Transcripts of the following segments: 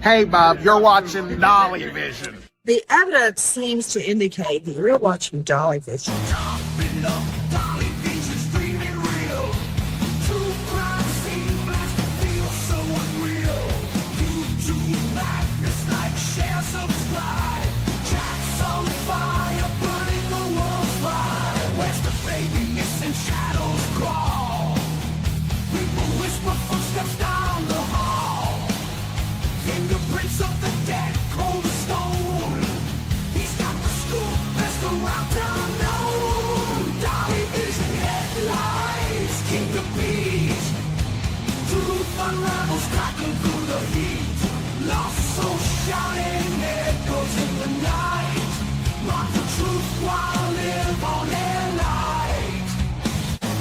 Hey, Bob, you're watching Dolly Vision. The evidence seems to indicate that you're watching Dolly Vision. Fingerprints of the dead, cold as stone. He's got the scoop, best around town known. Dolly Vision headlines, king of beats. Truth unravels, cracking through the heat. Lost soul shouting, echoes in the night. Rock the truth while live on air light.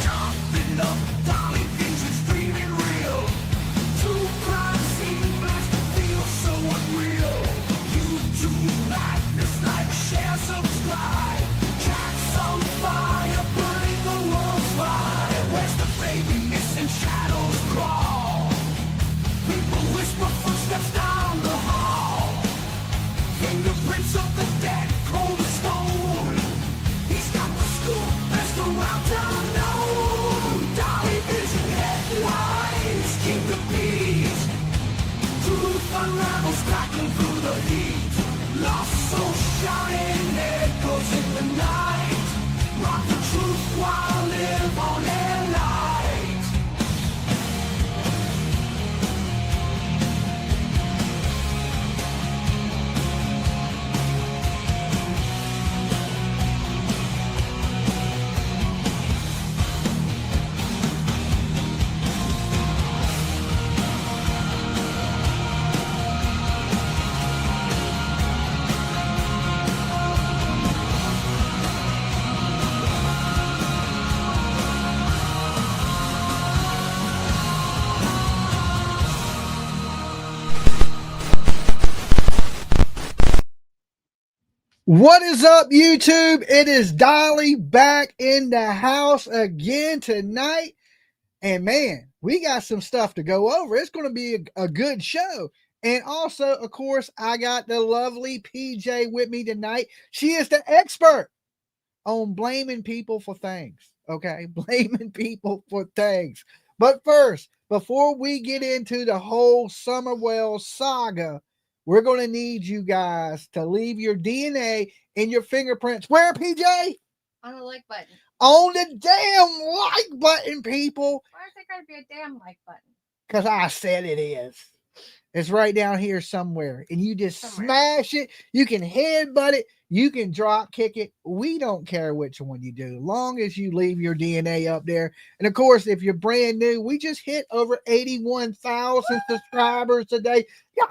Jumping up, Dolly Vision's dreaming real. True crime scene blast. So unreal. YouTube madness, like, share, subscribe. Cats on fire, burning the world's fire. Where's the baby missing? Shadows crawl. People whisper footsteps down the hall. Fingerprints of the dead, cold as stone. He's got the scoop, best around town known. Dolly Vision headlines, king of bees. Truth unravels, cracking through the heat. Lost soul shouting, echoes in the night. Rock the truth while live on air light. What is up, YouTube? It is Dolly back in the house again tonight. And man, we got some stuff to go over. It's going to be a good show. And also, of course, I got the lovely PJ with me tonight. She is the expert on blaming people for things. Okay, blaming people for things. But first, before we get into the whole Summer Wells saga, we're going to need you guys to leave your DNA and your fingerprints. Where, PJ? On the like button. On the damn like button, people. Why is there got to be a damn like button? Because I said it is. It's right down here somewhere. And you just smash it. You can headbutt it. You can drop kick it. We don't care which one you do, long as you leave your DNA up there. And of course, if you're brand new, we just hit over 81,000 subscribers today. Yeah.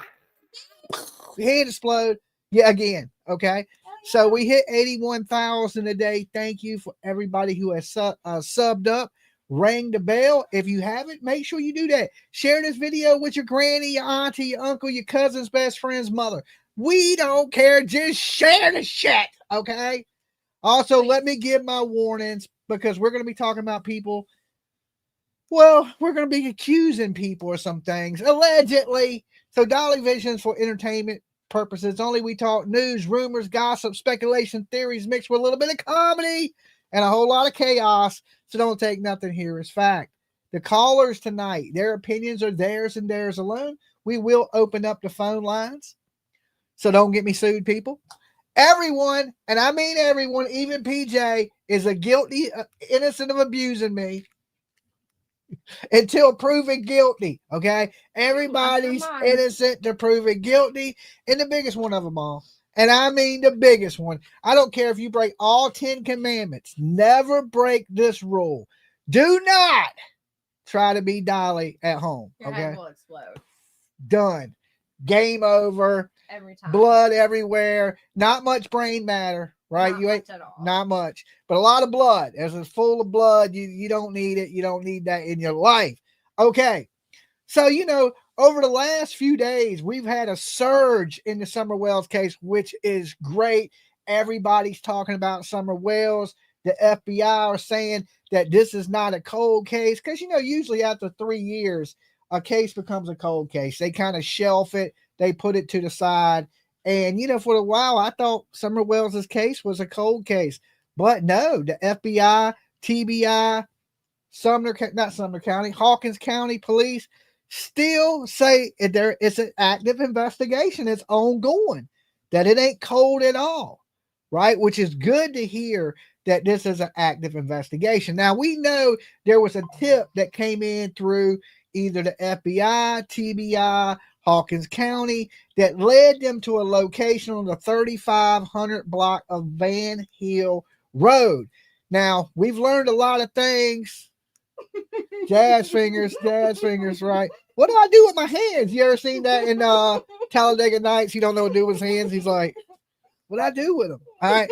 Head explode. Yeah, again. Okay. So we hit 81,000 a day. Thank you for everybody who has subbed up. Ring the bell. If you haven't, make sure you do that. Share this video with your granny, your auntie, your uncle, your cousin's best friend's mother. We don't care. Just share the shit. Okay. Also, let me give my warnings, because we're going to be talking about people. Well, we're going to be accusing people of some things, allegedly. So Dolly Vision's for entertainment purposes only. We talk news, rumors, gossip, speculation, theories mixed with a little bit of comedy and a whole lot of chaos. So don't take nothing here as fact. The callers tonight, their opinions are theirs and theirs alone. We will open up the phone lines. So don't get me sued, people. Everyone, and I mean everyone, even PJ, is a guilty, innocent of abusing me. Until proven guilty, okay? Everybody's innocent to proven guilty, and the biggest one of them all. And I mean the biggest one. I don't care if you break all 10 commandments. Never break this rule. Do not try to be Dolly at home, Your okay? head will explode. Done. Game over. Every time. Blood everywhere. Not much brain matter. Right, Not you ain't much at all. Not much, but a lot of blood. As it's full of blood, you don't need it. You don't need that in your life. Okay, so over the last few days, we've had a surge in the Summer Wells case, which is great. Everybody's talking about Summer Wells. The FBI are saying that this is not a cold case because usually after 3 years, a case becomes a cold case. They kind of shelf it. they put it to the side. And, for a while, I thought Summer Wells' case was a cold case. But no, the FBI, TBI, not Sumner County, Hawkins County police still say it's an active investigation. It's ongoing, that it ain't cold at all, right? Which is good to hear that this is an active investigation. Now, we know there was a tip that came in through either the FBI, TBI, Hawkins County that led them to a location on the 3500 block of Van Hill Road. Now, we've learned a lot of things. Jazz fingers, right? What do I do with my hands? You ever seen that in Talladega Nights? He don't know what to do with his hands. He's like, what do I do with them? All right.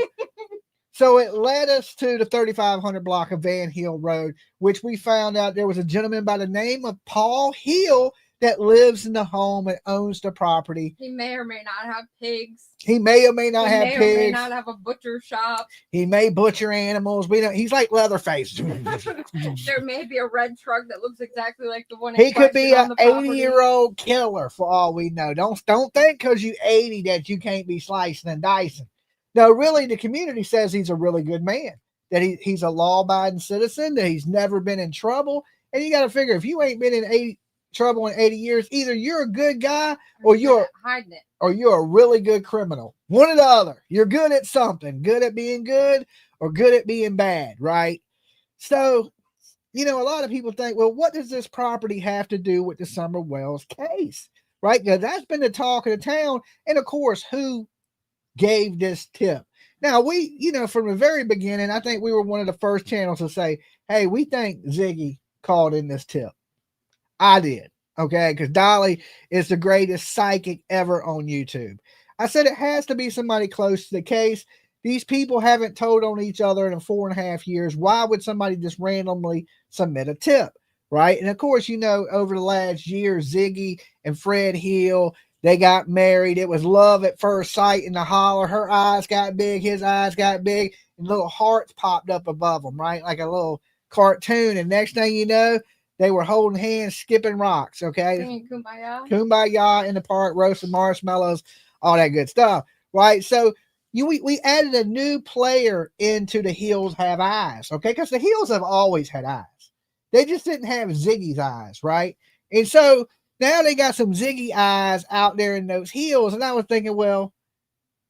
So it led us to the 3500 block of Van Hill Road, which we found out there was a gentleman by the name of Paul Hill that lives in the home and owns the property. He may or may not have pigs. He may or may not have pigs. He may or may not have a butcher shop. He may butcher animals. We don't. He's like Leatherface. There may be a red truck that looks exactly like the one. He could be an 80-year-old killer for all we know. Don't think because you 80 that you can't be slicing and dicing. No, really, the community says he's a really good man. That he's a law-abiding citizen. That he's never been in trouble. And you got to figure, if you ain't been in trouble in 80 years, either you're a good guy or you're hiding it, or you're a really good criminal. One or the other. You're good at something, good at being good or good at being bad, right? So, a lot of people think, well, what does this property have to do with the Summer Wells case, right? Because that's been the talk of the town. And of course, who gave this tip? Now, we, from the very beginning, I think we were one of the first channels to say, hey, we think Ziggy called in this tip. I did, okay? Because Dolly is the greatest psychic ever on YouTube. I said it has to be somebody close to the case. These people haven't told on each other in 4.5 years. Why would somebody just randomly submit a tip, right? And of course, over the last year, Ziggy and Fred Hill, they got married. It was love at first sight in the holler. Her eyes got big, his eyes got big, and little hearts popped up above them, right? Like a little cartoon. And next thing you know, they were holding hands, skipping rocks, okay? Singing Kumbaya. Kumbaya in the park, roasting marshmallows, all that good stuff, right? So we added a new player into the Hills Have Eyes, okay? Because the Hills have always had eyes. They just didn't have Ziggy's eyes, right? And so now they got some Ziggy eyes out there in those Hills. And I was thinking, well,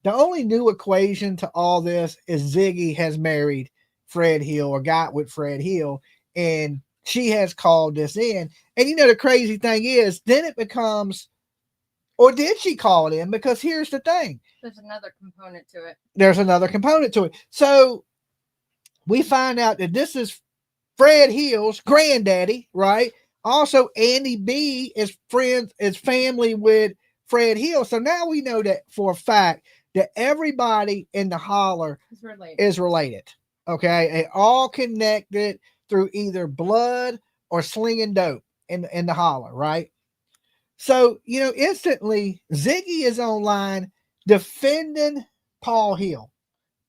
the only new equation to all this is Ziggy has married Fred Hill or got with Fred Hill, and she has called this in. And the crazy thing is, then it becomes, or did she call it in? Because here's the thing. There's another component to it. So we find out that this is Fred Hill's granddaddy, right? Also, Andy B is family with Fred Hill. So now we know that for a fact that everybody in the holler is related. Okay. It all connected through either blood or slinging dope in the holler, right? So, instantly Ziggy is online defending Paul Hill,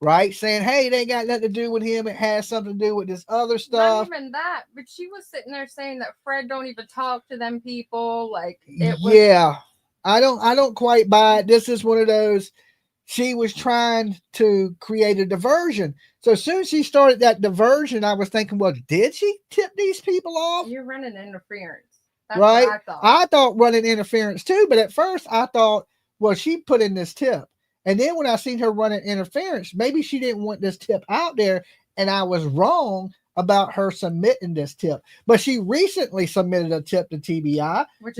right? Saying, hey, it ain't got nothing to do with him. It has something to do with this other stuff. Not even that, but she was sitting there saying that Fred don't even talk to them people. Like, yeah, I don't quite buy it. This is one of those, she was trying to create a diversion. So as soon as she started that diversion, I was thinking, well, did she tip these people off? You're running interference. That's right? what I thought running interference too, but at first I thought, well, she put in this tip. And then when I seen her running interference, maybe she didn't want this tip out there, and I was wrong about her submitting this tip. But she recently submitted a tip to TBI. Which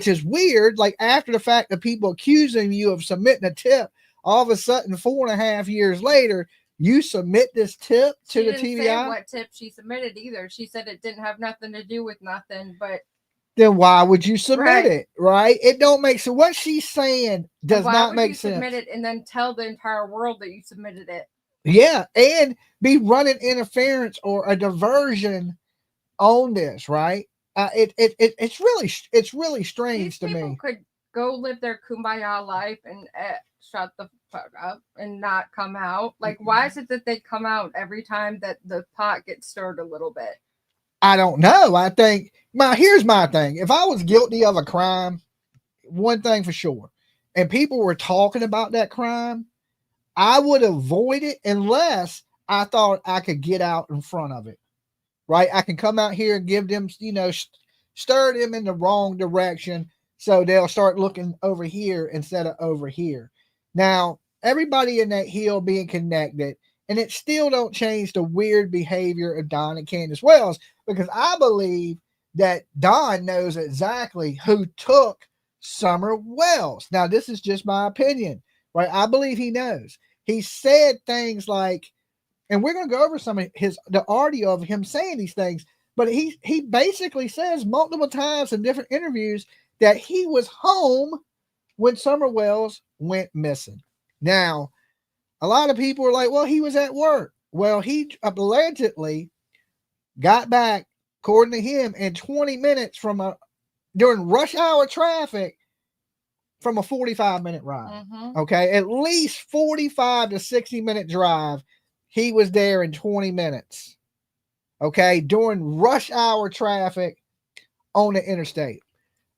is weird. Like, after the fact that people accusing you of submitting a tip, all of a sudden 4.5 years later, you submit this tip to the TBI. She didn't say what tip she submitted either. She said it didn't have nothing to do with nothing, but then why would you submit it, right? It don't make sense. What she's saying does not make sense. Submit it and then tell the entire world that you submitted it. Yeah, and be running interference or a diversion on this, right? It's really strange to me. People could go live their kumbaya life and shut the fuck up and not come out. Like, why is it that they come out every time that the pot gets stirred a little bit? I don't know. I think here's my thing. If I was guilty of a crime, one thing for sure, and people were talking about that crime, I would avoid it unless I thought I could get out in front of it, right? I can come out here and give them, stir them in the wrong direction so they'll start looking over here instead of over here. Now, everybody in that hill being connected, and it still don't change the weird behavior of Don and Candus Wells, because I believe that Don knows exactly who took Summer Wells. Now, this is just my opinion, right? I believe he knows. He said things like, and we're going to go over some of the audio of him saying these things, but he basically says multiple times in different interviews that he was home when Summer Wells went missing. Now, a lot of people are like, well, he was at work. Well, he allegedly got back, according to him, in 20 minutes during rush hour traffic from a 45-minute ride. Okay, at least 45 to 60-minute drive. He was there in 20 minutes. Okay, during rush hour traffic on the interstate.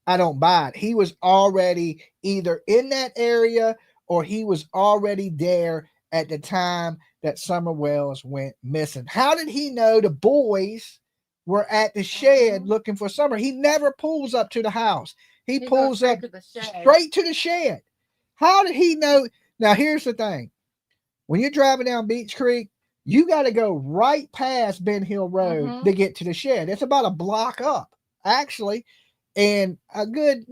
I don't buy it. He was already either in that area or he was already there at the time that Summer Wells went missing. How did he know the boys were at the shed looking for Summer? He never pulls up to the house. He pulls up straight to the shed. How did he know? Now, here's the thing. When you're driving down Beach Creek, you got to go right past Ben Hill Road to get to the shed. It's about a block up, actually, and a good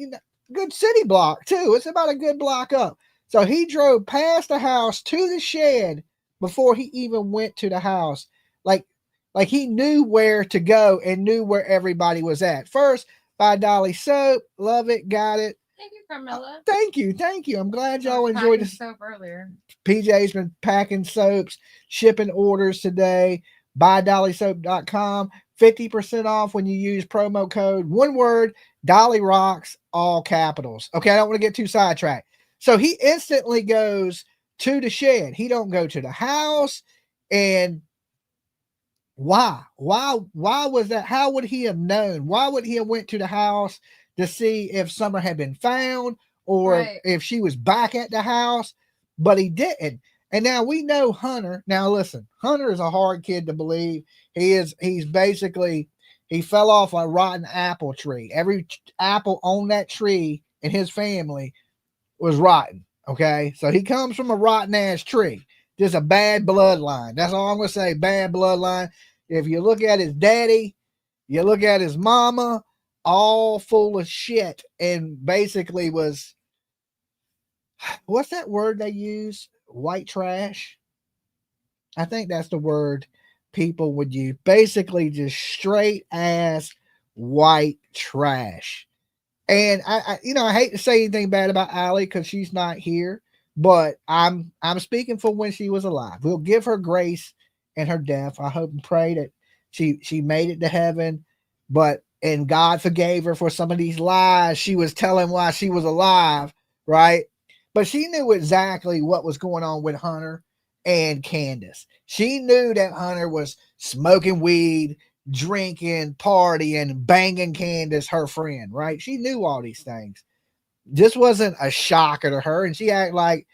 city block, too. It's about a good block up. So he drove past the house to the shed before he even went to the house. Like he knew where to go and knew where everybody was at. First, buy Dolly soap. Love it. Got it. Thank you, Carmela. Thank you. I'm glad y'all enjoyed this. Soap earlier. PJ's been packing soaps, shipping orders today. BuyDollySoap.com. 50% off when you use promo code, one word, Dolly Rocks, all capitals. Okay, I don't want to get too sidetracked. So he instantly goes to the shed. He don't go to the house. And why? Why was that? How would he have known? Why would he have went to the house to see if Summer had been found or if she was back at the house? But he didn't. And now we know Hunter. Now listen, Hunter is a hard kid to believe. He's basically, he fell off a rotten apple tree. Every apple on that tree in his family was rotten. Okay. So he comes from a rotten ass tree. Just a bad bloodline. That's all I'm going to say. Bad bloodline. If you look at his daddy, you look at his mama, all full of shit, and basically was, what's that word they use? White trash. I think that's the word people would use. Basically just straight ass white trash. And I hate to say anything bad about Allie because she's not here, but I'm speaking for when she was alive. We'll give her grace in her death. I hope and pray that she made it to heaven, and God forgave her for some of these lies she was telling while she was alive, right? But she knew exactly what was going on with Hunter and Candus. She knew that Hunter was smoking weed, drinking, partying, banging Candus, her friend, right? She knew all these things. This wasn't a shocker to her, and she acted like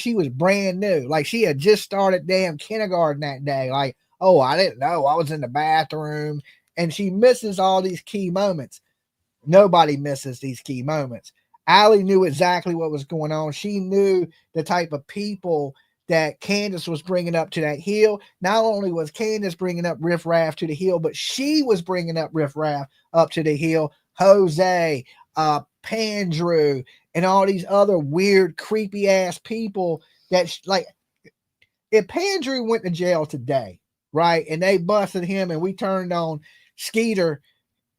she was brand new, like she had just started damn kindergarten that day. Like, oh, I didn't know, I was in the bathroom. And she misses all these key moments. Nobody misses these key moments. Allie knew exactly what was going on. She knew the type of people that Candus was bringing up to that hill. Not only was Candus bringing up Riff Raff to the hill, but she was bringing up Riff Raff up to the hill. Jose, Pandrew, and all these other weird, creepy ass people that like, if Pandrew went to jail today, right, and they busted him and we turned on Skeeter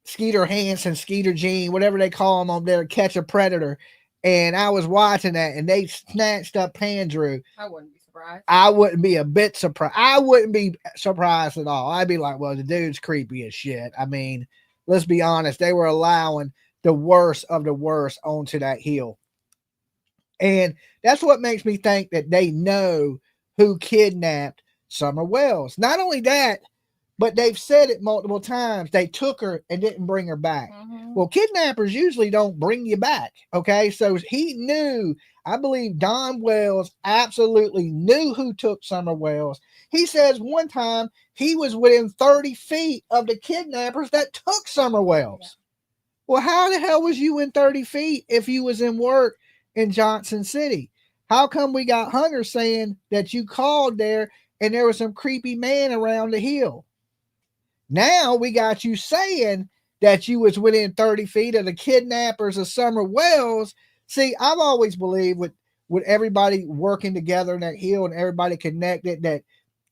Hansen, Skeeter Jean, whatever they call him on there, Catch a Predator, and I was watching that and they snatched up Pandrew, I wouldn't be surprised. I wouldn't be a bit surprised. I wouldn't be surprised at all. I'd be like, well, the dude's creepy as shit. I mean, let's be honest. They were allowing the worst of the worst onto that hill. And that's what makes me think that they know who kidnapped Summer Wells. Not only that, but they've said it multiple times. They took her and didn't bring her back. Well, kidnappers usually don't bring you back. Okay. So he knew, I believe Don Wells absolutely knew who took Summer Wells. He says one time he was within 30 feet of the kidnappers that took Summer Wells. Yeah. Well, how the hell was you in 30 feet if you was in work in Johnson City? How come we got Hunter saying that you called there and there was some creepy man around the hill? Now we got you saying that you was within 30 feet of the kidnappers of Summer Wells. See, I've always believed with everybody working together in that hill and everybody connected that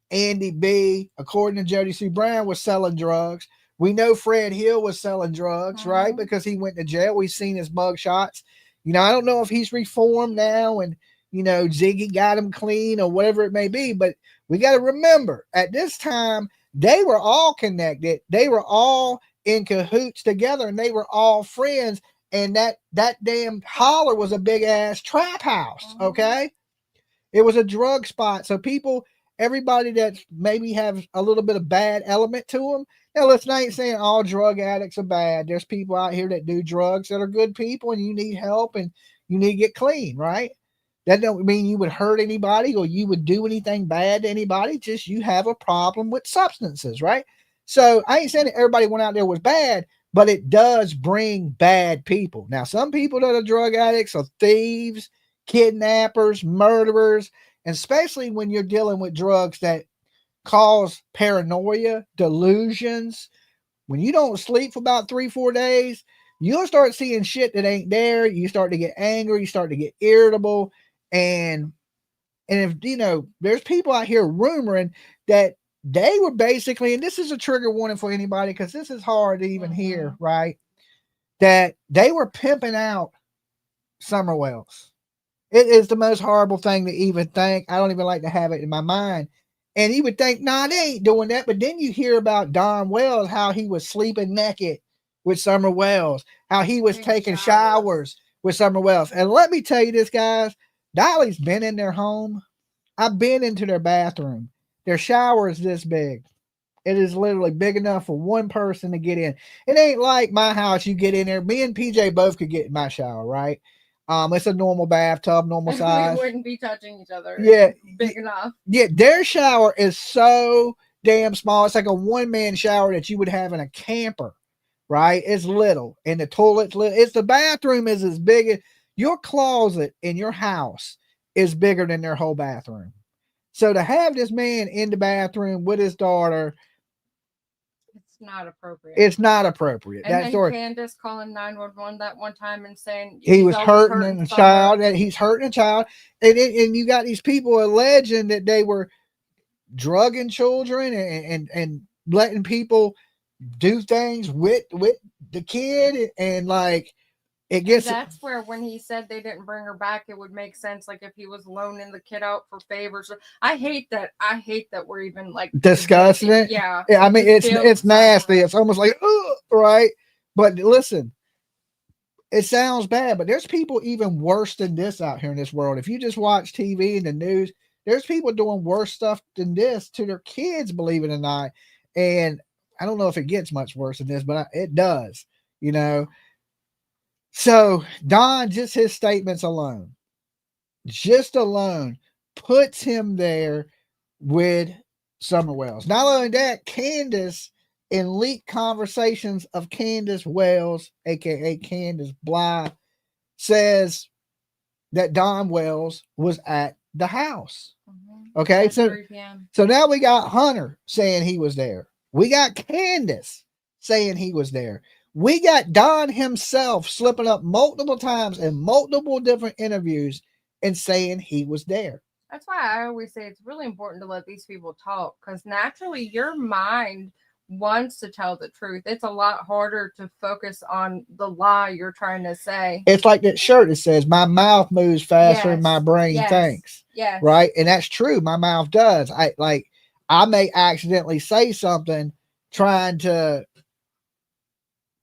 Andy B, according to Jody C. Brown, was selling drugs. We know Fred Hill was selling drugs, right? Because he went to jail. We've seen his mug shots. You know, I don't know if he's reformed now and, you know, Ziggy got him clean or whatever it may be, but we got to remember at this time, they were all connected. They were all in cahoots together and they were all friends. And that damn holler was a big ass trap house. Okay. It was a drug spot. So people, everybody that maybe have a little bit of bad element to them. Now, listen, I ain't saying all drug addicts are bad. There's people out here that do drugs that are good people and you need help and you need to get clean, right? That don't mean you would hurt anybody or you would do anything bad to anybody. Just you have a problem with substances, right? So I ain't saying that everybody went out there was bad, but it does bring bad people. Now, some people that are drug addicts are thieves, kidnappers, murderers, and especially when you're dealing with drugs that cause paranoia, delusions. When you don't sleep for about 3-4 days, you'll start seeing shit that ain't there. You start to get angry, you start to get irritable. And if, you know, there's people out here rumoring that they were basically, and this is a trigger warning for anybody because this is hard to even hear, right? That they were pimping out Summer Wells. It is the most horrible thing to even think. I don't even like to have it in my mind. And you would think, nah, they ain't doing that. But then you hear about Don Wells, how he was sleeping naked with Summer Wells, how he was taking showers with Summer Wells. And let me tell you this, guys, Dolly's been in their home. I've been into their bathroom. Their shower is this big. It is literally big enough for one person to get in. It ain't like my house. You get in there. Me and PJ both could get in my shower, right? It's a normal bathtub, normal size. We wouldn't be touching each other. Yeah. Big enough. Yeah, their shower is so damn small. It's like a one-man shower that you would have in a camper, right? It's little. And the toilet's little. It's the bathroom is as big as your closet in your house is bigger than their whole bathroom. So to have this man in the bathroom with his daughter, it's not appropriate. It's not appropriate. And that then story. Candace calling 911 that one time and saying he was hurting a child, and he's hurting a child, and you got these people alleging that they were drugging children and letting people do things with the kid, and like it gets. And that's where when he said they didn't bring her back, it would make sense. Like if he was loaning the kid out for favors. I hate that we're even like discussing it. Yeah. I mean it's nasty. It's almost like right. But listen, it sounds bad, but there's people even worse than this out here in this world. If you just watch TV and the news, there's people doing worse stuff than this to their kids, believe it or not. And I don't know if it gets much worse than this, but it does, you know. So Don, just his statements alone, puts him there with Summer Wells. Not only that, Candus, in leaked conversations of Candus Wells, aka Candace Bly, says that Don Wells was at the house. Okay, so now we got Hunter saying he was there. We got Candus saying he was there. We got Don himself slipping up multiple times in multiple different interviews and saying he was there. That's why I always say it's really important to let these people talk, because naturally your mind wants to tell the truth. It's a lot harder to focus on the lie you're trying to say. It's like that shirt that says, my mouth moves faster than my brain thinks. Yeah. Right? And that's true. My mouth does. I may accidentally say something trying to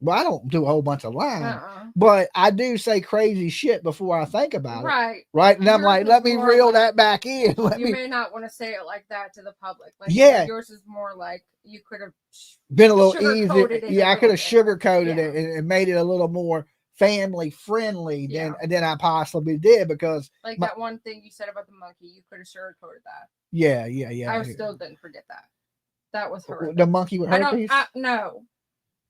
Well, I don't do a whole bunch of lying, Uh-uh. but I do say crazy shit before I think about it. Right. Right. And I'm Yours like, is let me more reel like- that back in. Let You me may not want to say it like that to the public. Like, Yeah. yours is more like you could have been a little sugar-coated easier. it Yeah, a I could have little bit. sugarcoated Yeah. it and made it a little more family friendly Yeah. than I possibly did because Like my- that one thing you said about the monkey, you could have sugar-coated that. yeah. I still didn't forget that. That was horrific. The monkey with herpes. No.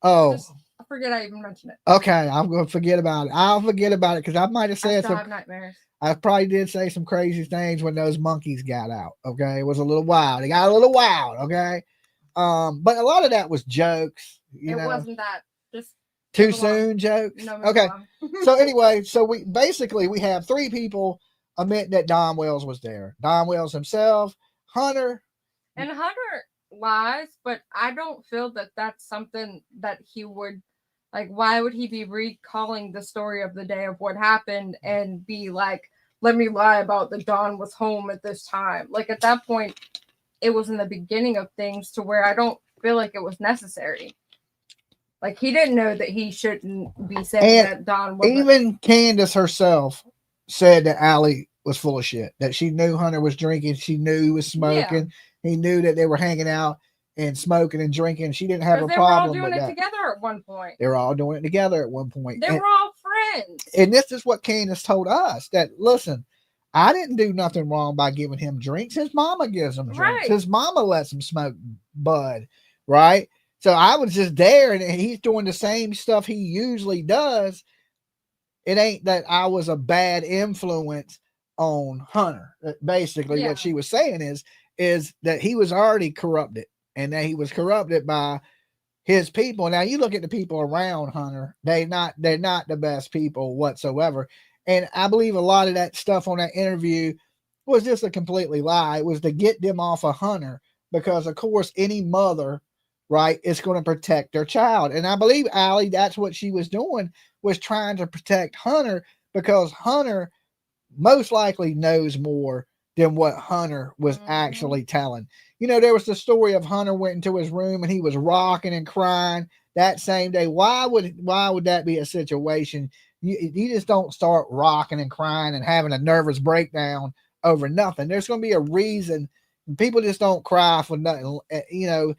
Oh, Just forget I even mentioned it. okay. I'm going to forget about it. I'll forget about it because I might have I said still some. have nightmares. I probably did say some crazy things when those monkeys got out. Okay, it was a little wild. It got a little wild. Okay, but a lot of that was jokes. You It know, wasn't that. Just too move along. soon jokes. No, move Okay. along. So anyway, so we have three people admit that Don Wells was there. Don Wells himself, Hunter. And Hunter lies, but I don't feel that that's something that he would like. Why would he be recalling the story of the day of what happened and be like, let me lie about the Don was home at this time? Like at that point, it was in the beginning of things to where I don't feel like it was necessary. Like he didn't know that he shouldn't be saying And that Don was Even Candace herself said that Allie was full of shit, that she knew Hunter was drinking. She knew he was smoking. He knew that they were hanging out and smoking and drinking. She didn't have a because they were all problem doing with it that. together at one point. They were all doing it together at one point. They were all friends. And this is what Candace told us, that listen, I didn't do nothing wrong by giving him drinks. His mama gives him drinks. Right. His mama lets him smoke bud, right? So I was just there and he's doing the same stuff he usually does. It ain't that I was a bad influence on Hunter. Basically, Yeah. what she was saying is that he was already corrupted and that he was corrupted by his people. Now you look at the people around Hunter, they're not the best people whatsoever. And I believe a lot of that stuff on that interview was just a completely lie. It was to get them off of Hunter because of course any mother, right, is going to protect their child. And I believe Allie, that's what she was doing, was trying to protect Hunter because Hunter most likely knows more than what Hunter was actually telling. You know, there was the story of Hunter went into his room and he was rocking and crying that same day. Why would that be a situation? You just don't start rocking and crying and having a nervous breakdown over nothing. There's going to be a reason. People just don't cry for nothing, you know,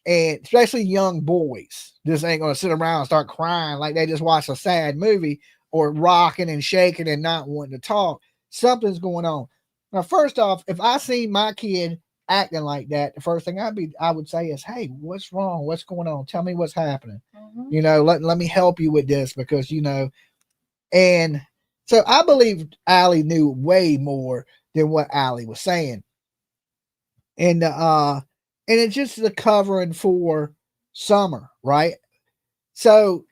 and especially young boys just ain't going to sit around and start crying like they just watched a sad movie or rocking and shaking and not wanting to talk. Something's going on. Now, first off, if I see my kid acting like that, the first thing I would say is, hey, what's wrong? What's going on? Tell me what's happening. You know, let me help you with this because, you know, and so I believe Allie knew way more than what Allie was saying. And it's just the covering for Summer, right? So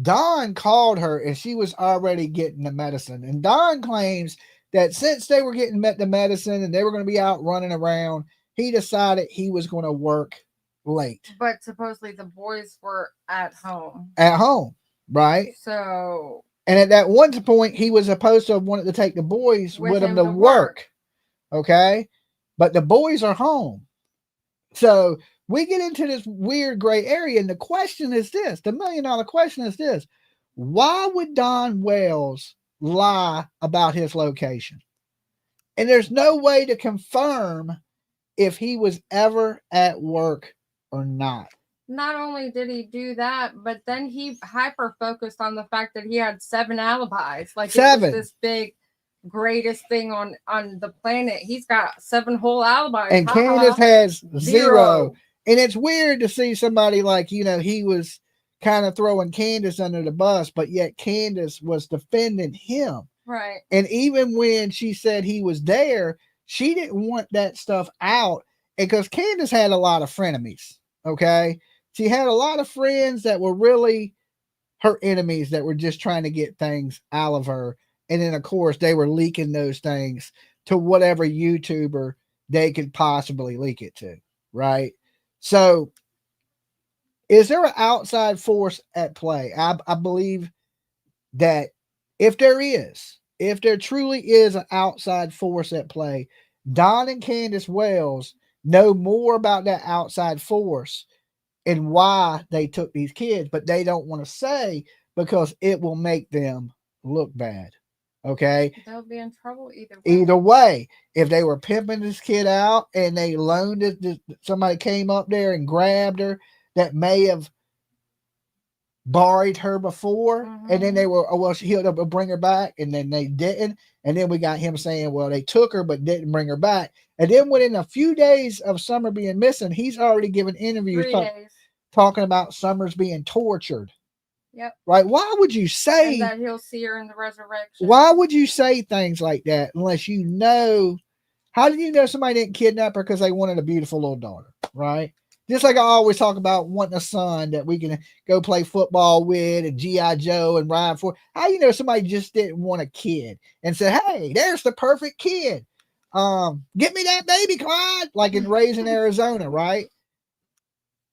Don called her and she was already getting the medicine. And Don claims that since they were getting the medicine and they were going to be out running around, he decided he was going to work late. But supposedly the boys were at home. At home, right? So. And at that one point, he was supposed to have wanted to take the boys with him to work. Okay? But the boys are home. So we get into this weird gray area. And the question is this, the $1 million question is this. Why would Don Wells lie about his location? And there's no way to confirm if he was ever at work or not. Not only did he do that, but then he hyper focused on the fact that he had 7 alibis. Like 7. It was this big, greatest thing on the planet. He's got 7 whole alibis. And Candace has 0. And it's weird to see somebody like, you know, he was kind of throwing Candace under the bus, but yet Candace was defending him. Right. And even when she said he was there, she didn't want that stuff out because Candace had a lot of frenemies. Okay. She had a lot of friends that were really her enemies that were just trying to get things out of her. And then, of course, they were leaking those things to whatever YouTuber they could possibly leak it to. Right. So is there an outside force at play? I believe that if there truly is an outside force at play, Don and Candus Wells know more about that outside force and why they took these kids, but they don't want to say because it will make them look bad. Okay. They'll be in trouble either way. Either way, if they were pimping this kid out and they loaned it, somebody came up there and grabbed her that may have borrowed her before, and then they were, oh, well, he'll bring her back, and then they didn't. And then we got him saying, well, they took her but didn't bring her back. And then within a few days of Summer being missing, he's already given interviews 3 days. talking about Summer's being tortured. Yep. Right? Why would you say and that he'll see her in the resurrection? Why would you say things like that unless you know? How do you know somebody didn't kidnap her because they wanted a beautiful little daughter? Right? Just like I always talk about wanting a son that we can go play football with and G.I. Joe and ride for. How you know somebody just didn't want a kid and said, hey, there's the perfect kid. Get me that baby, Clyde, like in Raising Arizona, right?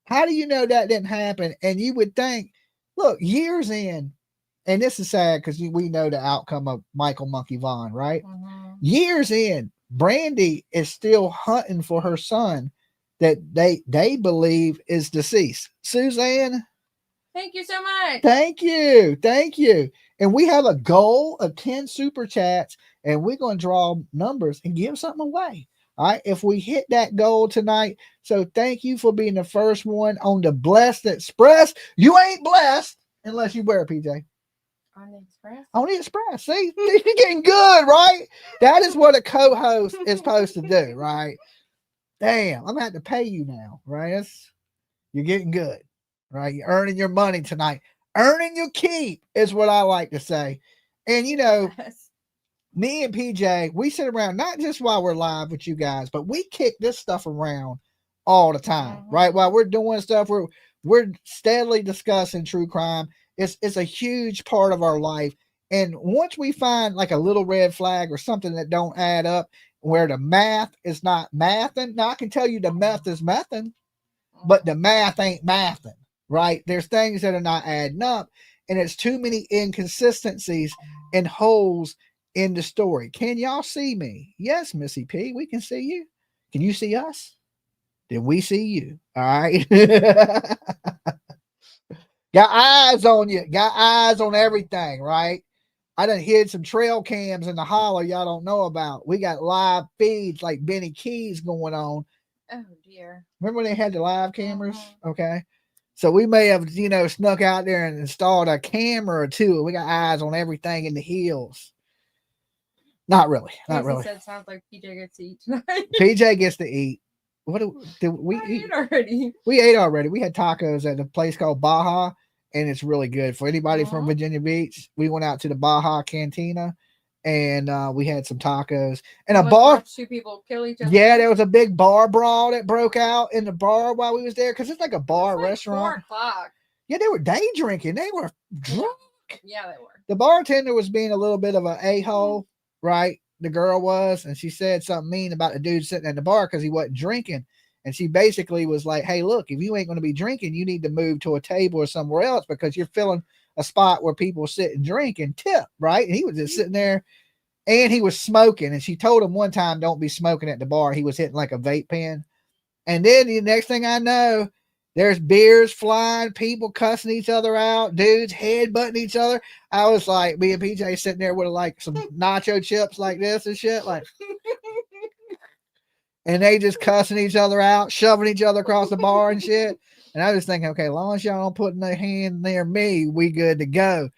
How do you know that didn't happen? And you would think, look, years in, and this is sad because we know the outcome of Michael Monkey Vaughn, right? Years in, Brandy is still hunting for her son that they believe is deceased. Suzanne, thank you so much. Thank you. And we have a goal of 10 super chats, and we're going to draw numbers and give something away. All right, if we hit that goal tonight. So thank you for being the first one on the Blessed Express. You ain't blessed unless you wear a PJ. On the Express? On the Express. See, you're getting good, right? That is what a co-host is supposed to do, right? Damn, I'm going to have to pay you now, right? You're getting good, right? You're earning your money tonight. Earning your keep is what I like to say. And, you know, Yes. Me and PJ, we sit around, not just while we're live with you guys, but we kick this stuff around all the time, right? While we're doing stuff, we're steadily discussing true crime. It's a huge part of our life. And once we find like a little red flag or something that don't add up, where the math is not mathing. Now I can tell you the meth is mething, but the math ain't mathing, right? There's things that are not adding up, and it's too many inconsistencies and holes in the story. Can y'all see me? Yes, Missy P, we can see you. Can you see us? Then we see you. All right. Got eyes on you. Got eyes on everything, right? I done hid some trail cams in the holler y'all don't know about. We got live feeds like Benny Keys going on. Oh dear. Remember when they had the live cameras? Okay. So we may have, snuck out there and installed a camera or two. We got eyes on everything in the hills. Not really. Not really. Said sounds like PJ gets to eat tonight. PJ gets to eat. What did we eat already? We ate already. We had tacos at a place called Baja, and it's really good. For anybody from Virginia Beach, we went out to the Baja Cantina, and we had some tacos. And a bar. Two people kill each other. Yeah, there was a big bar brawl that broke out in the bar while we was there, because it's like a bar restaurant. 4:00. Yeah, they were day drinking. They were drunk. Yeah, they were. The bartender was being a little bit of an a-hole, right? The girl was, and she said something mean about the dude sitting at the bar because he wasn't drinking. And she basically was like, hey, look, if you ain't going to be drinking, you need to move to a table or somewhere else because you're filling a spot where people sit and drink and tip, right? And he was just sitting there, and he was smoking. And she told him one time, don't be smoking at the bar. He was hitting like a vape pen. And then the next thing I know, there's beers flying, people cussing each other out, dudes headbutting each other. I was like, me and PJ sitting there with like some nacho chips like this and shit, like, and they just cussing each other out, shoving each other across the bar and shit. And I was thinking, okay, as long as y'all don't put their hand near me, we good to go.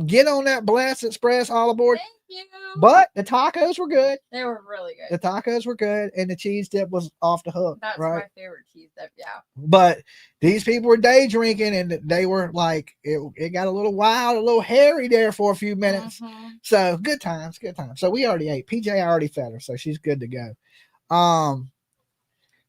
Get on that Blessed Express, all aboard. Thank you. But the tacos were good. They were really good. The tacos were good, and the cheese dip was off the hook. That's right? my favorite cheese dip, yeah. But these people were day drinking, and they were like, it got a little wild, a little hairy there for a few minutes. So good times. So we already ate. PJ already fed her, so she's good to go.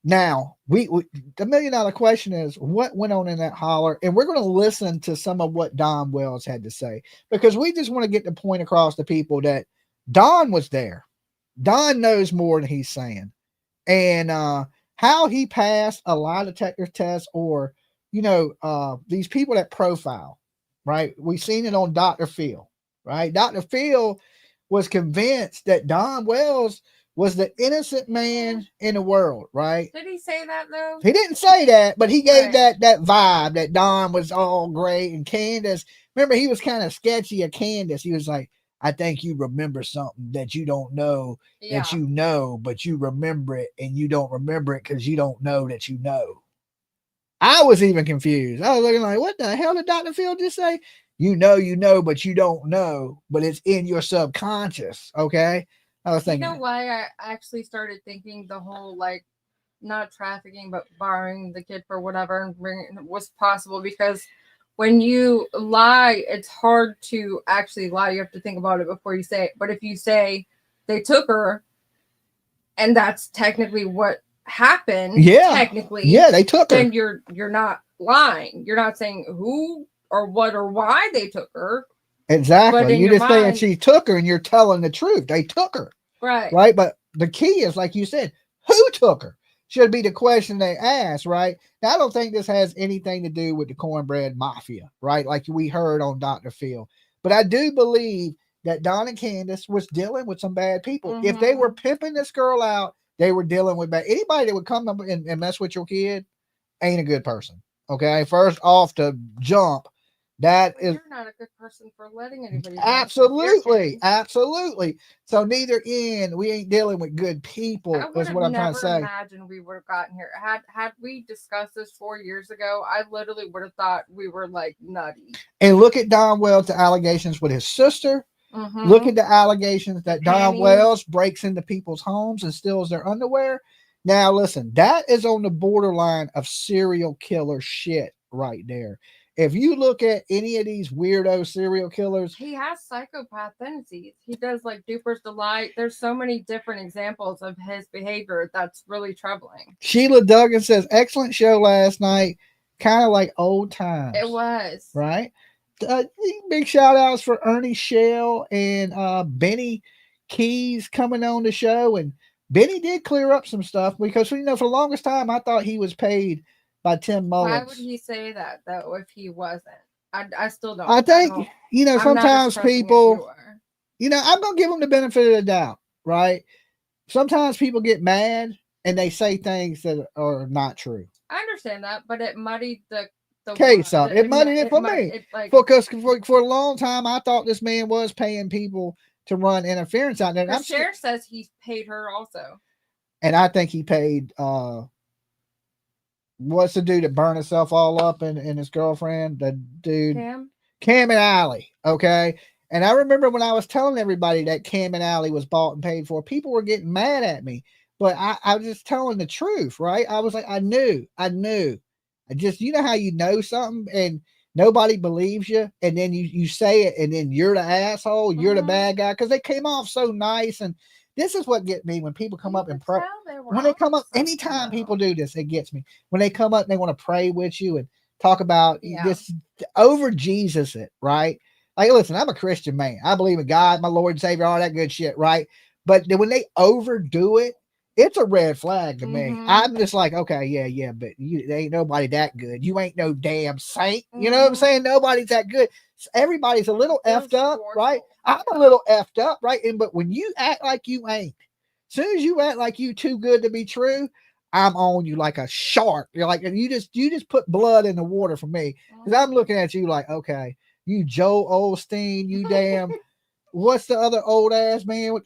Now we the $1 million question is what went on in that holler, and we're going to listen to some of what Don Wells had to say, because we just want to get the point across to people that Don was there. Don knows more than he's saying, and how he passed a lie detector test, or these people that profile, right? We've seen it on Dr. Phil, right? Dr. Phil was convinced that Don Wells was the innocent man in the world, right? Did he say that though? He didn't say that, but he gave Right. that vibe that Don was all great and Candus. Remember, he was kind of sketchy of Candus. He was like, I think you remember something that you don't know Yeah. that you know, but you remember it and you don't remember it because you don't know that you know. I was even confused. I was looking like, what the hell did Dr. Phil just say? You know, but you don't know, but it's in your subconscious. Okay. I was You thinking, know why I actually started thinking the whole like not trafficking but borrowing the kid for whatever and bringing was possible, because when you lie, it's hard to actually lie. You have to think about it before you say it. But if you say they took her, and that's technically what happened, technically, they took her. then you're not lying. You're not saying who or what or why they took her. Exactly. You're just saying mind, she took her and you're telling the truth. They took her. Right. Right. But the key is, like you said, who took her should be the question they ask. Right. Now, I don't think this has anything to do with the cornbread mafia. Right. Like we heard on Dr. Phil. But I do believe that Don and Candus was dealing with some bad people. Mm-hmm. If they were pimping this girl out, they were dealing with bad. Anybody that would come up and mess with your kid ain't a good person. Okay. First off, to jump. That is, you're not a good person for letting anybody. Absolutely. So neither end, we ain't dealing with good people. Is what I'm trying to say. Imagine we would have gotten here. Had we discussed this 4 years ago, I literally would have thought we were like nutty. And look at Don Wells, the allegations with his sister. Mm-hmm. Look at the allegations that Don Wells breaks into people's homes and steals their underwear. Now listen, that is on the borderline of serial killer shit right there. If you look at any of these weirdo serial killers, he has psychopath tendencies. He does like Duper's Delight. There's so many different examples of his behavior that's really troubling. Sheila Duggan says, excellent show last night. Kind of like old times. It was. Right? Big shout outs for Ernie Shell and Benny Keys coming on the show. And Benny did clear up some stuff because, for the longest time, I thought he was paid by Tim Mullins. Why would he say that though if he wasn't? I still don't. I think sometimes people, I'm gonna give them the benefit of the doubt, right? Sometimes people get mad and they say things that are not true. I understand that, but it muddied the case up. It muddied it for me. Because for a long time I thought this man was paying people to run interference out there. The sheriff says he paid her also. And I think he paid what's the dude that burned himself all up and his girlfriend? The dude Cam and Allie. Okay. And I remember when I was telling everybody that Cam and Allie was bought and paid for, people were getting mad at me. But I was just telling the truth, right? I was like, I knew. I just, how you know something and nobody believes you, and then you say it, and then you're the asshole, you're the bad guy, because they came off so nice. And this is what gets me when people come up and pray. When they come up, anytime people do this, it gets me. When they come up and they want to pray with you and talk about this, over Jesus it, right? Like, listen, I'm a Christian man. I believe in God, my Lord and Savior, all that good shit, right? But when they overdo it, it's a red flag to me. I'm just like, okay, yeah, but there ain't nobody that good. You ain't no damn saint. You know what I'm saying? Nobody's that good. Everybody's a little effed up, right? I'm a little effed up, right? But when you act like you ain't, as soon as you act like you too good to be true, I'm on you like a shark. You're like, and you just put blood in the water for me, because I'm looking at you like, okay, you Joe Osteen, you damn. What's the other old ass man with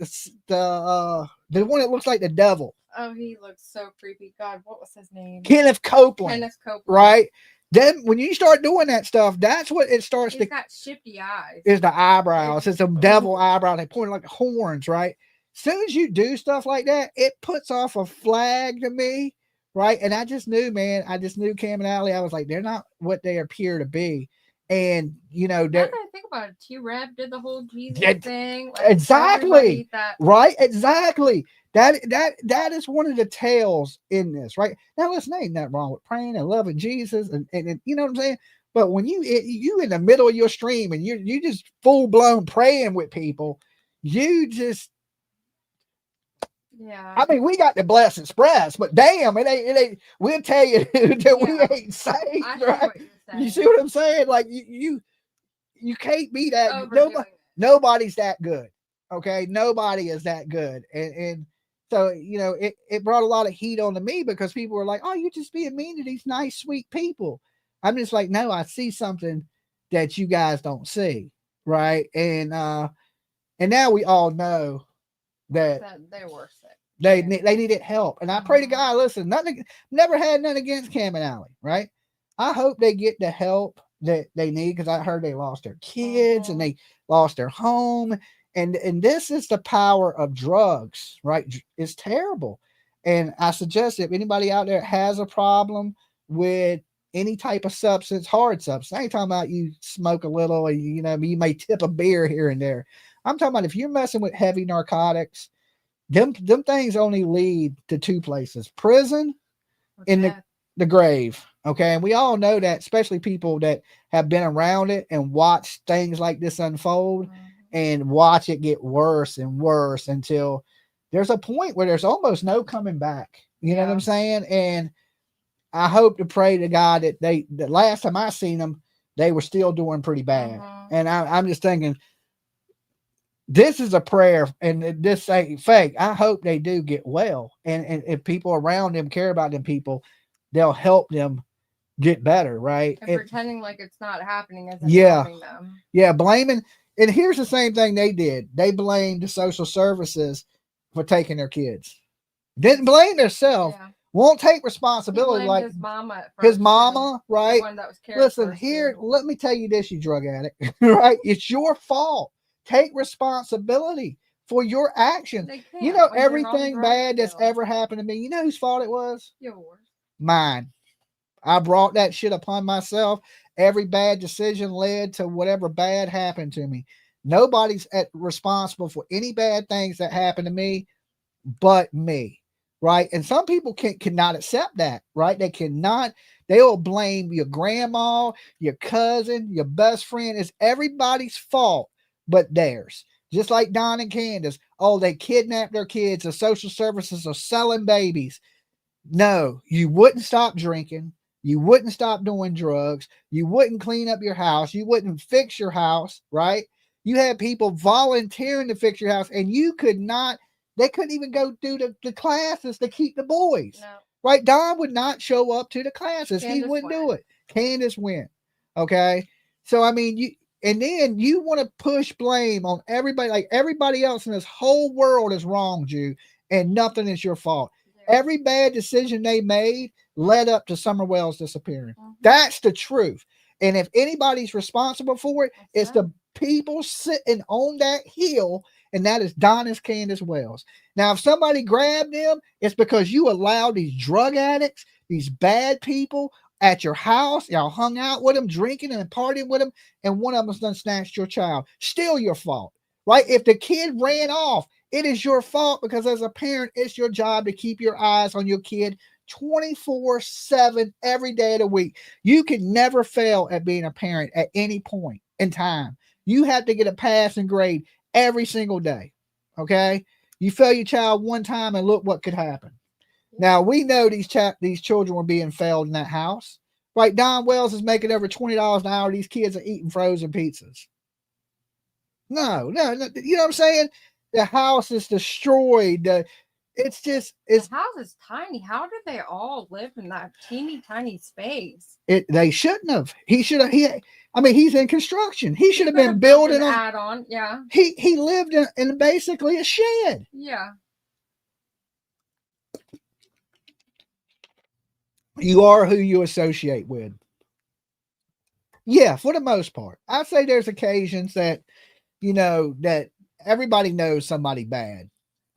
the one that looks like the devil? Oh, he looks so creepy. God, what was his name? Kenneth Copeland. Right? Then when you start doing that stuff, that's what it starts to. He's got shifty eyes. Is the eyebrows. It's some devil eyebrows. They point like horns, right? As soon as you do stuff like that, it puts off a flag to me, right? And I just knew, man. I just knew Cam and Allie. I was like, they're not what they appear to be. And now that I think about it, T-Rev did the whole Jesus thing. Like, exactly. Right? Exactly. That is one of the tales in this, right? Now listen, ain't nothing wrong with praying and loving Jesus, and you know what I'm saying? But when you in the middle of your stream and you just full blown praying with people, you just I mean, we got the Blessed Express, but damn, it ain't. We'll tell you that we ain't saved, right? You see what I'm saying? Like you can't be that. Nobody's that good. Okay, nobody is that good, and So, it brought a lot of heat onto me because people were like, oh, you're just being mean to these nice, sweet people. I'm just like, no, I see something that you guys don't see. Right. And now we all know that they were sick. they needed help. And I pray to God, listen, never had nothing against Cam and Allie. Right. I hope they get the help that they need, because I heard they lost their kids and they lost their home. And this is the power of drugs, right? It's terrible. And I suggest if anybody out there has a problem with any type of substance, hard substance, I ain't talking about you smoke a little, or you may tip a beer here and there. I'm talking about if you're messing with heavy narcotics, them things only lead to two places: prison and the grave. Okay. And we all know that, especially people that have been around it and watched things like this unfold and watch it get worse and worse until there's a point where there's almost no coming back. You know what I'm saying? And I hope to pray to God that the last time I seen them, they were still doing pretty bad. And I'm just thinking, this is a prayer, and this ain't fake. I hope they do get well. And if people around them care about them people, they'll help them get better, right? And pretending like it's not happening isn't helping them. Yeah, blaming. And here's the same thing they did. They blamed the social services for taking their kids. Didn't blame themselves. Yeah. Won't take responsibility. Like his mama, his mama, right? The one that was listen, here, let me tell you this, you drug addict, right? It's your fault. Take responsibility for your actions. Everything bad that's ever happened to me, you know whose fault it was? Yours. Mine. I brought that shit upon myself. Every bad decision led to whatever bad happened to me. Nobody's responsible for any bad things that happen to me but me, right? And some people cannot accept that, right? They cannot. They'll blame your grandma, your cousin, your best friend. It's everybody's fault but theirs. Just like Don and Candus. Oh, they kidnapped their kids. The social services are selling babies. No, you wouldn't stop drinking. You wouldn't stop doing drugs. You wouldn't clean up your house. You wouldn't fix your house, right? You had people volunteering to fix your house, and you could not. They couldn't even go do the classes to keep the boys. No. Right? Don would not show up to the classes. He wouldn't do it. Candus went. Okay. So, I mean, then you want to push blame on everybody, like everybody else in this whole world has wronged you, and nothing is your fault. Yeah. Every bad decision they made led up to Summer Wells disappearing. That's the truth. And if anybody's responsible for it, it's the people sitting on that hill, and that is Don and Candus Wells. Now, if somebody grabbed them, it's because you allowed these drug addicts, these bad people at your house. Y'all hung out with them, drinking and partying with them, and one of them done snatched your child. Still your fault, right? If the kid ran off, it is your fault, because as a parent, it's your job to keep your eyes on your kid 24/7 every day of the week. You can never fail at being a parent at any point in time. You have to get a passing grade every single day. Okay. You fail your child one time and look what could happen. Now we know these children were being failed in that house, right? Don Wells is making over $20 an hour. These kids are eating frozen pizzas. No, you know what I'm saying? The house is destroyed. The house is tiny. How did they all live in that teeny tiny space? They shouldn't have. He's in construction. He should have been building an add-on. Yeah. He lived in basically a shed. Yeah. You are who you associate with. Yeah, for the most part. I'd say there's occasions that, that everybody knows somebody bad.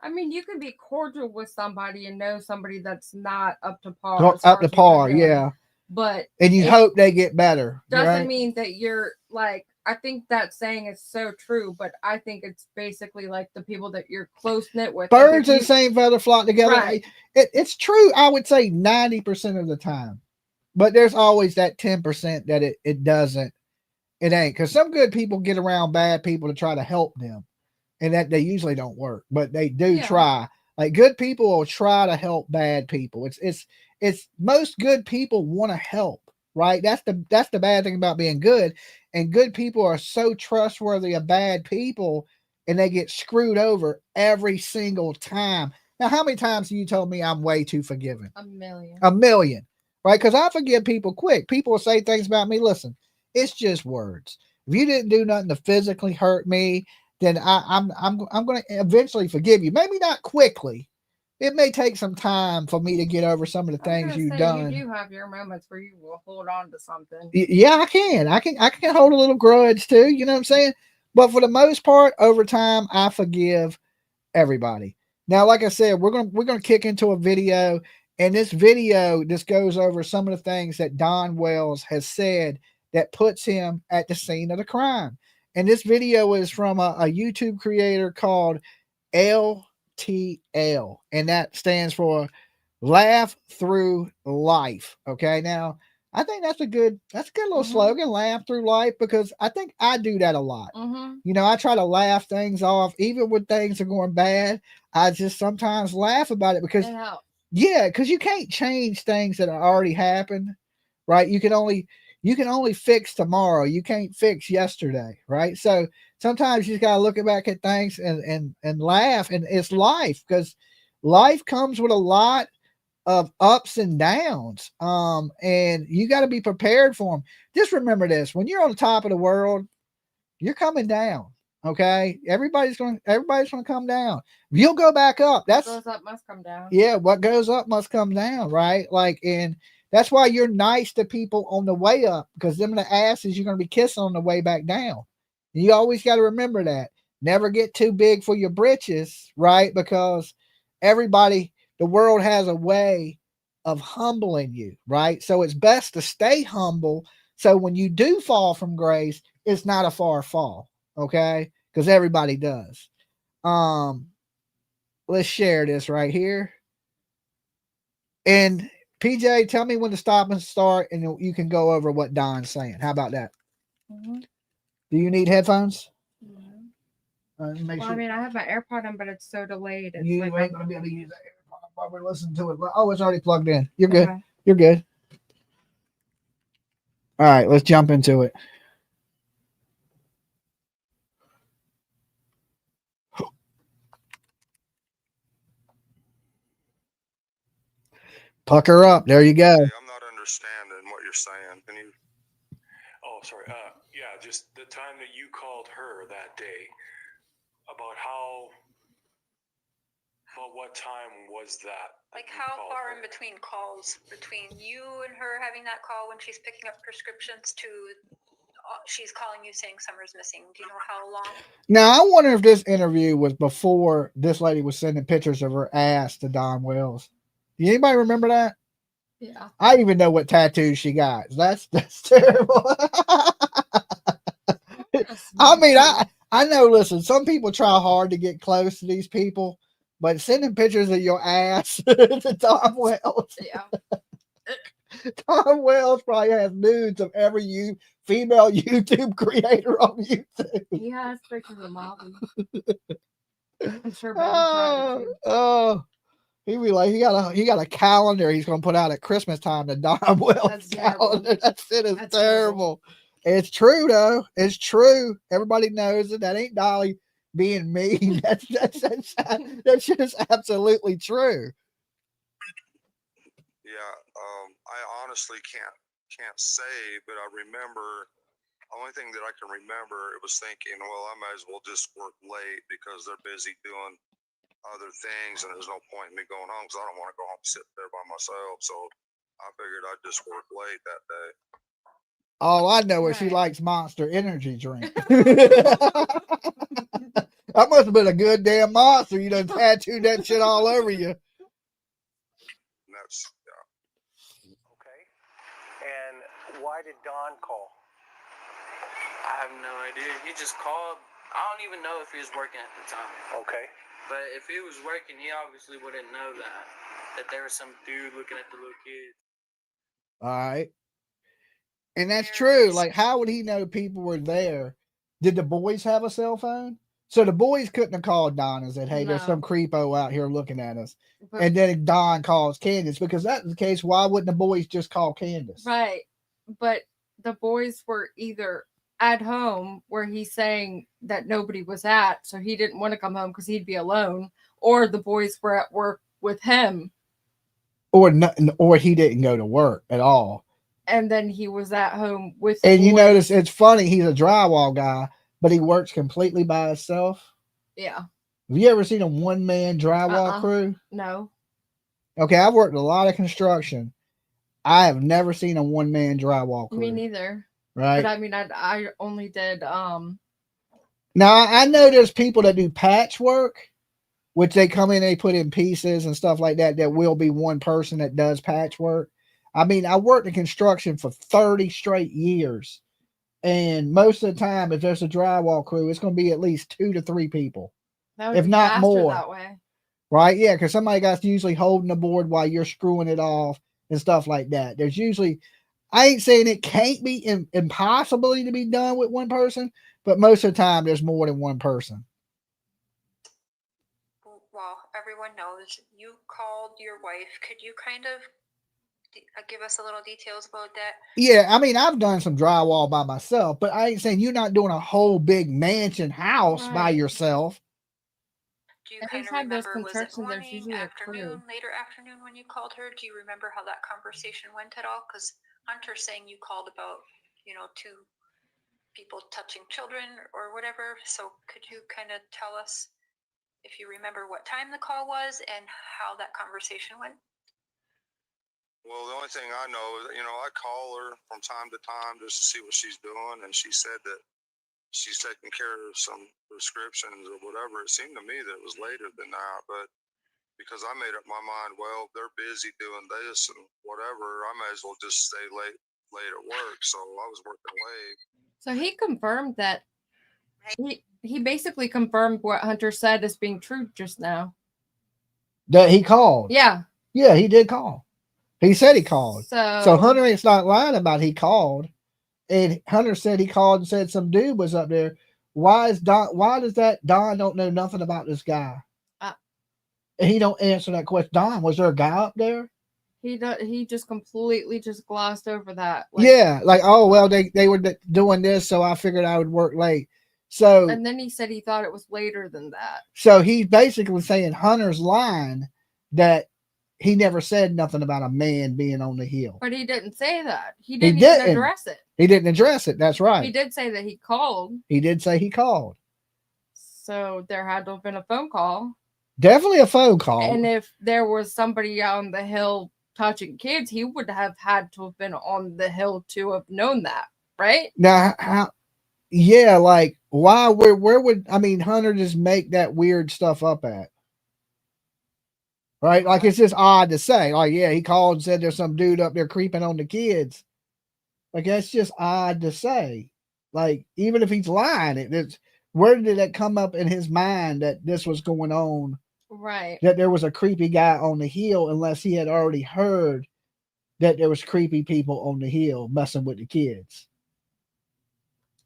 I mean, you can be cordial with somebody and know somebody that's not up to par. Yeah. But you hope they get better. Doesn't mean that you're like, I think that saying is so true, but I think it's basically like the people that you're close knit with. Birds of the same feather flock together. Right. It's true, I would say 90% of the time. But there's always that 10% that it doesn't. It ain't. Because some good people get around bad people to try to help them. And that they usually don't work, but they do try. Like good people will try to help bad people. It's most good people want to help, right? That's the bad thing about being good. And good people are so trustworthy of bad people, and they get screwed over every single time. Now, how many times have you told me I'm way too forgiving? A million. A million, right? Because I forgive people quick. People will say things about me. Listen, it's just words. If you didn't do nothing to physically hurt me, then I'm going to eventually forgive you. Maybe not quickly. It may take some time for me to get over some of the things you've done. You do have your moments where you will hold on to something. Yeah, I can. I can hold a little grudge too. You know what I'm saying? But for the most part, over time, I forgive everybody. Now, like I said, we're gonna kick into a video, and this video just goes over some of the things that Don Wells has said that puts him at the scene of the crime. And this video is from a YouTube creator called LTL, and that stands for Laugh Through Life. Okay, now I think that's a good little slogan, laugh through life, because I think I do that a lot. You know, I try to laugh things off, even when things are going bad. I just sometimes laugh about it because, because you can't change things that already happened, right? You can only fix tomorrow. You can't fix yesterday, right? So sometimes you just gotta look back at things and laugh, and it's life, because life comes with a lot of ups and downs, and you got to be prepared for them. Just remember this: when you're on the top of the world, you're coming down. Okay, everybody's going to come down. You'll go back up. What goes up must come down. Yeah, what goes up must come down, right? Like, and that's why you're nice to people on the way up, because them the asses you're going to be kissing on the way back down. You always got to remember that. Never get too big for your britches, right? Because the world has a way of humbling you, right? So it's best to stay humble. So when you do fall from grace, it's not a far fall, okay? Because everybody does. Let's share this right here. And PJ, tell me when to stop and start, and you can go over what Don's saying. How about that? Do you need headphones? I mean, I have my AirPod in, but it's so delayed. It's you like ain't going to be able to use that AirPod while we're listening to it. Oh, it's already plugged in. You're good. Okay. You're good. All right, let's jump into it. Pucker up. There you go. I'm not understanding what you're saying. Can you? Oh, sorry. Yeah, just the time that you called her that day, about what time was that? Like how far in between calls, between you and her having that call when she's picking up prescriptions to she's calling you saying Summer's missing? Do you know how long? Now, I wonder if this interview was before this lady was sending pictures of her ass to Don Wells. Do anybody remember that? Yeah. I even know what tattoos she got. That's terrible. I mean, I know, listen, some people try hard to get close to these people, but sending pictures of your ass to Don Wells. Yeah. Don Wells probably has nudes of every female YouTube creator on YouTube. He has pictures of Molly. I'm sure. He'd be like, he got a calendar he's gonna put out at Christmas time. The Don Wells calendar. That shit is terrible. It's true though. It's true. Everybody knows it. That ain't Dolly being mean. That shit is absolutely true. Yeah, I honestly can't say, but I remember. The only thing that I can remember, it was thinking, well, I might as well just work late because they're busy doing other things, and there's no point in me going home because I don't want to go home and sit there by myself. So I figured I'd just work late that day. All I know is she likes Monster Energy drink. That must have been a good damn monster. You done tattooed that shit all over you. That's Okay. And why did Don call? I have no idea. He just called. I don't even know if he was working at the time. Okay. But if he was working, he obviously wouldn't know that there was some dude looking at the little kids. All right. And that's true. Like, how would he know people were there? Did the boys have a cell phone? So the boys couldn't have called Don and said, hey, there's some creepo out here looking at us. And then Don calls Candus, because that's the case. Why wouldn't the boys just call Candus? Right. But the boys were either at home where he's saying that nobody was at, so he didn't want to come home because he'd be alone, or the boys were at work with him, or he didn't go to work at all. and then he was at home with. And you boys. notice it's funny. He's a drywall guy, but he works completely by himself. Yeah. Have you ever seen a one-man drywall crew? No. Okay, I've worked a lot of construction. I have never seen a one-man drywall crew. Me neither. Right. But I mean, I only did Now I know there's people that do patchwork, which they come in, they put in pieces and stuff like that. There will be one person that does patchwork. I mean, I worked in construction for 30 straight years, and most of the time, if there's a drywall crew, it's going to be at least 2 to 3 people, if not more. That way. Right? Yeah, because somebody got usually holding the board while you're screwing it off and stuff like that. There's usually, I ain't saying it can't be impossibly to be done with one person, but most of the time there's more than one person. Well, everyone knows you called your wife. Could you kind of give us a little details about that? Yeah, I mean, I've done some drywall by myself, but I ain't saying you're not doing a whole big mansion house by yourself. Do you kind of remember, was it morning, afternoon, later afternoon when you called her? Do you remember how that conversation went at all? Because Hunter's saying you called about, 2 people touching children or whatever. So could you kind of tell us if you remember what time the call was and how that conversation went? Well, the only thing I know is, I call her from time to time just to see what she's doing, and she said that she's taking care of some prescriptions or whatever. It seemed to me that it was later than that, but because I made up my mind, well, they're busy doing this and whatever, I may as well just stay late at work. So I was working late. So he confirmed that he basically confirmed what Hunter said as being true just now. That he called. Yeah. Yeah, he did call. He said he called. So Hunter ain't not lying about he called. And Hunter said he called and said some dude was up there. Why does that Don don't know nothing about this guy? And he don't answer that question. Don, was there a guy up there? He just completely just glossed over that. Oh well, they were doing this, so I figured I would work late. So and then he said he thought it was later than that. So he's basically saying Hunter's lying that he never said nothing about a man being on the hill. But he didn't say that. He didn't even address it. He didn't address it. That's right. He did say that he called. He did say he called. So there had to have been a phone call. Definitely a phone call. And if there was somebody on the hill touching kids, he would have had to have been on the hill to have known that, right? Now, why? Where would Hunter just make that weird stuff up at? Right? Like, it's just odd to say. Like, yeah, he called and said there's some dude up there creeping on the kids. Like, that's just odd to say. Like, even if he's lying, where did that come up in his mind that this was going on? Right. That there was a creepy guy on the hill, unless he had already heard that there was creepy people on the hill messing with the kids.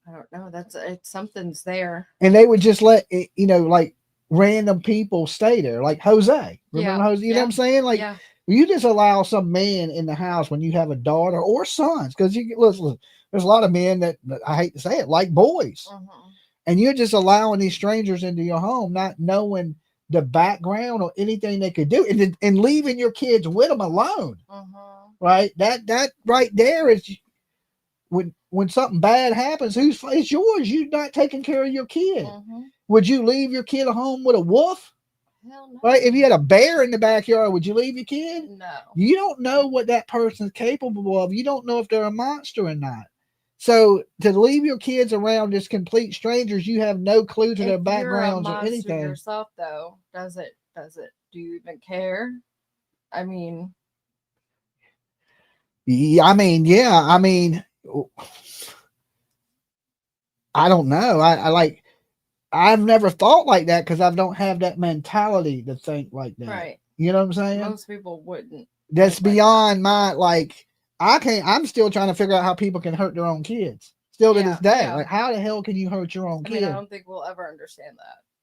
I don't know. Something's there. And they would just let it, like random people stay there, like Jose. Remember Jose? You know what I'm saying? Like, you just allow some man in the house when you have a daughter or sons, because listen, there's a lot of men that I hate to say it, like boys, and you're just allowing these strangers into your home, not knowing the background or anything they could do, and leaving your kids with them alone. Right? That right there is when something bad happens, it's yours. You're not taking care of your kid. Would you leave your kid at home with a wolf? Hell no. Right? If you had a bear in the backyard, would you leave your kid? No. You don't know what that person's capable of. You don't know if they're a monster or not. So to leave your kids around just complete strangers, you have no clue to their backgrounds or anything. Yourself, though, do you even care? I mean, I don't know. I've never thought like that because I don't have that mentality to think like that. Right. You know what I'm saying? Most people wouldn't. That's beyond my, I'm still trying to figure out how people can hurt their own kids. Still to this day. Like, how the hell can you hurt your own kid? I don't think we'll ever understand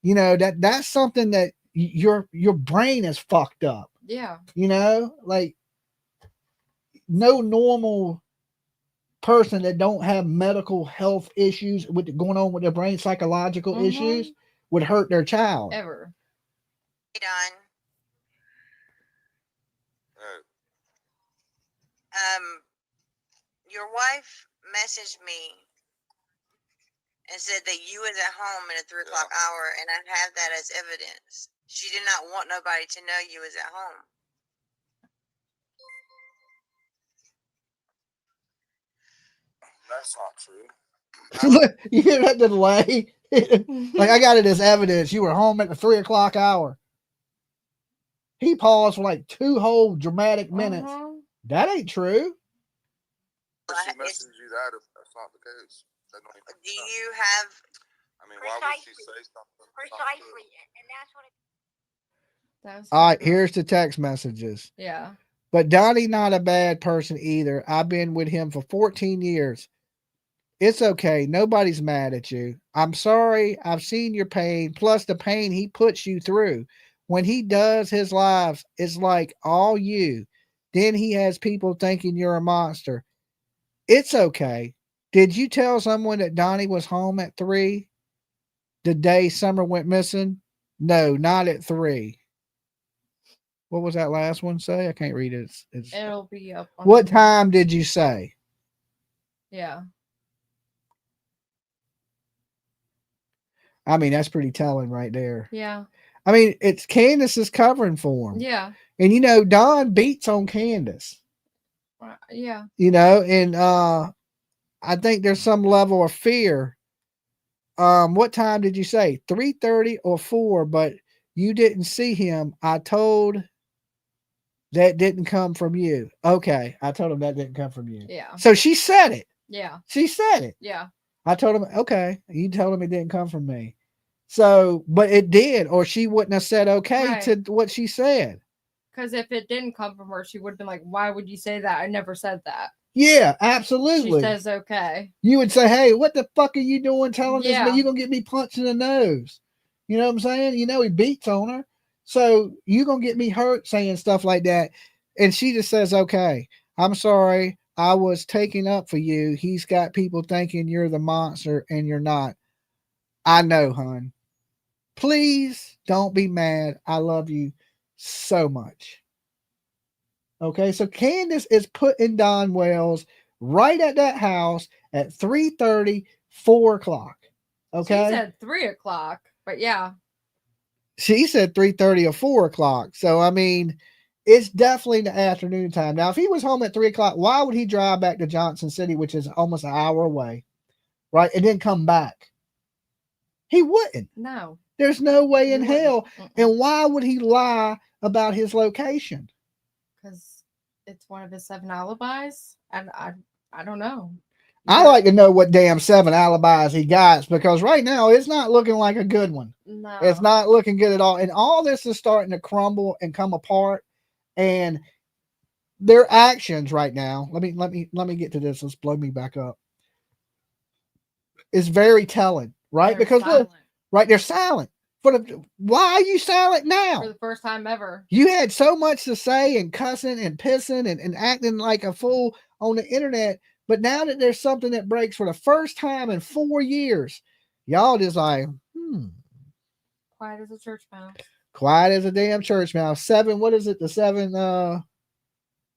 that. That's something that your brain is fucked up. Yeah. Like, no normal person that don't have medical health issues going on with their brain, psychological issues, would hurt their child. Ever. Hey, Don. Your wife messaged me and said that you was at home in a 3 o'clock hour, and I have that as evidence. She did not want nobody to know you was at home. That's not true. Look, you hear that delay? Like, I got it as evidence. You were home at the 3 o'clock hour. He paused for like 2 whole dramatic minutes. That ain't true. She messaged you that if that's not the case. Do you have? I mean, why would she say something? Precisely, and that's what. All right, here's the text messages. Yeah. But Donnie not a bad person either. I've been with him for 14 years. It's okay. Nobody's mad at you. I'm sorry. I've seen your pain, plus the pain he puts you through. When he does his lives, it's like all you. Then he has people thinking you're a monster. It's okay. Did you tell someone that Donnie was home at 3 the day Summer went missing? No, not at 3. What was that last one say? I can't read it. It'll be up. What time did you say? Yeah. I mean, that's pretty telling right there. Yeah. I mean, it's Candace is covering for him. Yeah. And, you know, Don beats on Candace. Yeah. You know, and I think there's some level of fear. What time did you say? 3:30 or 4, but you didn't see him. I told that didn't come from you. Okay. I told him that didn't come from you. Yeah. So she said it. Yeah. She said it. Yeah. I told him, okay. You told him it didn't come from me. So, but it did, or she wouldn't have said okay to what she said. Because if it didn't come from her, she would have been like, why would you say that? I never said that. Yeah, absolutely. She says okay. You would say, hey, what the fuck are you doing telling this? But you're going to get me punched in the nose. You know what I'm saying? You know, he beats on her. So you're going to get me hurt saying stuff like that. And she just says, okay, I'm sorry. I was taking up for you. He's got people thinking you're the monster and you're not. I know, hon. Please don't be mad. I love you so much. Okay, so Candace is putting Don Wells right at that house at 3:30, 4 o'clock. Okay. She said 3 o'clock, but yeah. She said 3:30 or 4 o'clock. So I mean, it's definitely the afternoon time. Now, if he was home at 3 o'clock, why would he drive back to Johnson City, which is almost an hour away, right? And then come back? He wouldn't. No. There's no way in hell. And why would he lie about his location? Because it's one of his 7 alibis. And I don't know. I like to know what damn 7 alibis he got, because right now it's not looking like a good one. No. It's not looking good at all. And all this is starting to crumble and come apart. And their actions right now, let me get to this. Let's blow me back up. It's very telling, right? They're because silent. look, right, they're silent. Why are you silent now? For the first time ever. You had so much to say and cussing and pissing and acting like a fool on the internet. But now that there's something that breaks for the first time in 4 years, y'all just like, Quiet as a church mouse. Quiet as a damn church mouse. 7, what is it? The 7,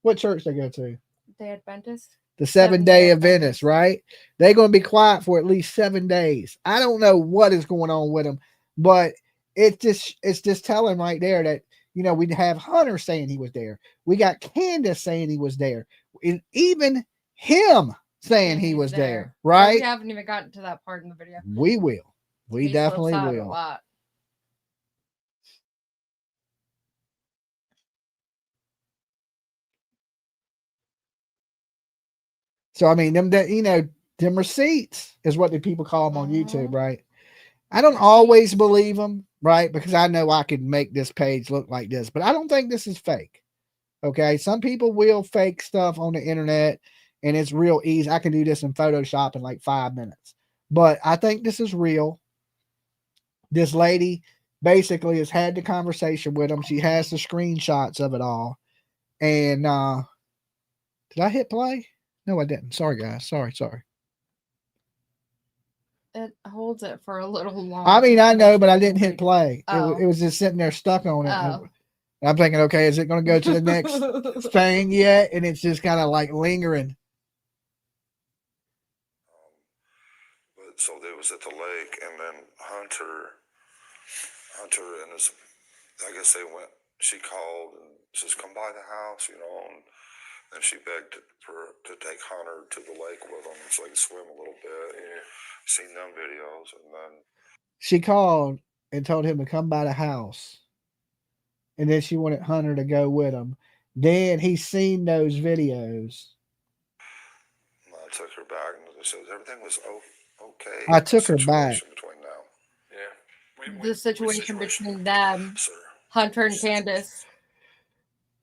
what church they go to? The Adventist. The 7-day Adventist, right? They're going to be quiet for at least 7 days. I don't know what is going on with them, but it's just telling right there that, you know, we have Hunter saying he was there. We got Candace saying he was there. And even him saying he was there, right? We haven't even gotten to that part in the video. We will. We definitely will. A lot. So, I mean, them receipts is what the people call them on YouTube, right? I don't always believe them, right? Because I know I could make this page look like this, but I don't think this is fake. Okay. Some people will fake stuff on the internet and it's real easy. I can do this in Photoshop in like 5 minutes, but I think this is real. This lady basically has had the conversation with him. She has the screenshots of it all. And, did I hit play? No, I didn't. Sorry, guys. Sorry. It holds it for a little longer. I mean, I know, but I didn't hit play. Oh. It was just sitting there stuck on it. Oh. And I'm thinking, okay, is it going to go to the next thing yet? And it's just kind of like lingering. But so they was at the lake, and then Hunter and his, I guess they went. She called and says, "Come by the house," you know. And then she begged to take Hunter to the lake with them so they could swim a little bit. Yeah. Seen them videos, and then she called and told him to come by the house. And then she wanted Hunter to go with him. Then he's seen those videos. I took her back and said everything was okay. I took her back. Between them. Yeah. The situation between them, Hunter and Candus.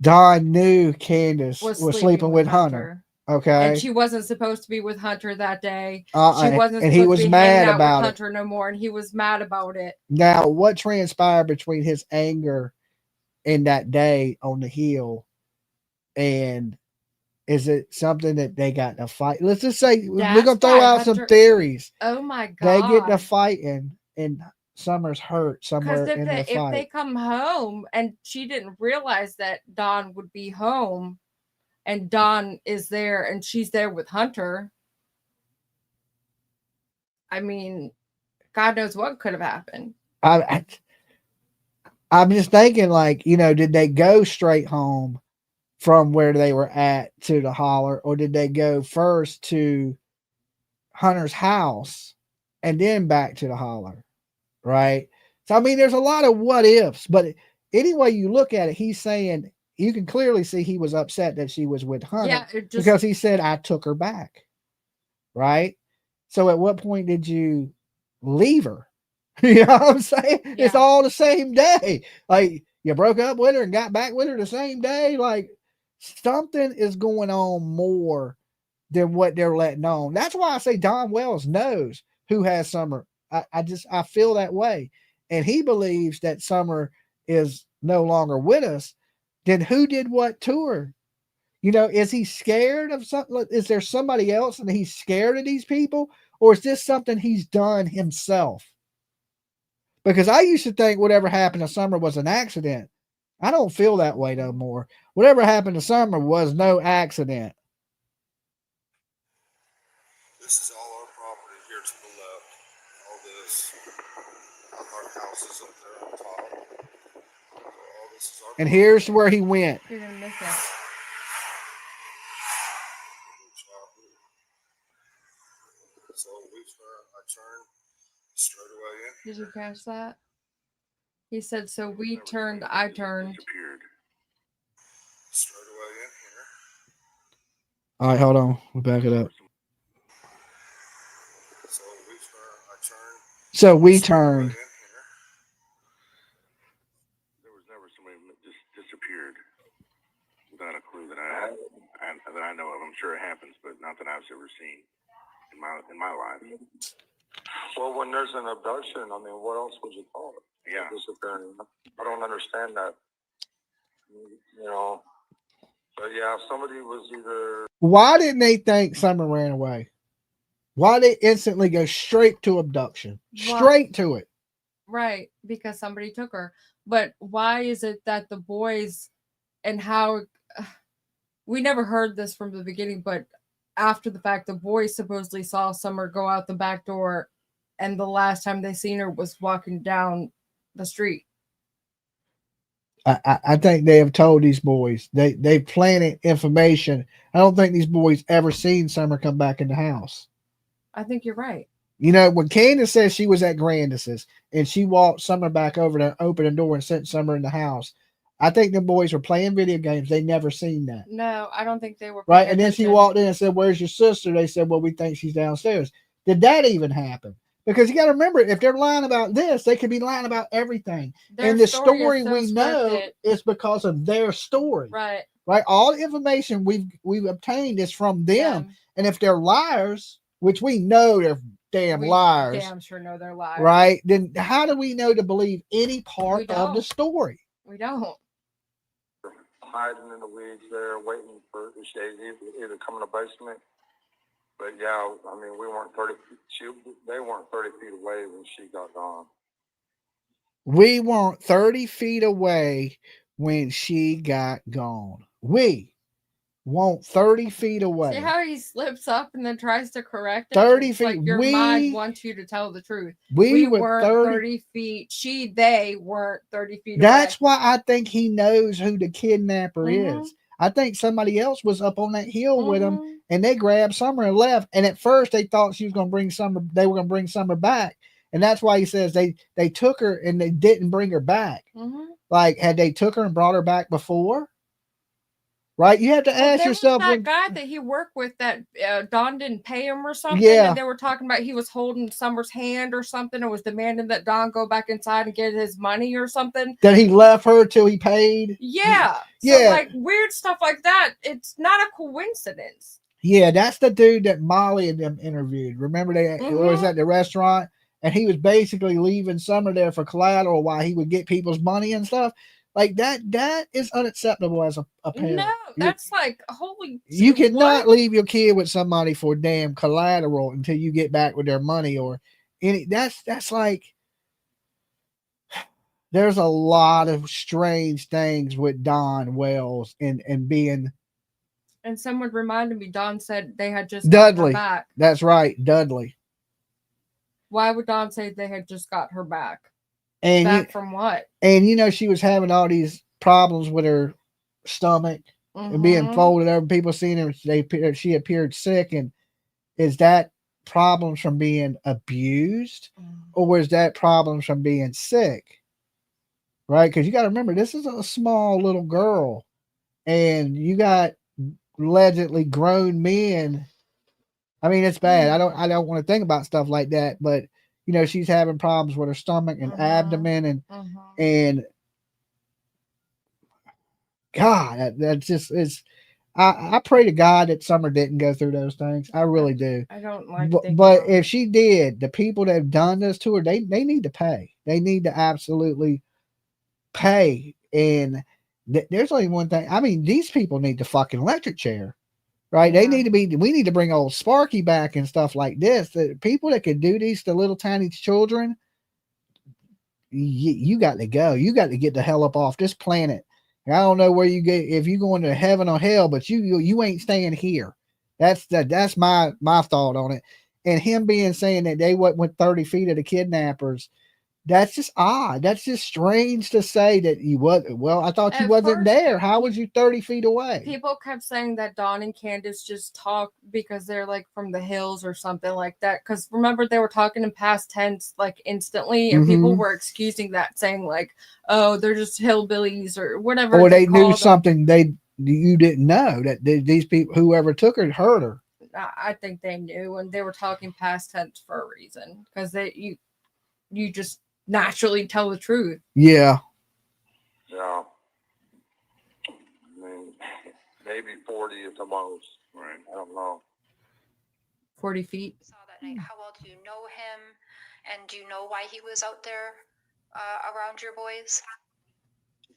Don knew Candus was sleeping with Hunter. Okay. And she wasn't supposed to be with Hunter that day. She wasn't and supposed he was to be mad hanging out about with it. Hunter no more, and he was mad about it. Now, what transpired between his anger in that day on the hill, and is it something that they got in a fight? Let's just say we're gonna throw out some theories. Oh my god! They get to fighting, and Summer's hurt somewhere in the fight. If they come home and she didn't realize that Don would be home, and Don is there and she's there with Hunter, I mean, God knows what could have happened. I'm just thinking, like, you know, did they go straight home from where they were at to the holler, or did they go first to Hunter's house and then back to the holler? Right. So, I mean, there's a lot of what ifs, but any way you look at it, he's saying you can clearly see he was upset that she was with Hunter because he said, I took her back. Right. So at what point did you leave her? You know what I'm saying? Yeah. It's all the same day. Like, you broke up with her and got back with her the same day. Like, something is going on more than what they're letting on. That's why I say Don Wells knows who has Summer. I feel that way. And he believes that Summer is no longer with us. Then who did what to her? You know, is he scared of something? Is there somebody else and he's scared of these people? Or is this something he's done himself? Because I used to think whatever happened to Summer was an accident. I don't feel that way no more. Whatever happened to Summer was no accident. This is all our property here to the left. All this. Our house is up there on top. All this is our and here's where he went. You're going to miss it. So I turned straight away in. Did you catch that? He said, so we turned, I turned. Straight away in here. All right, hold on. We'll back it up. So we turned. There was never somebody that just disappeared without a clue that I know of. I'm sure it happens, but not that I've ever seen in my life. Well, when there's an abduction, I mean, what else would you call it? Yeah. Disappearing. I don't understand that. You know. But yeah, if somebody was either. Why didn't they think Summer ran away? Why they instantly go straight to abduction? Straight to it. Right, because somebody took her. But why is it that the boys and how we never heard this from the beginning, but after the fact, the boys supposedly saw Summer go out the back door, and the last time they seen her was walking down the street. I think they have told these boys they planted information. I don't think these boys ever seen Summer come back in the house. I think you're right. You know, when Candace says she was at Grandis's and she walked Summer back over to open the door and sent Summer in the house, I think the boys were playing video games. They never seen that. No, I don't think they were. Right. And then she walked in and said, "Where's your sister?" They said, "Well, we think she's downstairs." Did that even happen? Because you got to remember, if they're lying about this, they could be lying about everything. And the story we know is because of their story. Right. Right. All the information we've obtained is from them. And if they're liars, which we know they're damn liars. Damn sure know they're liars. Right. Then how do we know to believe any part of the story? We don't. Hiding in the weeds there, waiting for the shade, either come in the basement But yeah, I mean, we weren't 30. They weren't 30 feet away when she got gone. We weren't 30 feet away when she got gone. We weren't 30 feet away. See how he slips up and then tries to correct it? 30 It's feet. like your mind wants you to tell the truth. We weren't 30 feet. They weren't 30 feet away. That's why I think he knows who the kidnapper is. I think somebody else was up on that hill with him, and they grabbed Summer and left. And at first they thought she was going to bring Summer. They were going to bring Summer back, and that's why he says they took her and they didn't bring her back. Like, had they took her and brought her back before? Right? You have to ask yourself. That guy that he worked with, that Don didn't pay him or something. Yeah. And they were talking about he was holding Summer's hand or something and was demanding that Don go back inside and get his money or something. That he left her till he paid. Yeah. Yeah. So, like, weird stuff like that. It's not a coincidence. Yeah, that's the dude that Molly and them interviewed. Remember they was at the restaurant, and he was basically leaving Summer there for collateral while he would get people's money and stuff. Like that is unacceptable as a parent. No, that's like holy. You cannot leave your kid with somebody for damn collateral until you get back with their money or any. That's like there's a lot of strange things with Don Wells and being. And someone reminded me. Don said they had just Dudley. got her back. That's right, Dudley. Why would Don say they had just got her back? And back from what? And she was having all these problems with her stomach and being folded over. People seeing her, she appeared sick. And is that problems from being abused, or was that problems from being sick? Right? Because you got to remember, this is a small little girl, and you got allegedly grown men. I mean, it's bad. I don't want to think about stuff like that, but she's having problems with her stomach and abdomen and God, that's just is. I pray to God that Summer didn't go through those things. I really do. I don't like. But if she did, the people that have done this to her, they need to pay. They need to absolutely pay. And there's only one thing. I mean, these people need the fucking electric chair. Right? They need to be. We need to bring old Sparky back and stuff like this. The people that can do these to little tiny children, you got to go. You got to get the hell up off this planet. I don't know where you get if you going to heaven or hell, but you ain't staying here. That's my thought on it. And him saying that they went 30 feet of the kidnappers. That's just odd. That's just strange to say that you was. Well, I thought you wasn't there. How was you 30 feet away? People kept saying that Don and Candus just talk because they're like from the hills or something like that. Because remember, they were talking in past tense like instantly, and people were excusing that, saying like, "Oh, they're just hillbillies" or whatever. Or they knew something you didn't know, that these people, whoever took her, hurt her. I think they knew, and they were talking past tense for a reason, because you just naturally tell the truth. Yeah. Yeah. I mean, maybe 40 at the most. Right. I don't know. 40 feet. Saw that night. How well do you know him? And do you know why he was out there around your boys?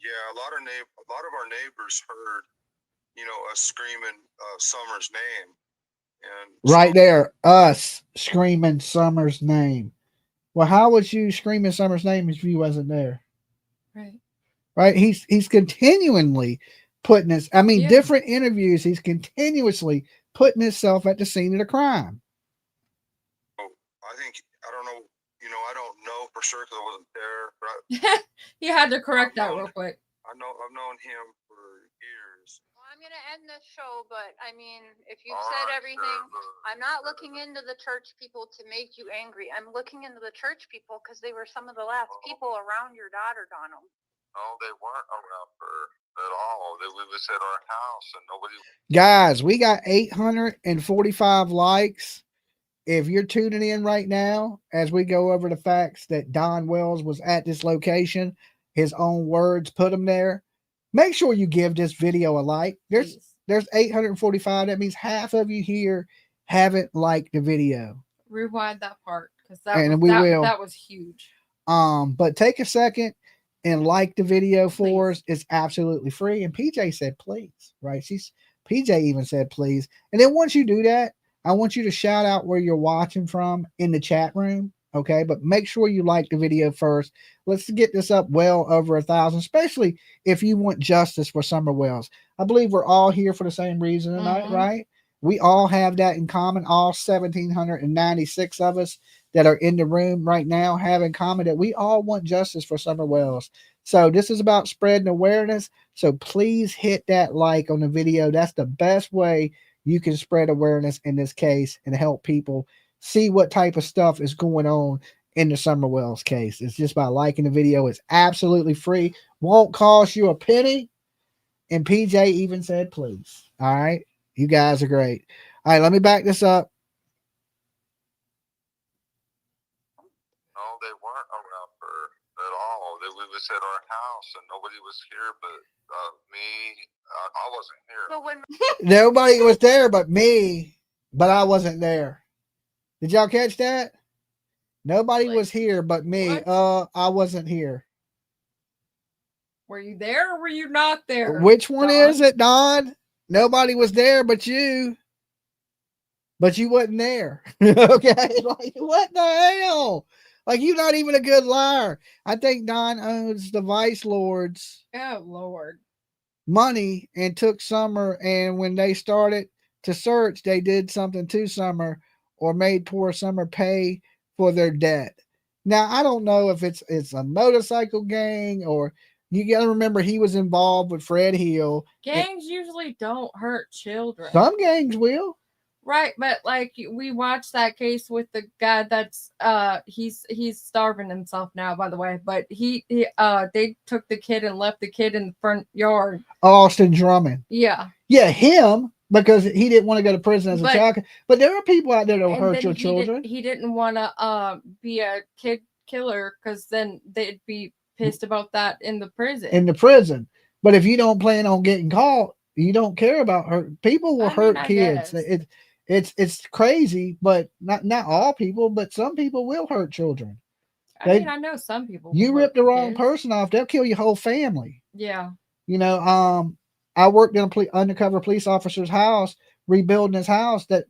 Yeah, a lot of our neighbors heard, us screaming Summer's name. And right there, us screaming Summer's name. Well, how would you scream in Summer's name if you wasn't there? Right. He's continually putting this. I mean, different interviews. He's continuously putting himself at the scene of the crime. I don't know. I don't know for sure because I wasn't there. But you had to correct that real quick. I've known him for years. I'm going to end this show, but I mean, if you've said everything, I'm not looking into the church people to make you angry. I'm looking into the church people because they were some of the last people around your daughter, Donald. No, they weren't around her at all. They was at our house and nobody. Guys, we got 845 likes. If you're tuning in right now, as we go over the facts that Don Wells was at this location, his own words put him there. Make sure you give this video a like. There's 845. That means half of you here haven't liked the video. Rewind that part because that was huge. But take a second and like the video for us. It's absolutely free. And PJ said please, right? PJ even said please. And then once you do that, I want you to shout out where you're watching from in the chat room. Okay, but make sure you like the video first. Let's get this up well over 1,000, especially if you want justice for Summer Wells. I believe we're all here for the same reason tonight, right? We all have that in common. All 1,796 of us that are in the room right now have in common that we all want justice for Summer Wells. So this is about spreading awareness. So please hit that like on the video. That's the best way you can spread awareness in this case and help people see what type of stuff is going on in the Summer Wells case. It's just by liking the video. It's absolutely free. Won't cost you a penny. And PJ even said, please. All right. You guys are great. All right. Let me back this up. No, they weren't around her at all. We was at our house and nobody was here but me. I wasn't here. But when Nobody was there but me, but I wasn't there. Did y'all catch that? Nobody was here but me. What? I wasn't here. Were you there or were you not there? Which one Don? is it, Don? Nobody was there but you. But you wasn't there. Okay? Like, what the hell? Like, you're not even a good liar. I think Don owns the Vice Lords. Oh, Lord. Money and took Summer, and when they started to search, they did something to Summer or made poor Summer pay for their debt. Now, I don't know if it's a motorcycle gang, or you got to remember he was involved with Fred Hill. Gangs usually don't hurt children. Some gangs will. Right, but like we watched that case with the guy that's he's starving himself now, by the way, but they took the kid and left the kid in the front yard. Austin Drummond. Yeah. Yeah, him, because he didn't want to go to prison as a child. But there are people out there that will hurt your children. He didn't want to be a kid killer because then they'd be pissed about that in the prison. But if you don't plan on getting caught, you don't care about hurt. People will hurt kids. It's crazy, but not all people, but some people will hurt children. I know some people. You rip the wrong person off, they'll kill your whole family. Yeah. You know, I worked in a undercover police officer's house, rebuilding his house that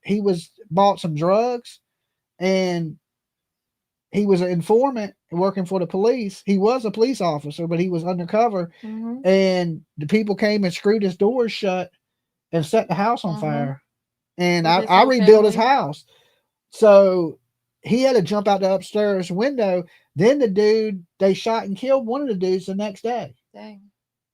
he bought some drugs, and he was an informant working for the police. He was a police officer, but he was undercover, and the people came and screwed his doors shut and set the house on fire. And I rebuilt his house. So he had to jump out the upstairs window. Then they shot and killed one of the dudes the next day. Dang.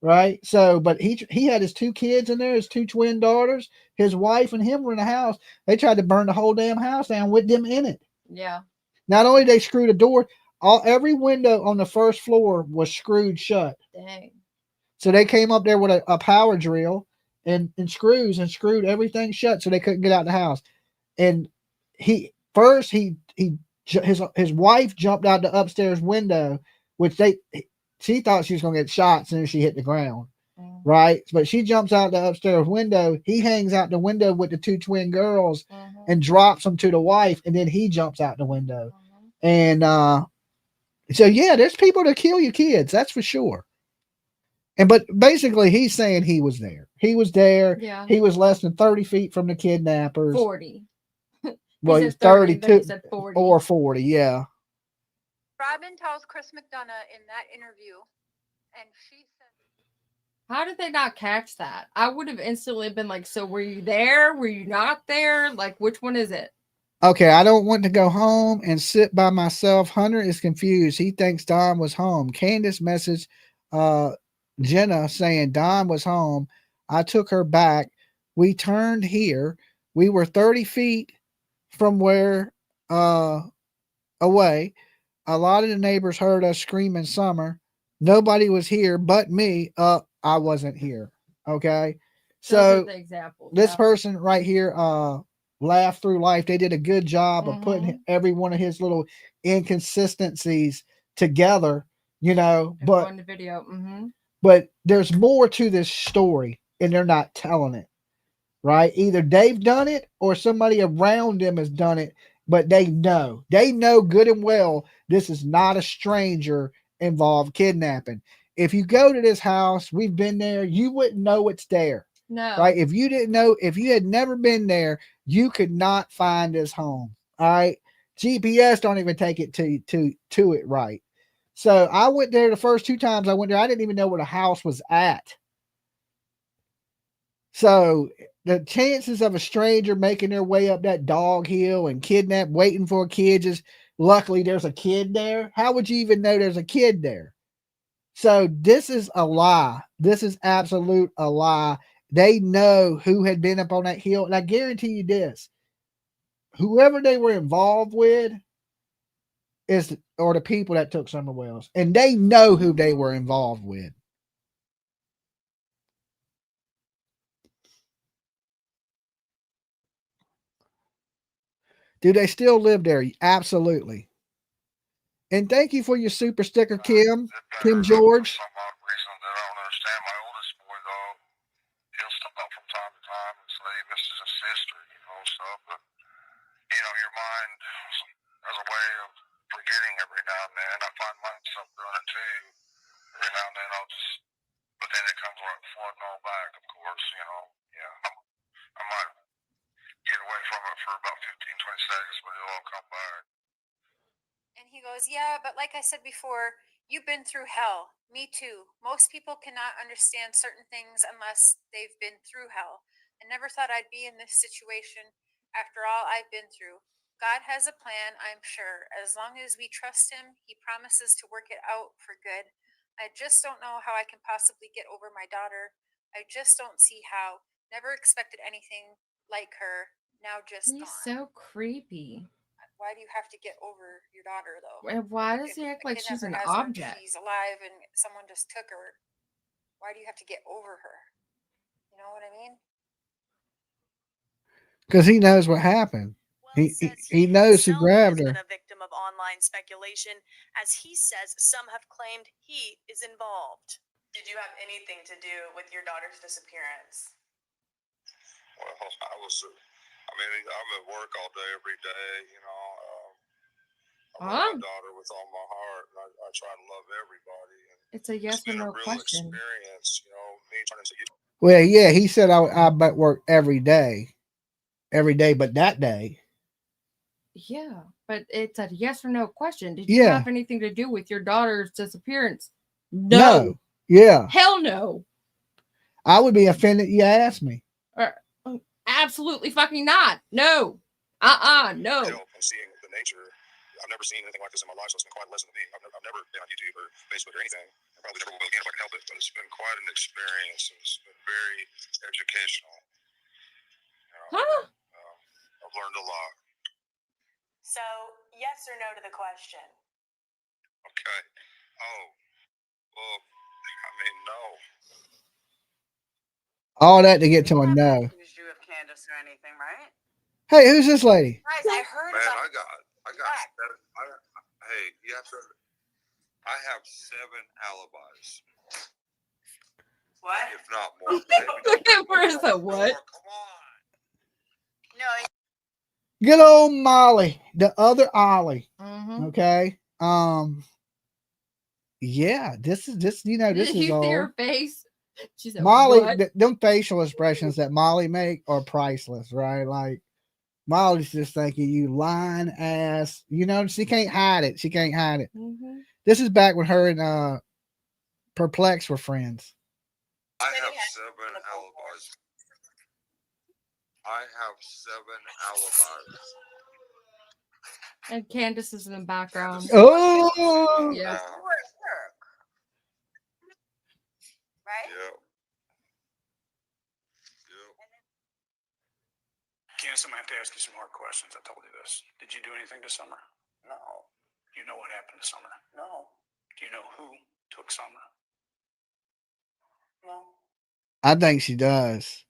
Right. So, but he had his 2 kids in there, his 2 twin daughters, his wife and him were in the house. They tried to burn the whole damn house down with them in it. Yeah. Not only they screwed the door, every window on the first floor was screwed shut. Dang. So they came up there with a power drill and screws and screwed everything shut so they couldn't get out the house. And his wife jumped out the upstairs window, which she thought she was going to get shot as soon as she hit the ground. Right. But she jumps out the upstairs window. He hangs out the window with the 2 twin girls and drops them to the wife. And then he jumps out the window. And so, yeah, there's people that kill your kids. That's for sure. But basically, he's saying he was there. He was there. Yeah. He was less than 30 feet from the kidnappers. 40. Well, he's 32 or 40. Yeah. Robin tells Chris McDonough in that interview, and she said, how did they not catch that? I would have instantly been like, so were you there? Were you not there? Like, which one is it? Okay, I don't want to go home and sit by myself. Hunter is confused. He thinks Don was home. Candace messaged Jenna saying Don was home. I took her back. We turned here. We were 30 feet from where away. A lot of the neighbors heard us screaming Summer. Nobody was here but me. I wasn't here. Okay. So this person right here Laugh Through Life, they did a good job of putting every one of his little inconsistencies together, you know, but on the video. But there's more to this story and they're not telling it, right? Either they've done it or somebody around them has done it, but they know good and well this is not a stranger involved kidnapping. If you go to this house, we've been there, you wouldn't know it's there. No. Right? If you didn't know, if you had never been there, You could not find his home. All right. GPS don't even take it to it right. So I went there the first 2 times I went there. I didn't even know where the house was at. So the chances of a stranger making their way up that dog hill and kidnap, waiting for a kid, just luckily there's a kid there. How would you even know there's a kid there? So this is a lie. This is absolute a lie. They know who had been up on that hill. And I guarantee you this, whoever they were involved with or the people that took Summer Wells, and they know who they were involved with. Do they still live there? Absolutely. And thank you for your super sticker, Kim George. For some odd reason that I don't understand. My oldest boy, though, he'll stop from time to time and say he misses his sister, stuff. But, your mind has a way of forgetting every now and then. I find myself doing it too. Every now and then but then it comes like flooding all back, of course, Yeah. I might get away from it for about 15, 20 seconds, but it'll all come back. And he goes, yeah, but like I said before, you've been through hell. Me too. Most people cannot understand certain things unless they've been through hell. I never thought I'd be in this situation after all I've been through. God has a plan, I'm sure. As long as we trust him, he promises to work it out for good. I just don't know how I can possibly get over my daughter. I just don't see how. Never expected anything like her. Now just He's gone. so creepy. Why do you have to get over your daughter, though? And why does he act like she's an object? She's alive and someone just took her. Why do you have to get over her? You know what I mean? Because he knows what happened. He knows who grabbed her. A victim of online speculation, as he says some have claimed he is involved. Did you have anything to do with your daughter's disappearance? Well, I'm at work all day, every day, I love my daughter with all my heart, and I try to love everybody. And it's a yes or no question. Experience, me trying to Well, yeah, he said I at work every day, but that day. Yeah, but it's a yes or no question. Did you have anything to do with your daughter's disappearance? No. Yeah. Hell no. I would be offended you asked me. Absolutely fucking not. No. No. I'm seeing the nature. I've never seen anything like this in my life, so it's been quite a lesson to me. I've never been on YouTube or Facebook or anything. I probably never will again if I can help it, but it's been quite an experience. It's been very educational. I've learned a lot. So, yes or no to the question? Okay. Well, no. All that to get to a no. Accused you of Candus or anything, right? Hey, who's this lady? Guys, I heard I got. Hey, you have to. I have 7 alibis. What? If not more. Where's the what? Come on. No. Good old Molly, the other Ollie. Mm-hmm. Okay. Yeah, this is Did you see all. her face? She said, Molly, them facial expressions that Molly make are priceless, right? Like Molly's just thinking you lying ass. She can't hide it. Mm-hmm. This is back when her and Perplex were friends. I have 7 alibis. I have 7 alibis. And Candace is in the background. Oh, yeah. Right? Yep. Candace, I'm going to have to ask you some more questions. I told you this. Did you do anything to Summer? No. Do you know what happened to Summer? No. Do you know who took Summer? No. I think she does.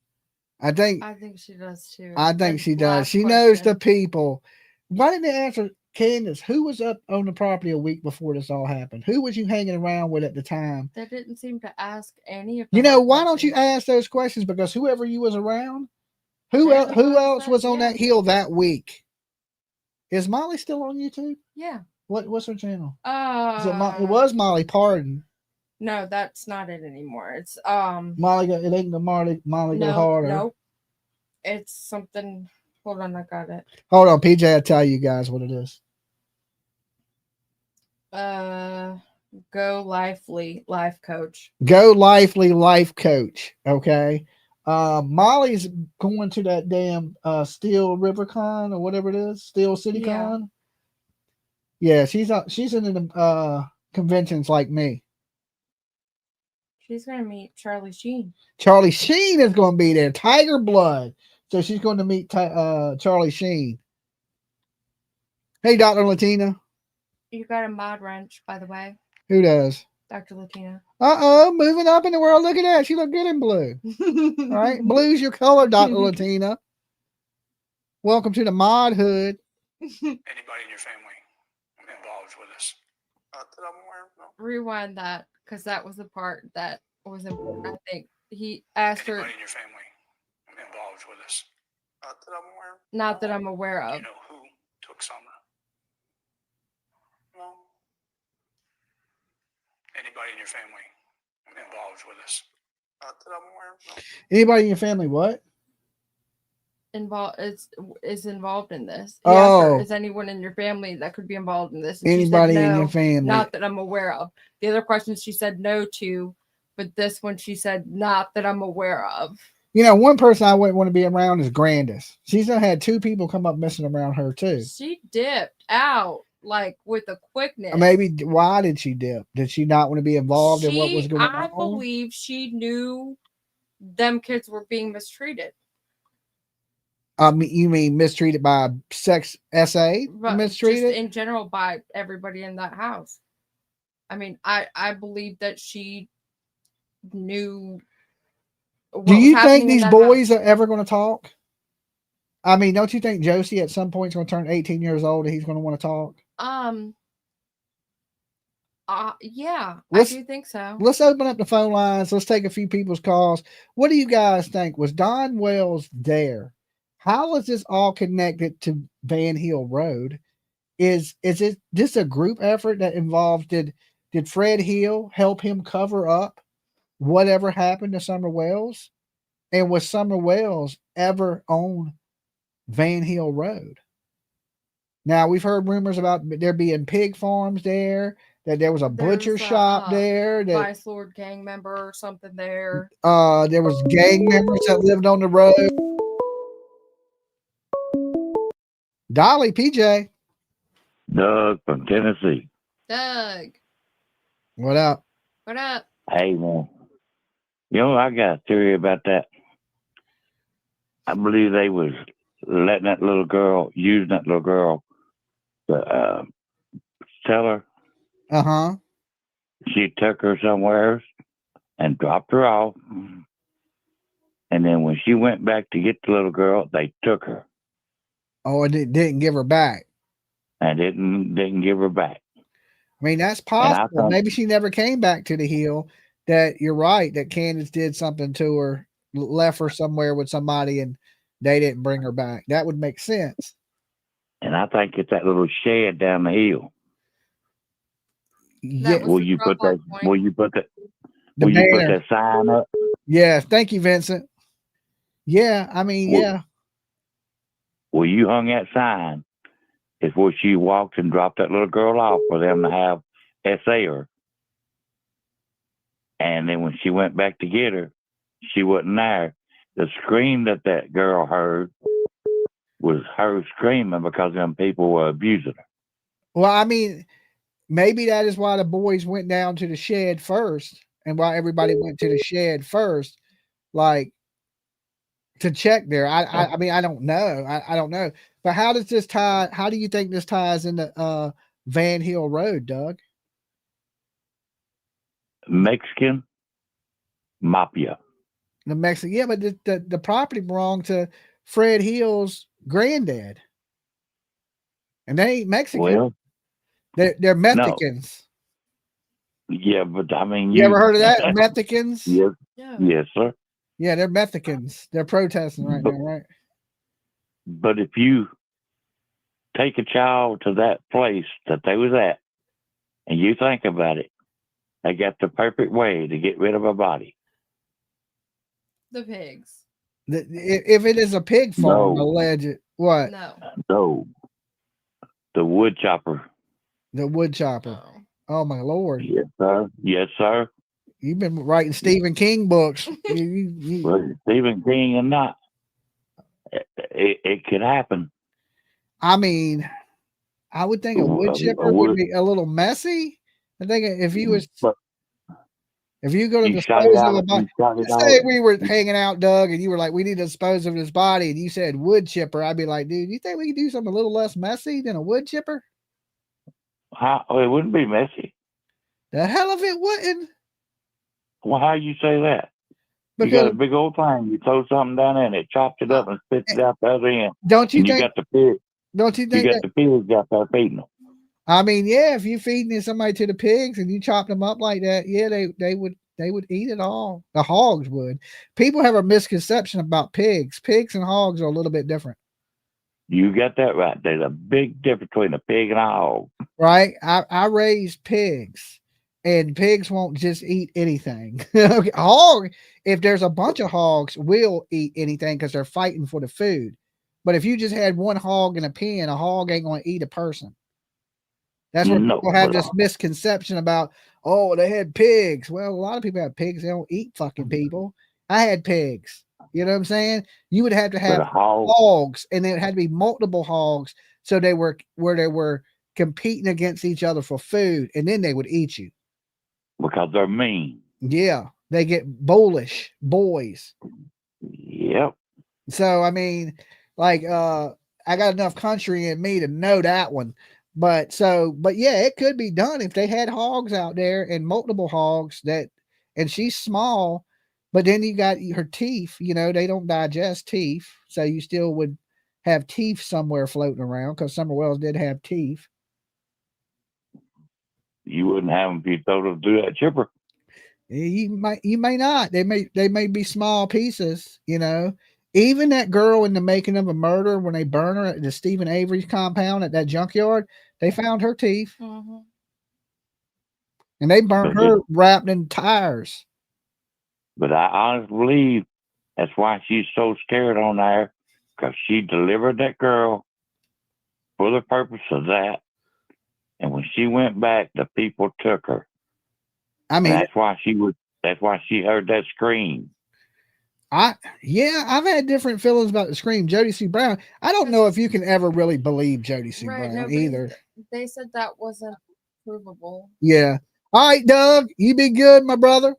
I think she does too. I think she does. She knows the people. Why didn't they answer Candace? Who was up on the property a week before this all happened? Who was you hanging around with at the time? They didn't seem to ask any of them. Why don't you ask those questions? Because whoever you was around, who else was on that hill that week? Is Molly still on YouTube? Yeah. What's her channel? It was Molly Pardon. No, that's not it anymore. It's Molly. It ain't the Molly Go Harder. Nope. It's something. Hold on, I got it. Hold on, PJ. I'll tell you guys what it is. Go Lively life coach. Go Lively life coach. Okay. Molly's going to that damn Steel River Con or whatever it is, Steel City Con. Yeah, she's in the conventions like me. She's gonna meet Charlie Sheen. Charlie Sheen is going to be there. Tiger Blood. So she's going to meet Charlie Sheen. Hey, Dr. Latina. You got a mod wrench, by the way. Who does? Dr. Latina. Moving up in the world. Look at that. She look good in blue. All right. Blue's your color, Dr. Latina. Welcome to the mod hood. Anybody in your family involved with us? Rewind that, because that was the part that was important. I think he asked her. Anybody in your family involved with us? Not that I'm aware of. You know who took Summer? No. Anybody in your family involved with us? Anybody in your family what? Is involved in this. He Oh. asked her, is anyone in your family that could be involved in this? And Anybody she said, in no, your family? Not that I'm aware of. The other questions she said no to, but this one she said not that I'm aware of. You know, one person I wouldn't want to be around is Grandis. She's had 2 people come up messing around her too. She dipped out like with a quickness. Maybe why did she dip? Did she not want to be involved in what was going on? I believe she knew them kids were being mistreated. You mean mistreated by sex SA? But Mistreated just in general by everybody in that house. I mean, I believe that she knew. Do you think these boys are ever going to talk? I mean, don't you think Josie at some point is going to turn 18 years old and he's going to want to talk? Yeah, I do think so. Let's open up the phone lines. Let's take a few people's calls. What do you guys think? Was Don Wells there? How is this all connected to Van Hill Road? Is it this a group effort that involved did Fred Hill help him cover up whatever happened to Summer Wells? And was Summer Wells ever on Van Hill Road? Now we've heard rumors about there being pig farms there, that there was a butcher shop there, that Vice Lord gang member or something there. There was gang members that lived on the road. Dolly, PJ. Doug from Tennessee. Doug. What up? What up? Hey, man. You know, I got a theory about that. I believe they was letting that little girl, using that little girl to tell her. Uh-huh. She took her somewhere and dropped her off. And then when she went back to get the little girl, they took her. Oh, and it didn't give her back. And didn't give her back. I mean, that's possible. Maybe she never came back to the hill. That you're right, that Candus did something to her, left her somewhere with somebody, and they didn't bring her back. That would make sense. And I think it's that little shed down the hill. Yeah. Will you put that sign up? Yeah, thank you, Vincent. Yeah, I mean, yeah. Well, you hung that sign. It's where she walked and dropped that little girl off for them to have SA her. And then when she went back to get her, she wasn't there. The scream that girl heard was her screaming because them people were abusing her. Well, I mean, maybe that is why the boys went down to the shed first, and why everybody went to the shed first, like to check there. I mean, I don't know. I don't know. But how does this tie? How do you think this ties into Van Hill Road, Doug? Mexican mafia. The Mexican, yeah, but the property belonged to Fred Hill's granddad, and they ain't Mexican. Well, they're Mexicans. No. Yeah, but I mean, you ever heard of that? Mexicans? Yes. Yeah. Yes, sir. Yeah, they're Mexicans. They're protesting right now, right? But if you take a child to that place that they was at, and you think about it, they got the perfect way to get rid of a body. The pigs. If it is a pig farm, No. alleged what? No. The wood chopper. The wood chopper. Oh my lord. Yes, sir. Yes, sir. You've been writing Stephen King books. Well, Stephen King or not, it could happen. I mean, I would think a wood chipper would be a little messy. I think if you was if you go to dispose of a body, say we were hanging out, Doug, and you were like, we need to dispose of his body, and you said wood chipper, I'd be like, dude, you think we could do something a little less messy than a wood chipper? It wouldn't be messy. The hell of it wouldn't. Well, how you say that? Because you got a big old thing. You throw something down there and it chops it up and spits it out the other end. Don't you and think? You got the pig. Don't you think you got the pigs out there feeding them? I mean, yeah, if you feeding somebody to the pigs and you chop them up like that, yeah, they would eat it all. The hogs would. People have a misconception about pigs. Pigs and hogs are a little bit different. You got that right. There's a big difference between a pig and a hog. Right? I raised pigs, and pigs won't just eat anything. Okay. Hog, if there's a bunch of hogs, will eat anything because they're fighting for the food. But if you just had one hog in a pen, a hog ain't going to eat a person. That's what people have this misconception about. Oh, they had pigs. Well, a lot of people have pigs. They don't eat fucking people. I had pigs. You know what I'm saying? You would have to have hogs, and it had to be multiple hogs, so they were competing against each other for food, and then they would eat you because they're mean. Yeah, they get bullish boys. Yep. So I mean, like, I got enough country in me to know that one. But yeah, it could be done if they had hogs out there and multiple hogs and she's small, but then you got her teeth, they don't digest teeth. So you still would have teeth somewhere floating around because Summer Wells did have teeth. You wouldn't have them if you told them to do that chipper. You may not. They may be small pieces, Even that girl in the Making of a Murder, when they burn her at the Stephen Avery compound at that junkyard, they found her teeth. Mm-hmm. And they burnt her wrapped in tires. But I honestly believe that's why she's so scared on there, because she delivered that girl for the purpose of that. And when she went back, the people took her. I mean, that's why she heard that scream. I've had different feelings about the scream. Jody C. Brown. I don't know if you can ever really believe Jody C. Brown either. They said that wasn't provable. Yeah. All right, Doug, you be good, my brother.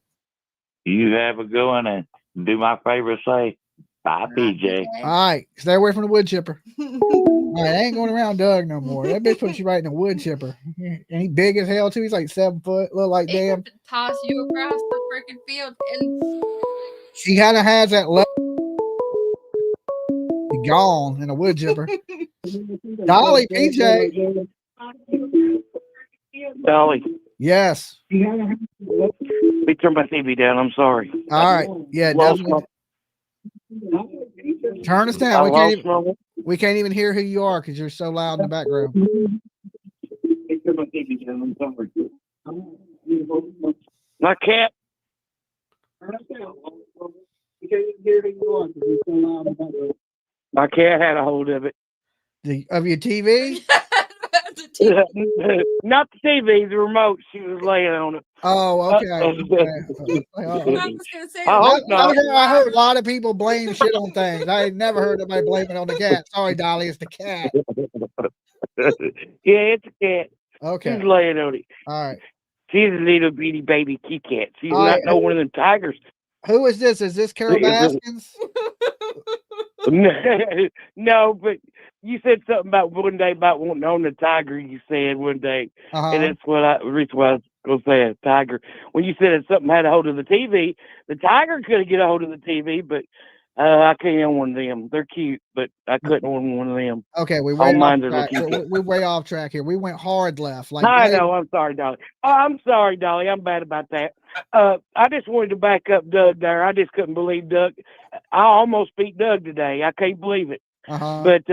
You have a good one, and do my favor, say bye, PJ. All right, stay away from the wood chipper. All right, I ain't going around Doug no more. That bitch puts you right in the wood chipper. And he big as hell too. He's like 7 foot, look like damn. Toss you across the freaking field, and she kind of has that level. Gone in a wood chipper. Dolly, PJ. Dolly. Yes. Let me turn my TV down. I'm sorry. All right. Yeah, definitely. Turn us down. We can't even hear who you are because you're so loud in the background. My cat. My cat had a hold of it. Of your TV? Not the TV, the remote. She was laying on it. Oh, okay. I heard a lot of people blame shit on things. I ain't never heard anybody blame it on the cat. Sorry, Dolly, it's the cat. Yeah, it's a cat. Okay. She's laying on it. All right. She's a little bitty baby kitty cat. She's not no one of them tigers. Who is this? Is this Carol Baskins? No, but you said something about one day about wanting to own a tiger. You said one day, and that's what I was going to say. A tiger. When you said that something had a hold of the TV, the tiger could get a hold of the TV, but I can't own one of them. They're cute, but I couldn't own one of them. Okay, we're way off track here. We went hard left. Like I know. I'm sorry, Dolly. Oh, I'm sorry, Dolly. I'm bad about that. I just wanted to back up Doug there. I just couldn't believe Doug. I almost beat Doug today. I can't believe it. But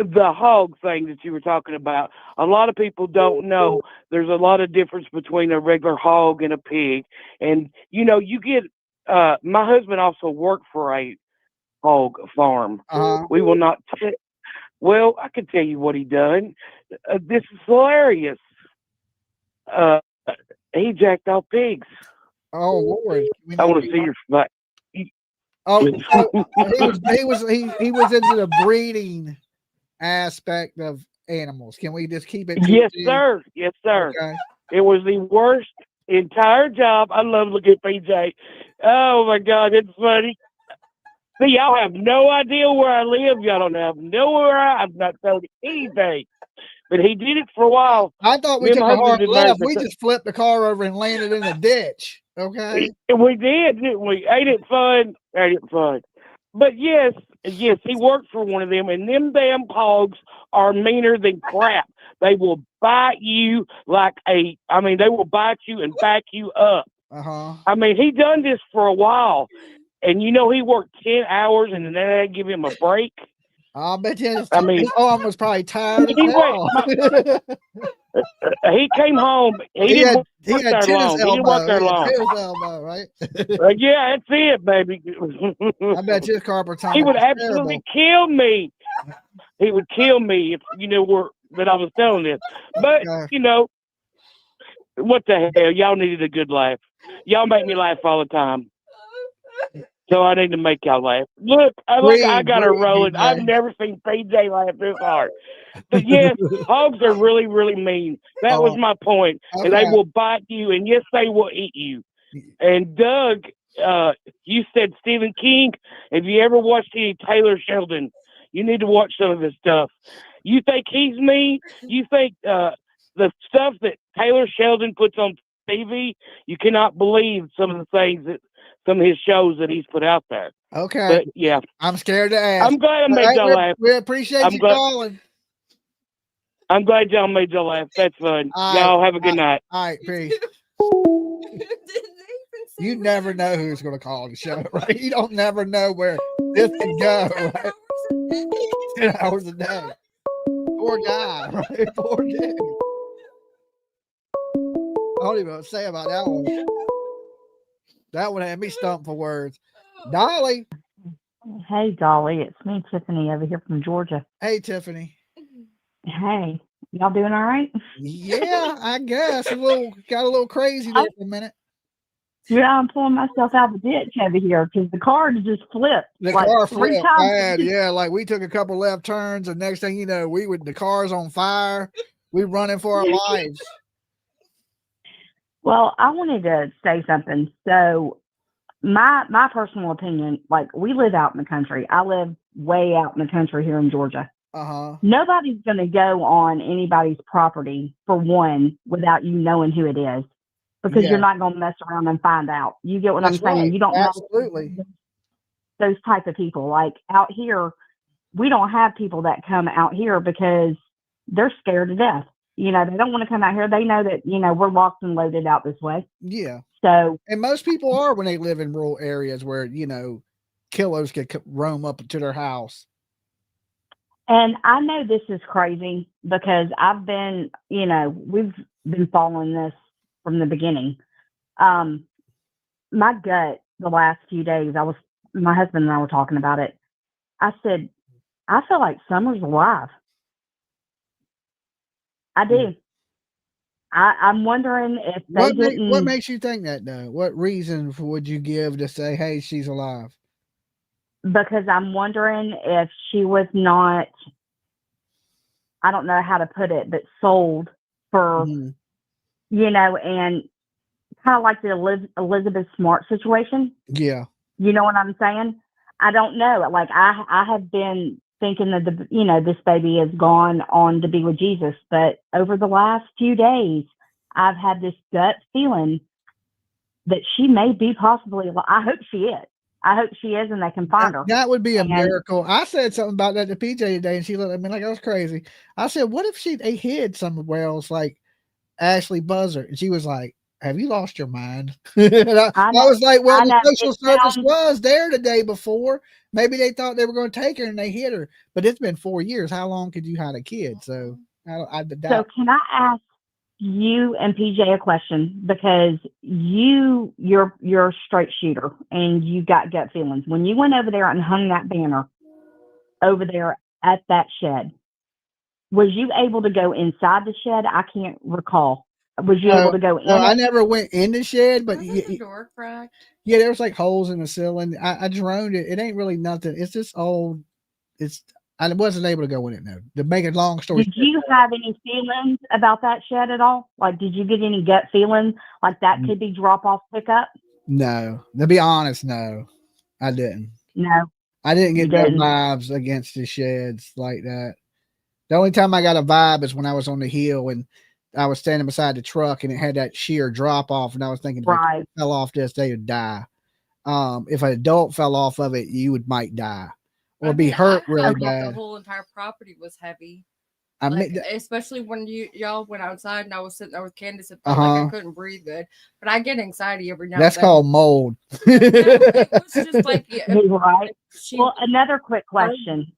the hog thing that you were talking about, a lot of people don't know there's a lot of difference between a regular hog and a pig. And, you get, my husband also worked for a hog farm. We will not. Well, I can tell you what he done. This is hilarious. He jacked off pigs. Oh Lord! I want to see your butt. Oh, he was into the breeding aspect of animals. Can we just keep it? Yes, sir. Yes, sir. Okay. It was the worst entire job. I love looking at PJ. Oh my God, it's funny. See, y'all have no idea where I live. Y'all don't have nowhere. I'm not telling you anything. But he did it for a while. I thought we took a hard left. We just flipped the car over and landed in a ditch. Okay. We did, didn't we? Ain't it fun? Ain't it fun? But yes, he worked for one of them, and them damn hogs are meaner than crap. They will bite you they will bite you and back you up. I mean, he done this for a while, and he worked 10 hours, and then they give him a break. I bet you. I mean, his arm was probably tired. He came home. He didn't work there long. He didn't work there long. Tennis elbow, right? Yeah, that's it, baby. I bet you his carpal tunnel. He would absolutely kill me. He would kill me if that I was telling this. But what the hell? Y'all needed a good laugh. Y'all make me laugh all the time. So I need to make y'all laugh. Look, I got her rolling. I've never seen PJ laugh this hard. But yes, hogs are really, really mean. That was my point. Okay. And they will bite you, and yes, they will eat you. And Doug, you said Stephen King. If you ever watched any Taylor Sheldon, you need to watch some of his stuff. You think he's mean? You think the stuff that Taylor Sheldon puts on TV, you cannot believe some of the things that some of his shows that he's put out there. Okay. But yeah. I'm scared to ask. I'm glad I made y'all laugh. We appreciate you calling. I'm glad y'all made y'all laugh. That's fun. Y'all have a good night. All right, peace. You never know who's going to call the show, right? You don't never know where this can go, right? 10 hours a day. Poor guy, right? Poor dude. I don't even know what to say about that one. That one had me stumped for words. Dolly. Hey, Dolly. It's me, Tiffany, over here from Georgia. Hey, Tiffany. Hey. Y'all doing all right? Yeah, I guess. Got a little crazy there for a minute. Yeah, I'm pulling myself out of the ditch over here because the car just flipped. The car flipped bad. Yeah, like we took a couple left turns, and next thing you know, the car's on fire. We running for our lives. Well, I wanted to say something. So my personal opinion, like we live out in the country. I live way out in the country here in Georgia. Nobody's going to go on anybody's property, for one, without you knowing who it is, because you're not going to mess around and find out. You get what I'm saying? Right. You don't Absolutely. know those type of people. Like out here, we don't have people that come out here because they're scared to death. They don't want to come out here. They know that, we're locked and loaded out this way. Yeah. So, and most people are when they live in rural areas where, killers could roam up to their house. And I know this is crazy because I've been, we've been following this from the beginning. My gut the last few days, my husband and I were talking about it. I said, I feel like Summer's alive. I do. I'm wondering if what makes you think that though? What reason would you give to say, hey, she's alive? Because I'm wondering if she was not, I don't know how to put it, but sold for, and kind of like the Elizabeth Smart situation. Yeah. You know what I'm saying? I don't know. Like I have been thinking that this baby has gone on to be with Jesus, but over the last few days, I've had this gut feeling that she may be possibly. I hope she is. I hope she is, and they can find her. That would be a miracle. I said something about that to PJ today, and she looked at me like I was crazy. I said, "What if they hid somewhere else, like Ashley Buzzard?" And she was like, "Have you lost your mind?" I was like, "Well, the social service was there the day before. Maybe they thought they were going to take her and they hid her. But it's been 4 years. How long could you hide a kid?" So, So can I ask you and PJ a question because you're a straight shooter and you got gut feelings. When you went over there and hung that banner over there at that shed, was you able to go inside the shed? I can't recall. Was you able to go in? No, I never went in the shed, but the door cracked? Yeah, there was like holes in the ceiling. I droned it. It ain't really nothing. It's just old. I wasn't able to go in it. No, to make a long story. Did you have any feelings about that shed at all? Like, did you get any gut feelings like that could be drop off pickup? No, to be honest, no, I didn't. No, I didn't get no vibes against the sheds like that. The only time I got a vibe is when I was on the hill and I was standing beside the truck and it had that sheer drop off, and I was thinking, if I fell off this, they would die. If an adult fell off of it, you might die or be hurt really bad. The whole entire property was heavy. I mean, especially when y'all went outside and I was sitting there with Candace and felt like I couldn't breathe good. But I get anxiety every now That's and then. called mold. It was just like right. Well, another quick question.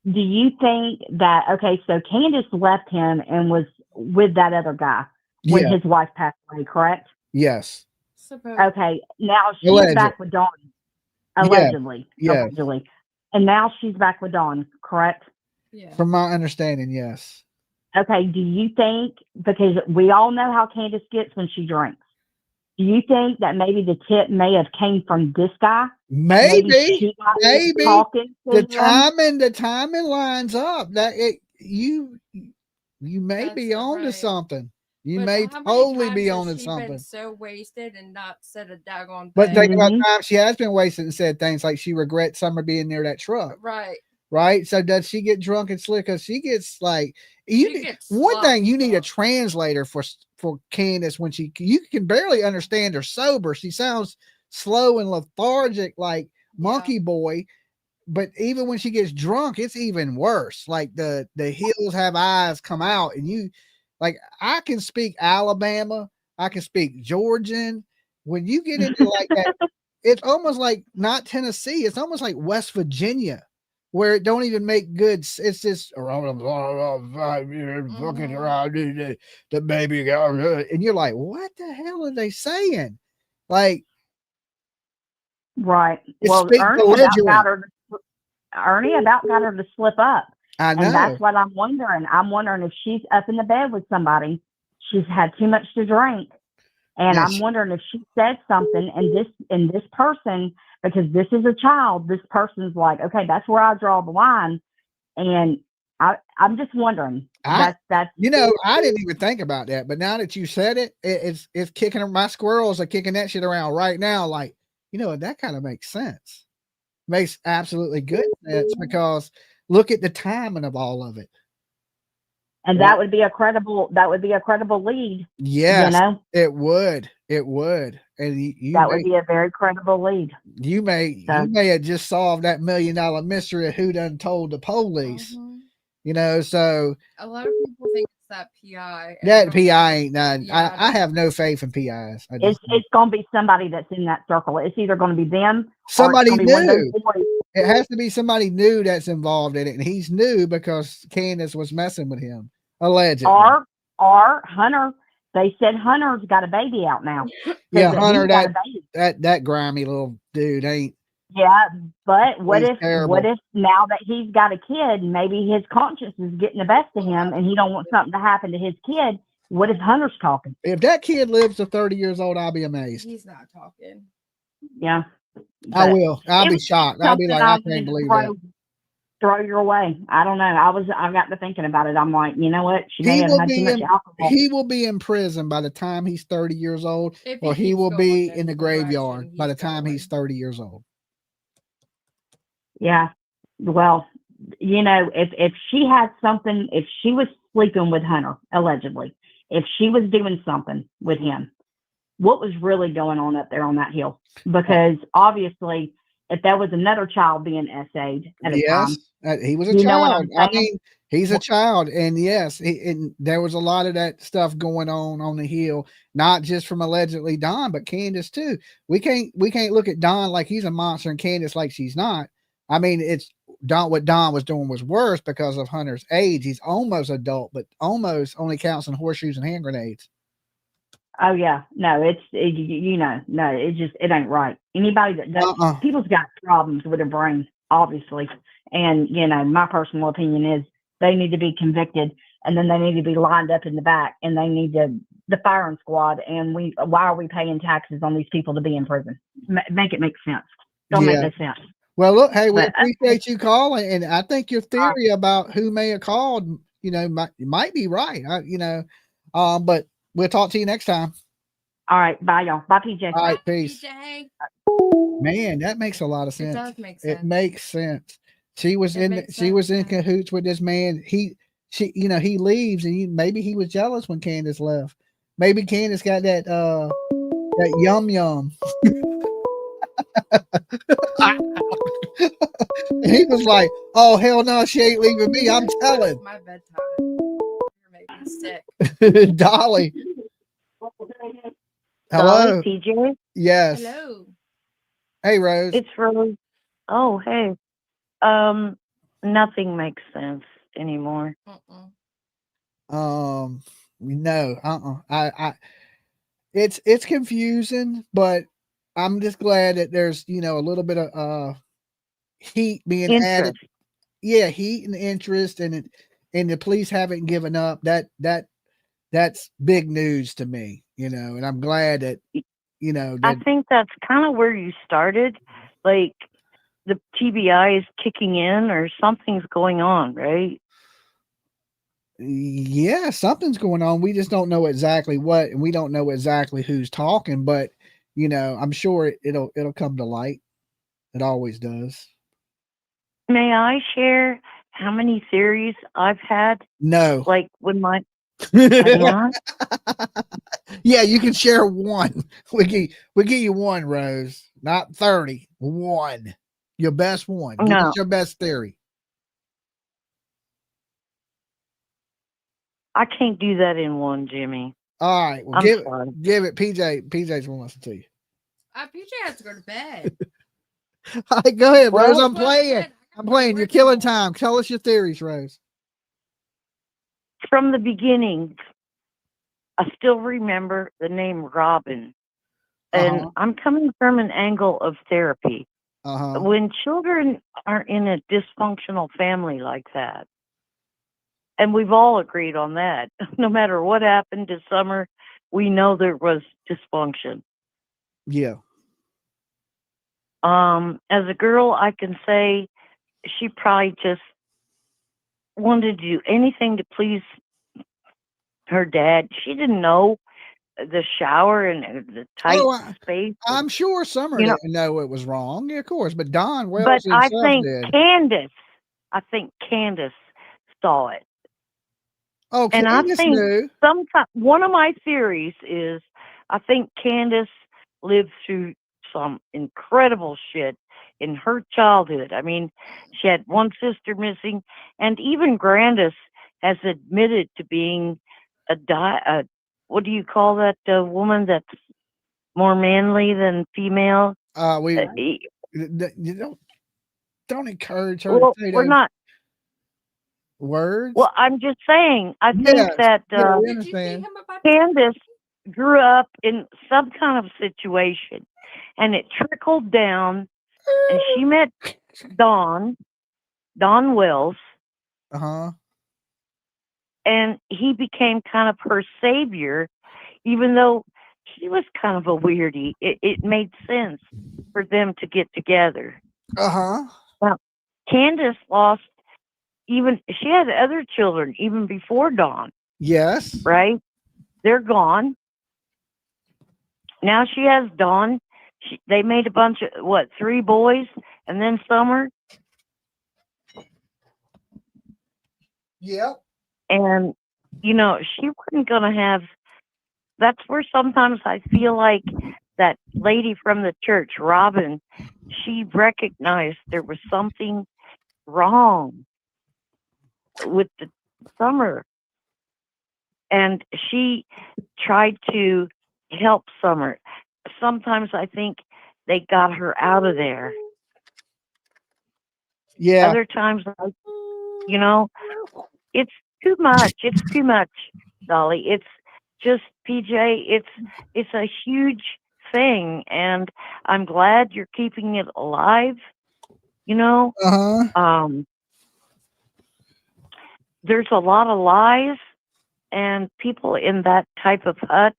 Do you think that, okay, so Candace left him and was with that other guy when his wife passed away, correct? Yes. Okay, now she's back with Don. Allegedly. Yeah. Allegedly. And now she's back with Don, correct? Yeah. From my understanding, yes. Okay, do you think, because we all know how Candace gets when she drinks, do you think that maybe the tip may have came from this guy? Maybe. The timing lines up. That you may be on to something. You may totally be on to something. Been so wasted and not said a daggone thing. But think about times she has been wasted and said things like she regrets Summer being near that truck. Right. So does she get drunk and slick? Because she gets like one thing, you need a translator for Candace when you can barely understand her sober. She sounds slow and lethargic like Monkey Boy. But even when she gets drunk, it's even worse. Like the hills have eyes come out, and I can speak Alabama, I can speak Georgian. When you get into like that, it's almost like not Tennessee. It's almost like West Virginia, where it don't even make good. It's just around 5 years, fucking around the baby, and you're like, what the hell are they saying? Like, right. Well, Ernie about got her to slip up. I know. And that's what I'm wondering. I'm wondering if she's up in the bed with somebody. She's had too much to drink. And I'm wondering if she said something and this person, because this is a child, this person's like, okay, that's where I draw the line. And I'm just wondering. I didn't even think about that. But now that you said it, it's kicking my squirrels are kicking that shit around right now. Like, that kind of makes sense. Makes absolutely good sense because look at the timing of all of it. And that would be a credible lead. Yes, it would. And that would be a very credible lead. You may have just solved that $1 million mystery of who done told the police. So a lot of people think it's that PI. That PI ain't none. I have no faith in PIs. It's gonna be somebody that's in that circle. It's either gonna be them, somebody new. It has to be somebody new that's involved in it, and he's new because Candace was messing with him, allegedly. Or Hunter. They said Hunter's got a baby out now. Yeah, Hunter, that grimy little dude ain't. Yeah, but what if now that he's got a kid, maybe his conscience is getting the best of him, and he don't want something to happen to his kid? What if Hunter's talking? If that kid lives to 30 years old, I'll be amazed. He's not talking. Yeah. I will. I'll be shocked. I'll be like, I can't believe that. Throw your way. I don't know. I got to thinking about it. I'm like, you know what? She may have had too much alcohol. He will be in prison by the time he's 30 years old, or he will be in the graveyard by the time he's 30 years old. Yeah. Well, if she had something, if she was sleeping with Hunter, allegedly, if she was doing something with him, what was really going on up there on that hill? Because obviously, if that was another child being essayed at a time. He was a child. I mean, he's a child. And yes, and there was a lot of that stuff going on the hill, not just from allegedly Don, but Candace too. We can't look at Don like he's a monster and Candace like she's not. I mean, what Don was doing was worse because of Hunter's age. He's almost adult, but almost only counts in horseshoes and hand grenades. Oh yeah, no, it ain't right. Anybody that does, people's got problems with their brains, obviously, and my personal opinion is they need to be convicted, and then they need to be lined up in the back, and they need the firing squad. And why are we paying taxes on these people to be in prison? Make it make sense. Don't make no sense. Well, look, hey, we appreciate you calling, and I think your theory about who may have called, might be right. But we'll talk to you next time. All right, bye, y'all. Bye, PJ. All right, peace. PJ. Man, that makes a lot of sense. It does make sense. It makes sense. She was in cahoots with this man. He leaves, and maybe he was jealous when Candus left. Maybe Candus got that yum. And he was like, "Oh hell no, she ain't leaving me. I'm telling." My bedtime. You're making me sick. Dolly. Hello, PJ. Yes. Hello. Hey, Rose. It's Rose. Oh, hey. Nothing makes sense anymore. No. It's confusing, but I'm just glad that there's a little bit of heat being added. Yeah, heat and interest, and the police haven't given up. That's big news to me, and I'm glad that I think that's kind of where you started. Like the TBI is kicking in, or something's going on, right? Yeah, something's going on. We just don't know exactly what, and we don't know exactly who's talking, but I'm sure it'll come to light. It always does. May I share how many theories I've had? No. Like when my Yeah, you can share one. We give you one, Rose. Not 30. One. Your best one. Give us your best theory. I can't do that in one, Jimmy. All right. Well, give it. PJ's one wants to tell you. PJ has to go to bed. All right, go ahead, Rose. I'm playing. You're killing time. Tell us your theories, Rose. From the beginning, I still remember the name Robin. And I'm coming from an angle of therapy. When children are in a dysfunctional family like that, and we've all agreed on that, no matter what happened to Summer, we know there was dysfunction. Yeah. As a girl, I can say she probably just wanted to do anything to please her dad. She didn't know the shower and the tight space. I'm sure Summer didn't know it was wrong. Yeah, of course. But Don Wells but himself I think did. Candace saw it. Oh, and Candace I think knew. One of my theories is I think Candace lived through some incredible shit in her childhood. I mean, she had one sister missing, and even Grandis has admitted to being what do you call that woman that's more manly than female? You don't encourage her well, to say we're those not words. Well, I'm just saying, I think that Candace grew up in some kind of situation, and it trickled down, and she met Don Wells, and he became kind of her savior, even though he was kind of a weirdie. It made sense for them to get together. Now, Candace lost. She had other children even before Dawn. Yes. Right? They're gone. Now she has Dawn. They made a bunch of, 3 boys and then Summer? Yep. And, she wasn't going to have, that's where sometimes I feel like that lady from the church, Robin, she recognized there was something wrong with the Summer, and she tried to help Summer. Sometimes I think they got her out of there. Yeah. Other times, you know, it's too much. It's too much, Dolly. It's just PJ. It's a huge thing, and I'm glad you're keeping it alive. You know, there's a lot of lies, and people in that type of hut,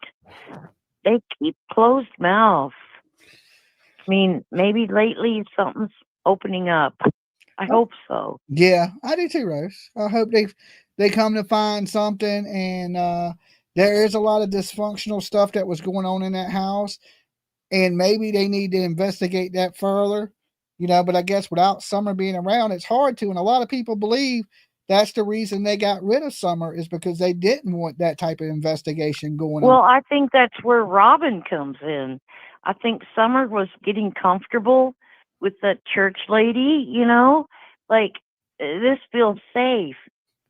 they keep closed mouths. I mean, maybe lately something's opening up. I hope so. Yeah, I do too, Rose. I hope they come to find something, and there is a lot of dysfunctional stuff that was going on in that house, and maybe they need to investigate that further. You know, but I guess without Summer being around, it's hard to, and a lot of people believe that's the reason they got rid of Summer is because they didn't want that type of investigation going Well, on. I think that's where Robin comes in. I think Summer was getting comfortable with that church lady, you know, like this feels safe.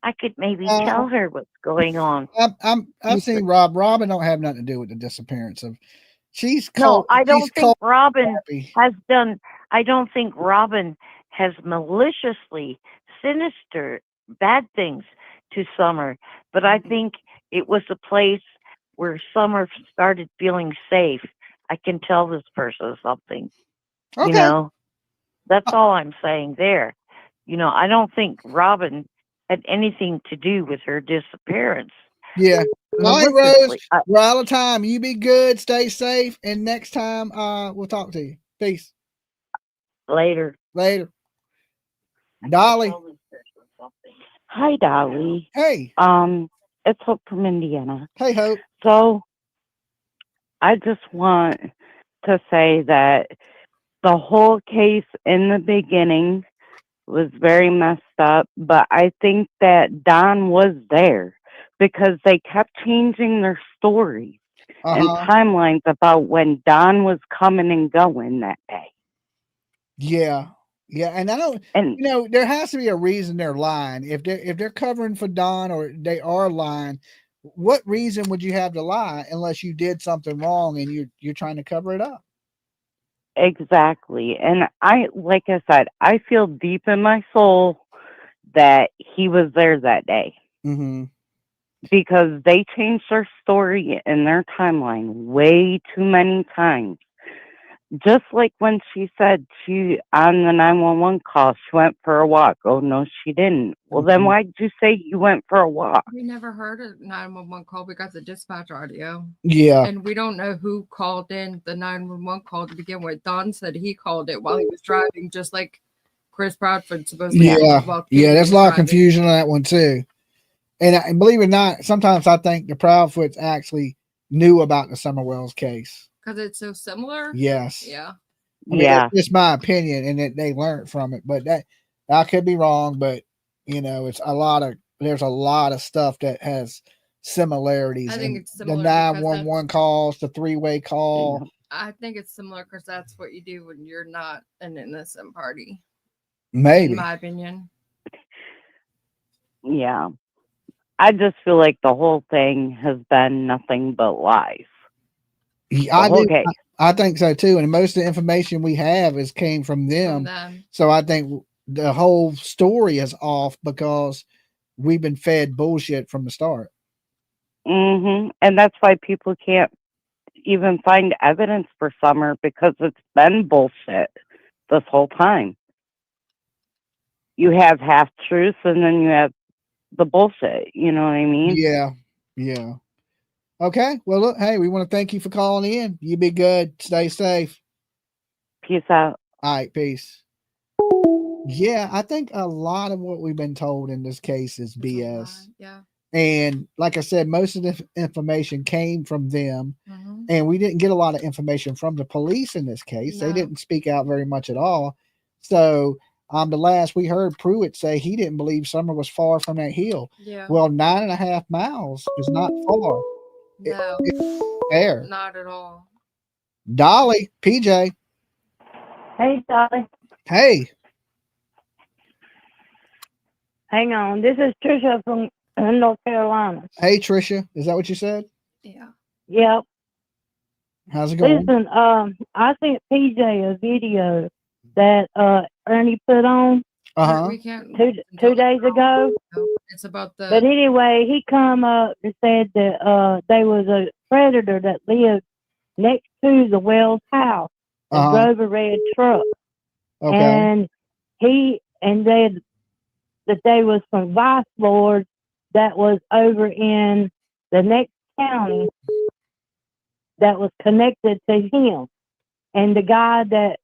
I could maybe tell her what's going on. I've seen Robin don't have nothing to do with the disappearance of. She's No, cold. I don't She's think cold. Robin has done. I don't think Robin has maliciously, sinister, bad things to Summer. But I think it was a place where Summer started feeling safe. I can tell this person something. Okay. You know, that's all I'm saying there. You know, I don't think Robin had anything to do with her disappearance. Yeah. All right, Rose. Maliciously. We're out of time. You be good, stay safe, and next time we'll talk to you. Peace. Later. Dolly. Hi, Dolly. Hey. It's Hope from Indiana. Hey, Hope. So, I just want to say that the whole case in the beginning was very messed up, but I think that Don was there because they kept changing their stories and timelines about when Don was coming and going that day. Yeah. Yeah, and I don't, you know, there has to be a reason they're lying. If they're covering for Don or they are lying, what reason would you have to lie unless you did something wrong and you're trying to cover it up? Exactly. And like I said, I feel deep in my soul that he was there that day. Mm-hmm. Because they changed their story and their timeline way too many times. Just like when she said she on the 911 call, she went for a walk. Oh no, she didn't. Well, then why did you say you went for a walk? We never heard a 911 call. We got the dispatch audio. Yeah. And we don't know who called in the 911 call to begin with. Don said he called it while he was driving, just like Chris Bradford supposedly. Yeah. There's a lot of confusion on that one too. And believe it or not, sometimes I think the Proudfoots actually knew about the Summer Wells case. Because it's so similar? Yes. Yeah. I mean, that's just my opinion, and that they learned from it. But that I could be wrong, but you know, there's a lot of stuff that has similarities. I think it's similar. The 911 calls, the three-way call. I think it's similar because that's what you do when you're not an innocent party. Maybe. In my opinion. Yeah. I just feel like the whole thing has been nothing but lies. I think so too. And most of the information we have came from them. So I think the whole story is off because we've been fed bullshit from the start. And that's why people can't even find evidence for Summer because it's been bullshit this whole time. You have half truths and then you have the bullshit. You know what I mean? Yeah. Okay. Well, look, hey, we want to thank you for calling in. You be good. Stay safe. Peace out. All right. Peace. Yeah, I think a lot of what we've been told in this case is BS. Yeah. And like I said, most of the information came from them. And we didn't get a lot of information from the police in this case. They didn't speak out very much at all. So the last we heard Pruitt say he didn't believe Summer was far from that hill. Yeah. Well, 9.5 miles is not far. No, there. Not at all. Dolly, PJ. Hey, Dolly. Hey. Hang on. This is Trisha from North Carolina. Hey, Trisha. Is that what you said? Yeah. Yep. How's it going? Listen, I sent PJ a video that Ernie put on. We can't. two days ago. It's about the. But anyway, he come up and said that there was a predator that lived next to the Wells house and drove a red truck. Okay. And they was some vice lords that was over in the next county that was connected to him. And the guy that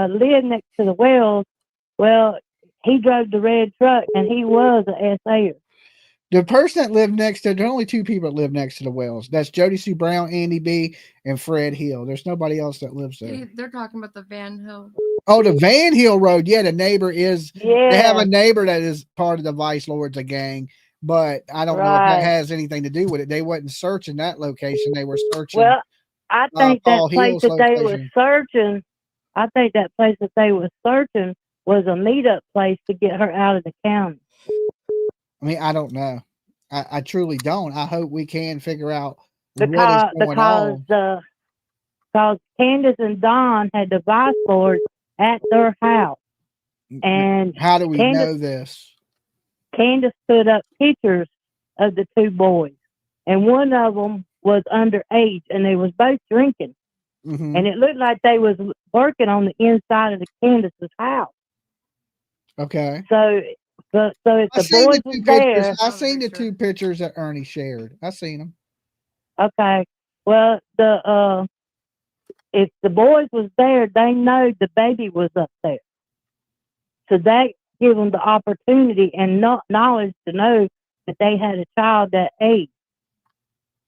lived next to the Wells, well, he drove the red truck and he was a SAer. The person that lived next to, there are only two people that live next to the Wells. That's Jody Sue Brown, Andy B, and Fred Hill. There's nobody else that lives there. They're talking about the Van Hill. Oh, the Van Hill Road. Yeah, the neighbor is. Yeah. They have a neighbor that is part of the Vice Lords, a gang, but I don't know if that has anything to do with it. They wasn't searching that location. They were searching. Well, I think that Paul place Hill's that they was location. searching, I think that place that they was searching was a meetup place to get her out of the county. I mean, I don't know. I truly don't. I hope we can figure out what is going on. Because Candus and Don had the vice lords at their house. And how do we know this? Candus put up pictures of the two boys. And one of them was underage and they was both drinking. Mm-hmm. And it looked like they was working on the inside of the Candus's house. Okay. So if the boys was there. I seen the two pictures that Ernie shared. I seen them. Okay. Well, if the boys was there, they know the baby was up there. So that give them the opportunity and knowledge to know that they had a child that age.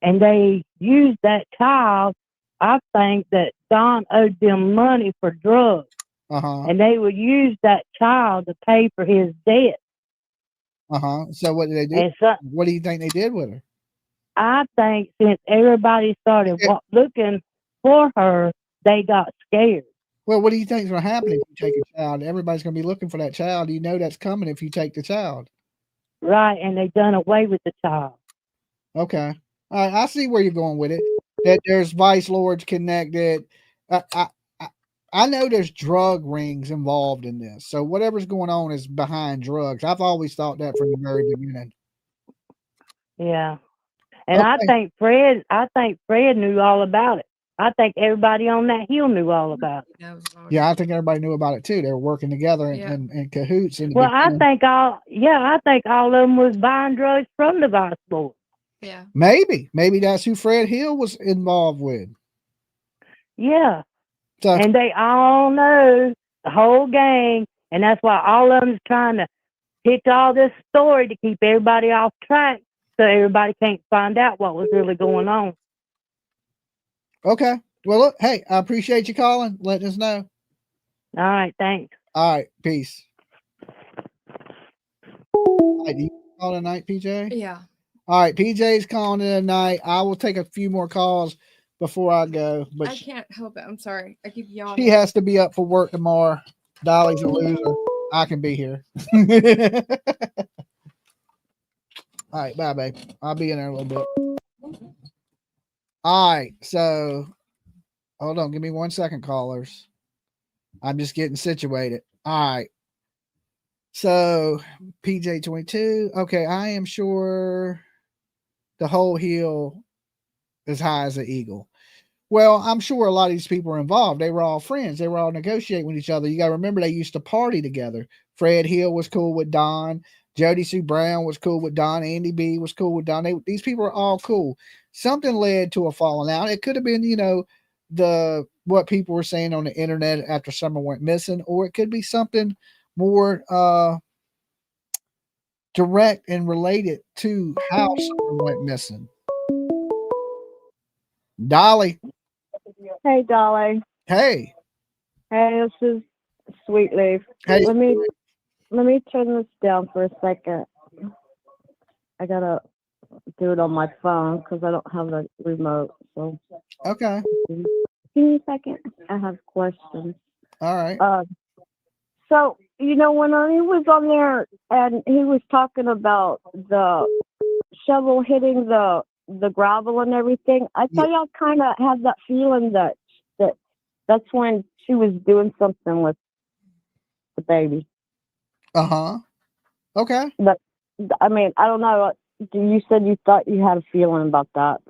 And they used that child. I think that Don owed them money for drugs. And they would use that child to pay for his debt. So what did they do? What do you think they did with her? I think since everybody started looking for her, they got scared. Well, what do you think is going to happen if you take a child? Everybody's going to be looking for that child. You know that's coming if you take the child. Right, and they done away with the child. Okay. All right, I see where you're going with it. That there's vice lords connected. I know there's drug rings involved in this. So whatever's going on is behind drugs. I've always thought that from the very beginning. Yeah. And I think Fred knew all about it. I think everybody on that hill knew all about it. Yeah, I think everybody knew about it too. They were working together in cahoots. Well, I think all of them was buying drugs from the vice lord. Yeah. Maybe that's who Fred Hill was involved with. Yeah. And they all know the whole gang, and that's why all of them's trying to pitch all this story to keep everybody off track so everybody can't find out what was really going on. Okay. Well, look, hey, I appreciate you calling, letting us know. All right, thanks. All right, peace. All right, do you call tonight, PJ? Yeah. All right, PJ's calling tonight. I will take a few more calls before I go. But I can't help it. I'm sorry. I keep yawning. She has to be up for work tomorrow. Dolly's a loser. I can be here. All right, bye, babe. I'll be in there a little bit. All right, so hold on. Give me 1 second, callers. I'm just getting situated. All right. So PJ 22. Okay, I am sure the whole hill as high as an eagle. Well, I'm sure a lot of these people are involved. They were all friends. They were all negotiating with each other. You got to remember they used to party together. Fred Hill was cool with Don. Jody Sue Brown was cool with Don. Andy B was cool with Don. These people are all cool. Something led to a falling out. It could have been, what people were saying on the internet after Summer went missing, or it could be something more direct and related to how Summer went missing. Dolly. Hey, Dolly. Hey. Hey, this is Sweet Leaf. Hey. Let me turn this down for a second. I gotta do it on my phone because I don't have the remote. So. Okay. Give me a second. I have questions. All right. So when he was on there and he was talking about the shovel hitting the gravel and everything, I thought y'all kind of had that feeling that's when she was doing something with the baby. Okay. But I mean, I don't know. You said you thought you had a feeling about that.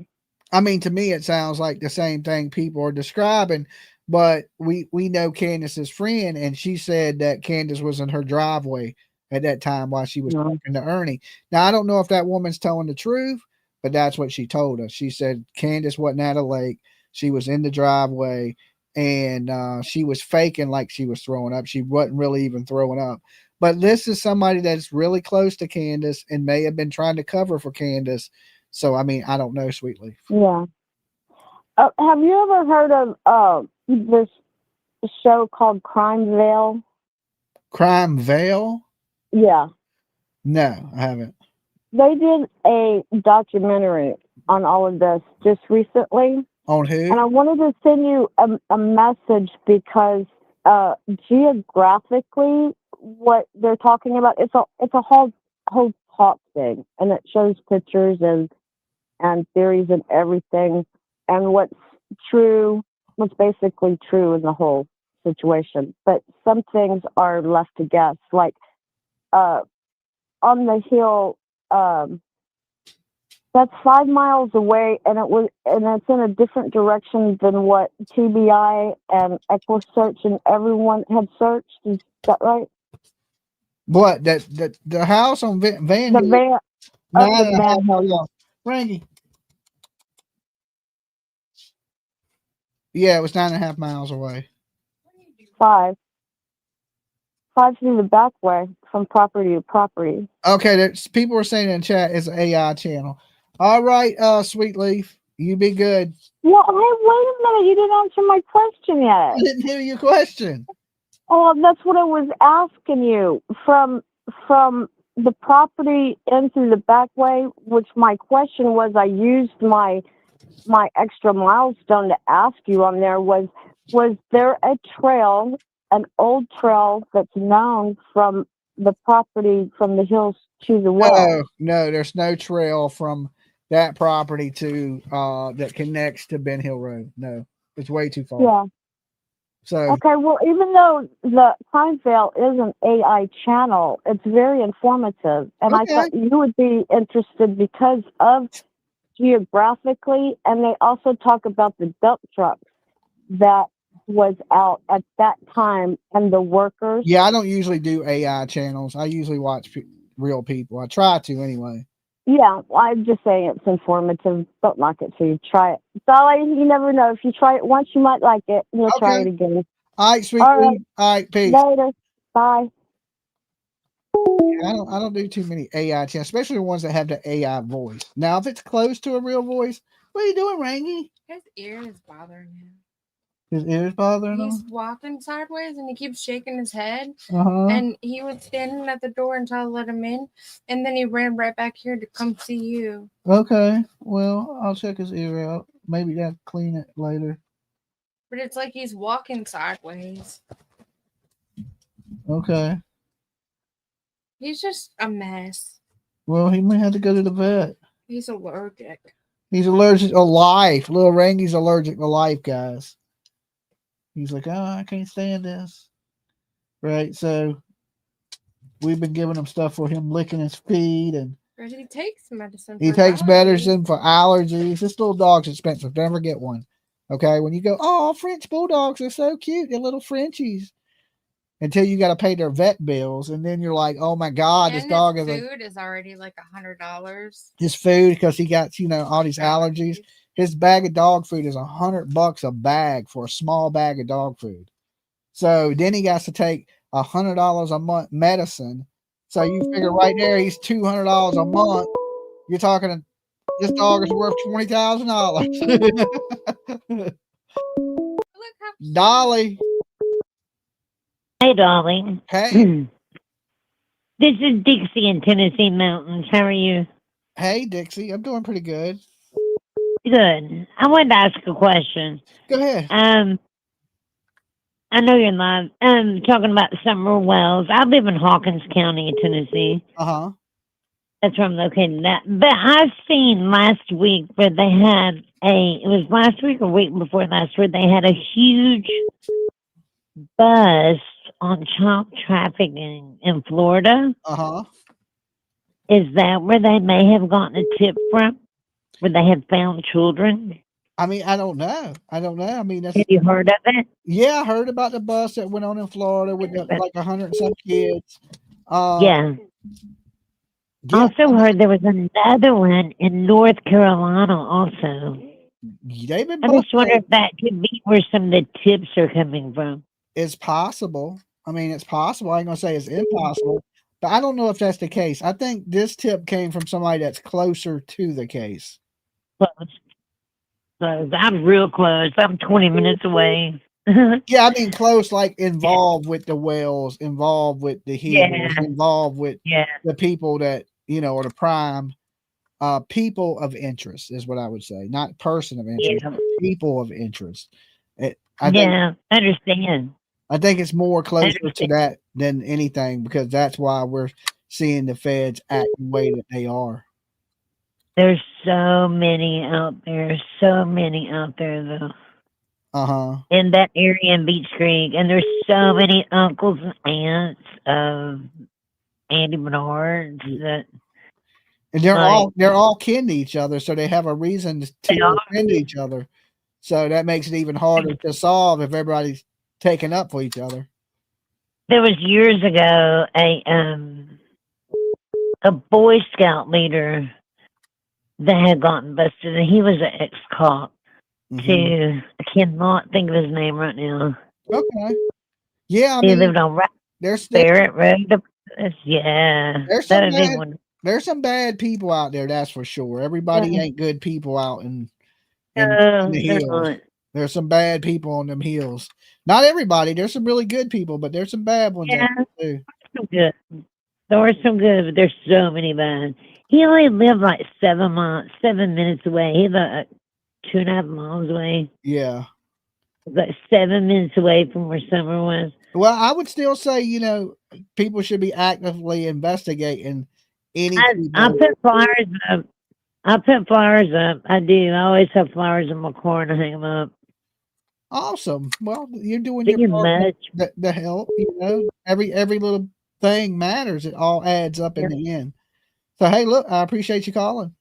I mean, to me, it sounds like the same thing people are describing, but we know Candace's friend, and she said that Candace was in her driveway at that time while she was talking to Ernie. Now, I don't know if that woman's telling the truth, but that's what she told us. She said Candace wasn't at a lake. She was in the driveway, and she was faking like she was throwing up. She wasn't really even throwing up. But this is somebody that's really close to Candace and may have been trying to cover for Candace. So, I mean, I don't know, Sweetleaf. Yeah. Have you ever heard of this show called Crime Veil? Crime Veil? Yeah. No, I haven't. They did a documentary on all of this just recently. On who? And I wanted to send you a message because geographically, what they're talking about, it's a whole talk thing, and it shows pictures and theories and everything, and what's basically true in the whole situation. But some things are left to guess, like on the hill, that's 5 miles away, and it's in a different direction than what TBI and EquiSearch and everyone had searched. Is that right? What? The house on Van The Hill? van. No, no. Rangy. Yeah, it was 9.5 miles away. 5 through the back way from property to property. Okay, people were saying in chat it's an AI channel. All right, Sweetleaf, you be good. Well, hey, wait a minute. You didn't answer my question yet. I didn't hear your question. Oh, that's what I was asking you. From the property in through the back way, which my question was, I used my extra milestone to ask you on there, was there a trail, an old trail that's known from the property from the hills to the well? No, there's no trail from that property to that connects to Ben Hill Road. No, it's way too far. Yeah. So okay, well, even though the Crime Veil is an AI channel, it's very informative, and I thought you would be interested because of geographically, and they also talk about the dump truck that was out at that time and the workers. Yeah, I don't usually do AI channels. I usually watch real people. I try to anyway. Yeah, I'm just saying it's informative. Don't knock it till you try it. Dolly, you never know. If you try it once, you might like it. And you'll try it again. All right, sweetie. All right. All right, peace. Later. Bye. I don't do too many AI channels, especially the ones that have the AI voice. Now, if it's close to a real voice, what are you doing, Rangy? His ear is bothering him. His ears bothering him? He's walking sideways and he keeps shaking his head. Uh-huh. And he was standing at the door until I let him in. And then he ran right back here to come see you. Okay. Well, I'll check his ear out. Maybe I'll clean it later. But it's like he's walking sideways. Okay. He's just a mess. Well, he may have to go to the vet. He's allergic. He's allergic to life. Little Rangy's allergic to life, guys. He's like, oh, I can't stand this. Right? So we've been giving him stuff for him licking his feet, and He takes medicine. he takes medicine for allergies. This little dog's expensive. Never get one. Okay? When you go, oh, French bulldogs are so cute. They're little Frenchies. Until you got to pay their vet bills, and then you're like, "Oh my God, this dog is food is already like $100." His food, because he got all these allergies. His bag of dog food is $100 a bag for a small bag of dog food. So then he got to take $100 a month medicine. So you figure right there, he's $200 a month. You're talking, this dog is worth $20,000. Dolly. Hey, Dolly. Hey. This is Dixie in Tennessee Mountains. How are you? Hey, Dixie. I'm doing pretty good. Good. I wanted to ask a question. Go ahead. I know you're live. Talking about Summer Wells. I live in Hawkins County, Tennessee. Uh-huh. That's where I'm located at. But I've seen last week where they had it was last week or week before last, where they had a huge bust on child trafficking in Florida. Is that where they may have gotten a tip from? Where they had found children? I mean, I don't know. I mean, have you heard of it? Yeah, I heard about the bus that went on in Florida with like 100 and some kids. Yeah. Also heard there was another one in North Carolina also. They've been I just wonder if that could be where some of the tips are coming from. It's possible. I mean, it's possible. I ain't gonna say it's impossible, but I don't know if that's the case. I think this tip came from somebody that's closer to the case. Close. I'm real close. I'm 20 minutes away. Yeah, I mean close, like involved with the Wells, involved with the Hills, involved with the people that are the prime people of interest is what I would say. Not person of interest, but people of interest. I understand. I think it's more closer to that than anything because that's why we're seeing the feds act the way that they are. There's so many out there. So many out there, though. In that area in Beach Creek. And there's so many uncles and aunts of Andy Bernard that... And they're all kin to each other, so they have a reason to defend each other. So that makes it even harder to solve if everybody's taking up for each other. There was years ago a Boy Scout leader that had gotten busted, and he was an ex-cop. Too, I cannot think of his name right now. Okay. Yeah, I he mean, lived on Barrett Road. Yeah, there's some bad people out there, that's for sure. Everybody ain't good people out in the hills. There's some bad people on them hills. Not everybody. There's some really good people, but there's some bad ones out there too. Good. There are some good, but there's so many bad. He only lived like 7 minutes away. He lived 2.5 miles away. Yeah. Like 7 minutes away from where Summer was. Well, I would still say, people should be actively investigating any. I put flyers up. I do. I always have flowers in my car and I hang them up. Awesome. Well, you're doing your part to help. Every little thing matters. It all adds up in the end. So, hey, look, I appreciate you calling.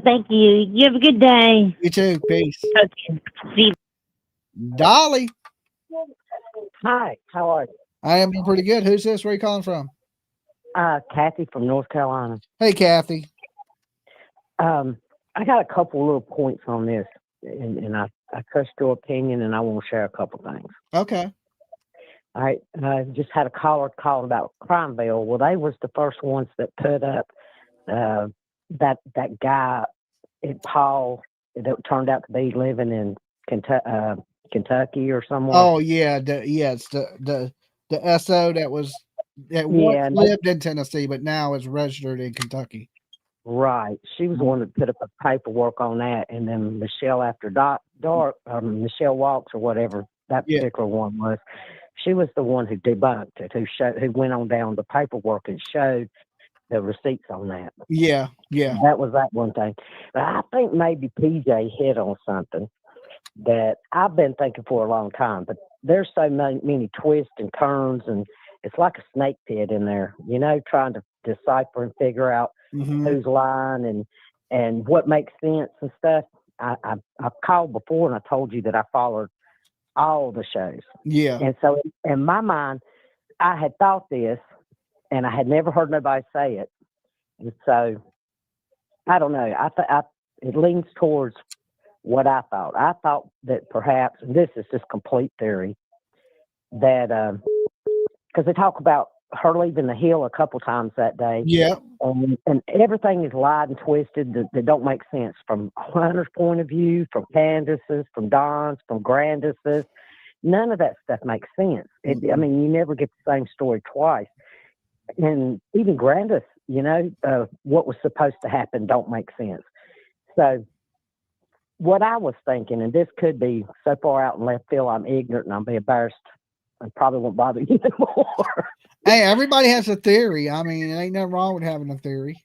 Thank you. You have a good day. You too. Peace. Okay. See you. Dolly. Hi, how are you? I am pretty good. Who's this? Where are you calling from? Kathy from North Carolina. Hey, Kathy. I got a couple little points on this, and I trust your opinion, and I want to share a couple things. Okay. All right. I just had a caller calling about Crimeville. Well, they was the first ones that put up that guy, Paul, that turned out to be living in Kentucky or somewhere. Oh yeah, it's the SO that once lived in Tennessee, but now is registered in Kentucky. Right. She was the one that put up the paperwork on that, and then Michelle after dark, Michelle Walks or whatever that particular one was. She was the one who debunked it, who went on down the paperwork and showed the receipts on that. Yeah. That was that one thing. But I think maybe PJ hit on something that I've been thinking for a long time. But there's so many twists and turns, and it's like a snake pit in there, trying to decipher and figure out who's lying and what makes sense and stuff. I've called before and I told you that I followed all the shows. Yeah. And so in my mind, I had thought this and I had never heard nobody say it. And so I don't know. It leans towards what I thought. I thought that perhaps, and this is just complete theory, that because they talk about her leaving the hill a couple times that day. Yeah. And everything is lied and twisted that don't make sense from Hunter's point of view, from Candus's, from Don's, from Grandis's. None of that stuff makes sense. I mean, you never get the same story twice. And even Grandis, what was supposed to happen don't make sense. So what I was thinking, and this could be so far out in left field, I'm ignorant and I'll be embarrassed. I probably won't bother you anymore. Hey, everybody has a theory. I mean, it ain't nothing wrong with having a theory,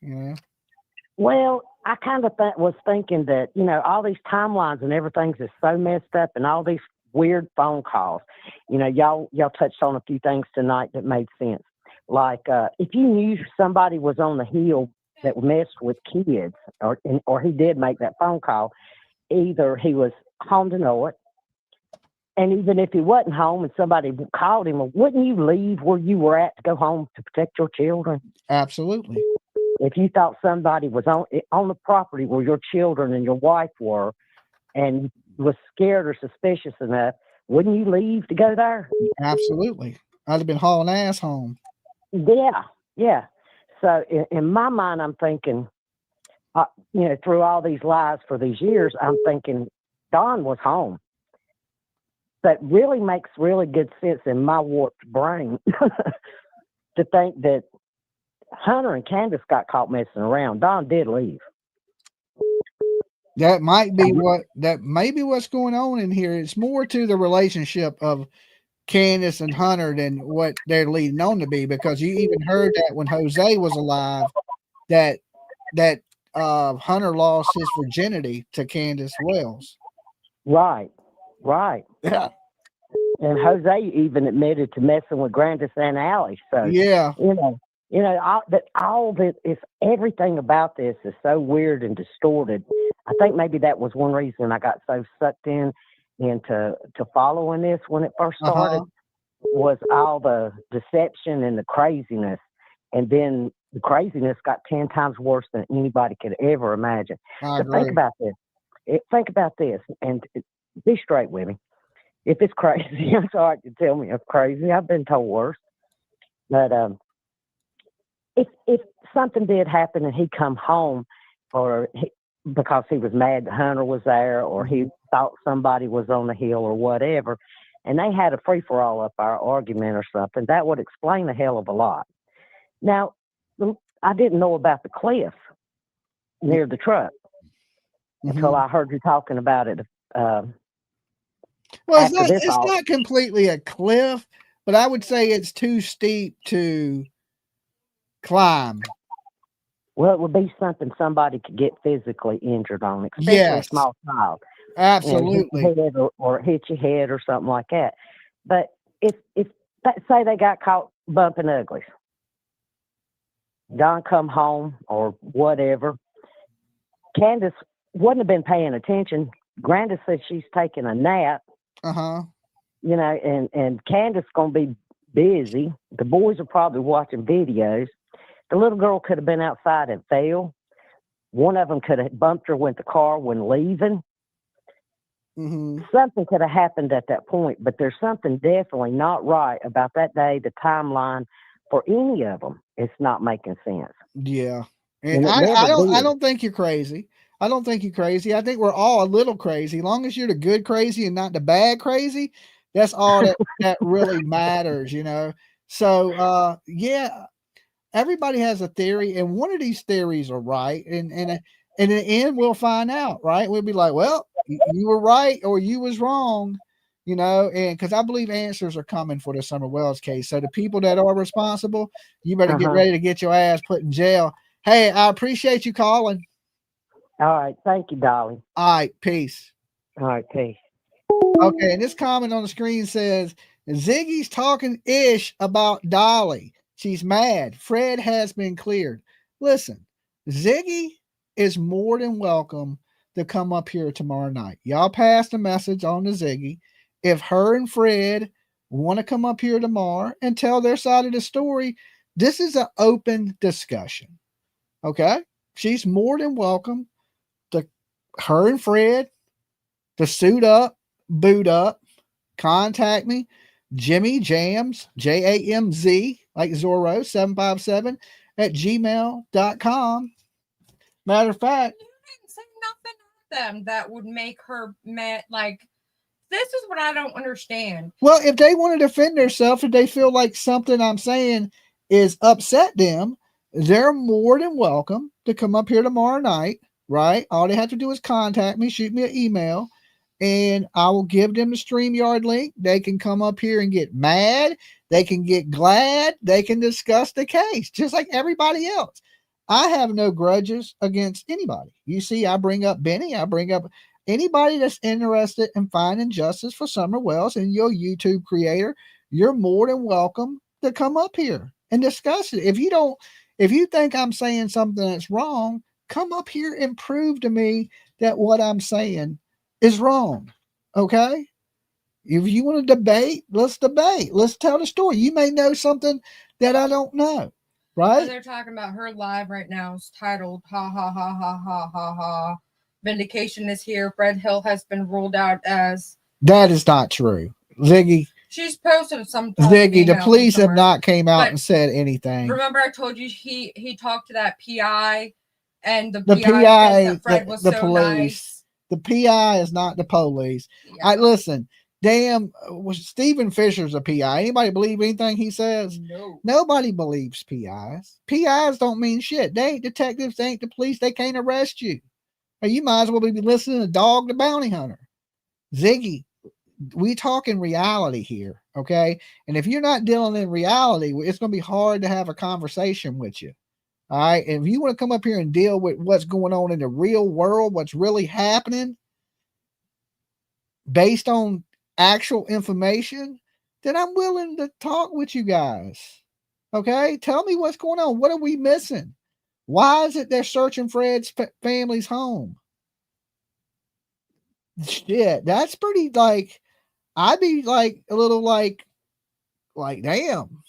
Well, I kind of was thinking that, all these timelines and everything's just so messed up and all these weird phone calls. Y'all touched on a few things tonight that made sense. Like if you knew somebody was on the hill that messed with kids, or he did make that phone call, either he was home to know it, and even if he wasn't home and somebody called him, wouldn't you leave where you were at to go home to protect your children? Absolutely. If you thought somebody was on the property where your children and your wife were, and was scared or suspicious enough, wouldn't you leave to go there? Absolutely. I'd have been hauling ass home. Yeah. So in my mind, I'm thinking, through all these lies for these years, I'm thinking Don was home. That really makes really good sense in my warped brain to think that Hunter and Candus got caught messing around. Don did leave. That might be what's going on in here. It's more to the relationship of Candus and Hunter than what they're leading on to be, because you even heard that when Jose was alive, that Hunter lost his virginity to Candus Wells. Right. Yeah. And Jose even admitted to messing with Grandis and Allie. So yeah, all that is, everything about this is so weird and distorted. I think maybe that was one reason I got so sucked into following this when it first started, was all the deception and the craziness, and then the craziness got 10 times worse than anybody could ever imagine. So think about this, and be straight with me. If it's crazy, I'm sorry to tell me it's crazy. I've been told worse. But if something did happen and he come home, because he was mad that Hunter was there, or he thought somebody was on the hill or whatever, and they had a free-for-all up our argument or something, that would explain a hell of a lot. Now, I didn't know about the cliff near the truck until I heard you talking about it. Well, it's not completely a cliff, but I would say it's too steep to climb. Well, it would be something somebody could get physically injured on, especially a small child. Absolutely. Hit your head or hit your head or something like that. But if say they got caught bumping uglies, Don come home or whatever, Candus wouldn't have been paying attention. Grandis said she's taking a nap. And Candus gonna be busy. The boys are probably watching videos. The little girl could have been outside and fell. One of them could have bumped her with the car when leaving. Something could have happened at that point, but there's something definitely not right about that day, the timeline for any of them. It's not making sense. Yeah. And I don't think you're crazy. I don't think you're crazy. I think we're all a little crazy. As long as you're the good crazy and not the bad crazy, that's all that really matters, So, everybody has a theory, and one of these theories are right. And in the end, we'll find out, right? We'll be like, well, you were right or you was wrong, and because I believe answers are coming for the Summer Wells case. So the people that are responsible, you better get ready to get your ass put in jail. Hey, I appreciate you calling. All right. Thank you, Dolly. All right. Peace. All right. Peace. Okay. And this comment on the screen says, Ziggy's talking ish about Dolly. She's mad. Fred has been cleared. Listen, Ziggy is more than welcome to come up here tomorrow night. Y'all passed a message on to Ziggy. If her and Fred want to come up here tomorrow and tell their side of the story, this is an open discussion. Okay? She's more than welcome to her and Fred to suit up, boot up, contact me. Jimmy Jams, JAMZ, like Zorro, 757 at gmail.com. Matter of fact, you didn't say nothing to them that would make her mad. Like, this is what I don't understand. Well, if they want to defend themselves, if they feel like something I'm saying is upset them, they're more than welcome to come up here tomorrow night, right? All they have to do is contact me, shoot me an email, and I will give them the StreamYard link. They can come up here and get mad. They can get glad. They can discuss the case, just like everybody else. I have no grudges against anybody. You see, I bring up Benny. I bring up anybody that's interested in finding justice for Summer Wells and you're a YouTube creator, you're more than welcome to come up here and discuss it. If you think I'm saying something that's wrong, come up here and prove to me that what I'm saying is wrong. Okay? If you want to debate, let's debate. Let's tell the story. You may know something that I don't know, right? They're talking about her live right now. It's titled "Ha ha ha ha ha ha ha." Vindication is here. Fred Hill has been ruled out as. That is not true, Ziggy. She's posted some. Ziggy, the police have not came out and said anything. Remember, I told you he talked to that PI, and the PI said that Fred was the so police. nice. The PI is not the police. Yeah. Listen. Damn, Stephen Fisher's a PI. Anybody believe anything he says? No. Nobody believes PIs. PIs don't mean shit. They ain't detectives. They ain't the police. They can't arrest you. Or you might as well be listening to Dog the Bounty Hunter. Ziggy, we talk in reality here, okay? And if you're not dealing in reality, it's going to be hard to have a conversation with you. All right? And if you want to come up here and deal with what's going on in the real world, what's really happening, based on actual information, then I'm willing to talk with you guys. Okay, tell me what's going on. What are we missing? Why is it they're searching Fred's family's home? Shit, that's pretty like, I'd be like a little like damn,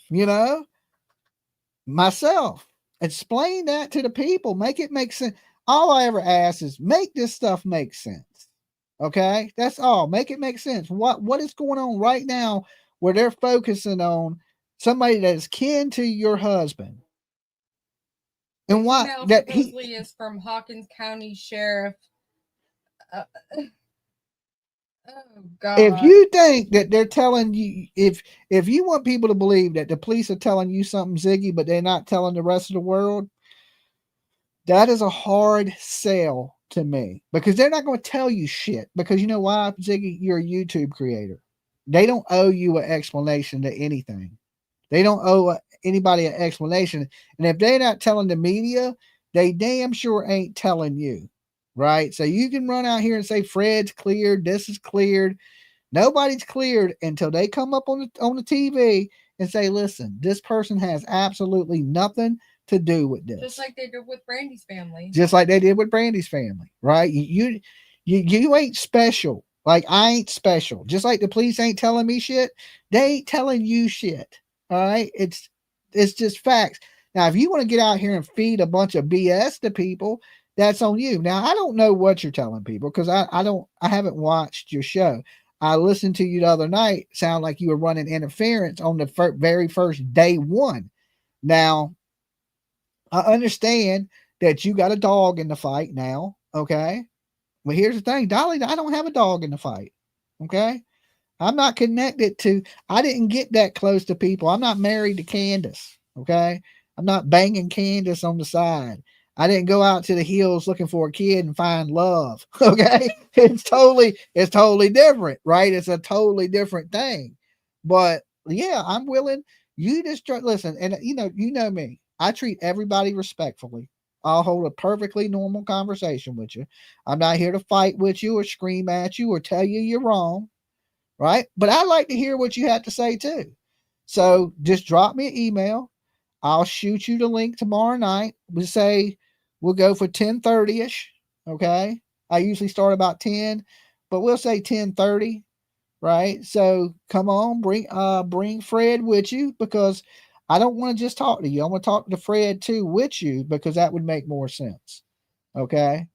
myself. Explain that to the people. Make it make sense. All I ever ask is make this stuff make sense. Okay, that's all. Make it make sense. What is going on right now where they're focusing on somebody that is kin to your husband? And what that supposedly is from Hawkins County Sheriff. Oh God! If you think that they're telling you, if you want people to believe that the police are telling you something, Ziggy, but they're not telling the rest of the world, that is a hard sell to me, because they're not going to tell you shit. Because you know why, Ziggy? You're a YouTube creator. They don't owe you an explanation to anything. They don't owe anybody an explanation. And if they're not telling the media, they damn sure ain't telling you, right? So you can run out here and say Fred's cleared, this is cleared. Nobody's cleared until they come up on the TV and say, listen, this person has absolutely nothing to do with this. Just like they did with Brandy's family. Just like they did with Brandy's family, right? You ain't special. Like I ain't special. Just like the police ain't telling me shit, they ain't telling you shit. All right? It's just facts. Now, if you want to get out here and feed a bunch of BS to people, that's on you. Now, I don't know what you're telling people because I haven't watched your show. I listened to you the other night. Sound like you were running interference on the very first day one. Now, I understand that you got a dog in the fight now, okay? But here's the thing, Dolly, I don't have a dog in the fight, okay? I'm not connected to, I didn't get that close to people. I'm not married to Candus, okay? I'm not banging Candus on the side. I didn't go out to the hills looking for a kid and find love, okay? It's totally different, right? It's a totally different thing. But yeah, I'm willing. You just listen, and you know me. I treat everybody respectfully. I'll hold a perfectly normal conversation with you. I'm not here to fight with you or scream at you or tell you you're wrong, right? But I'd like to hear what you have to say too. So just drop me an email. I'll shoot you the link tomorrow night. We'll go for 10:30ish. Okay. I usually start about 10, but we'll say 10:30. Right. So come on, bring Fred with you, because I don't want to just talk to you. I want to talk to Fred too with you, because that would make more sense. Okay.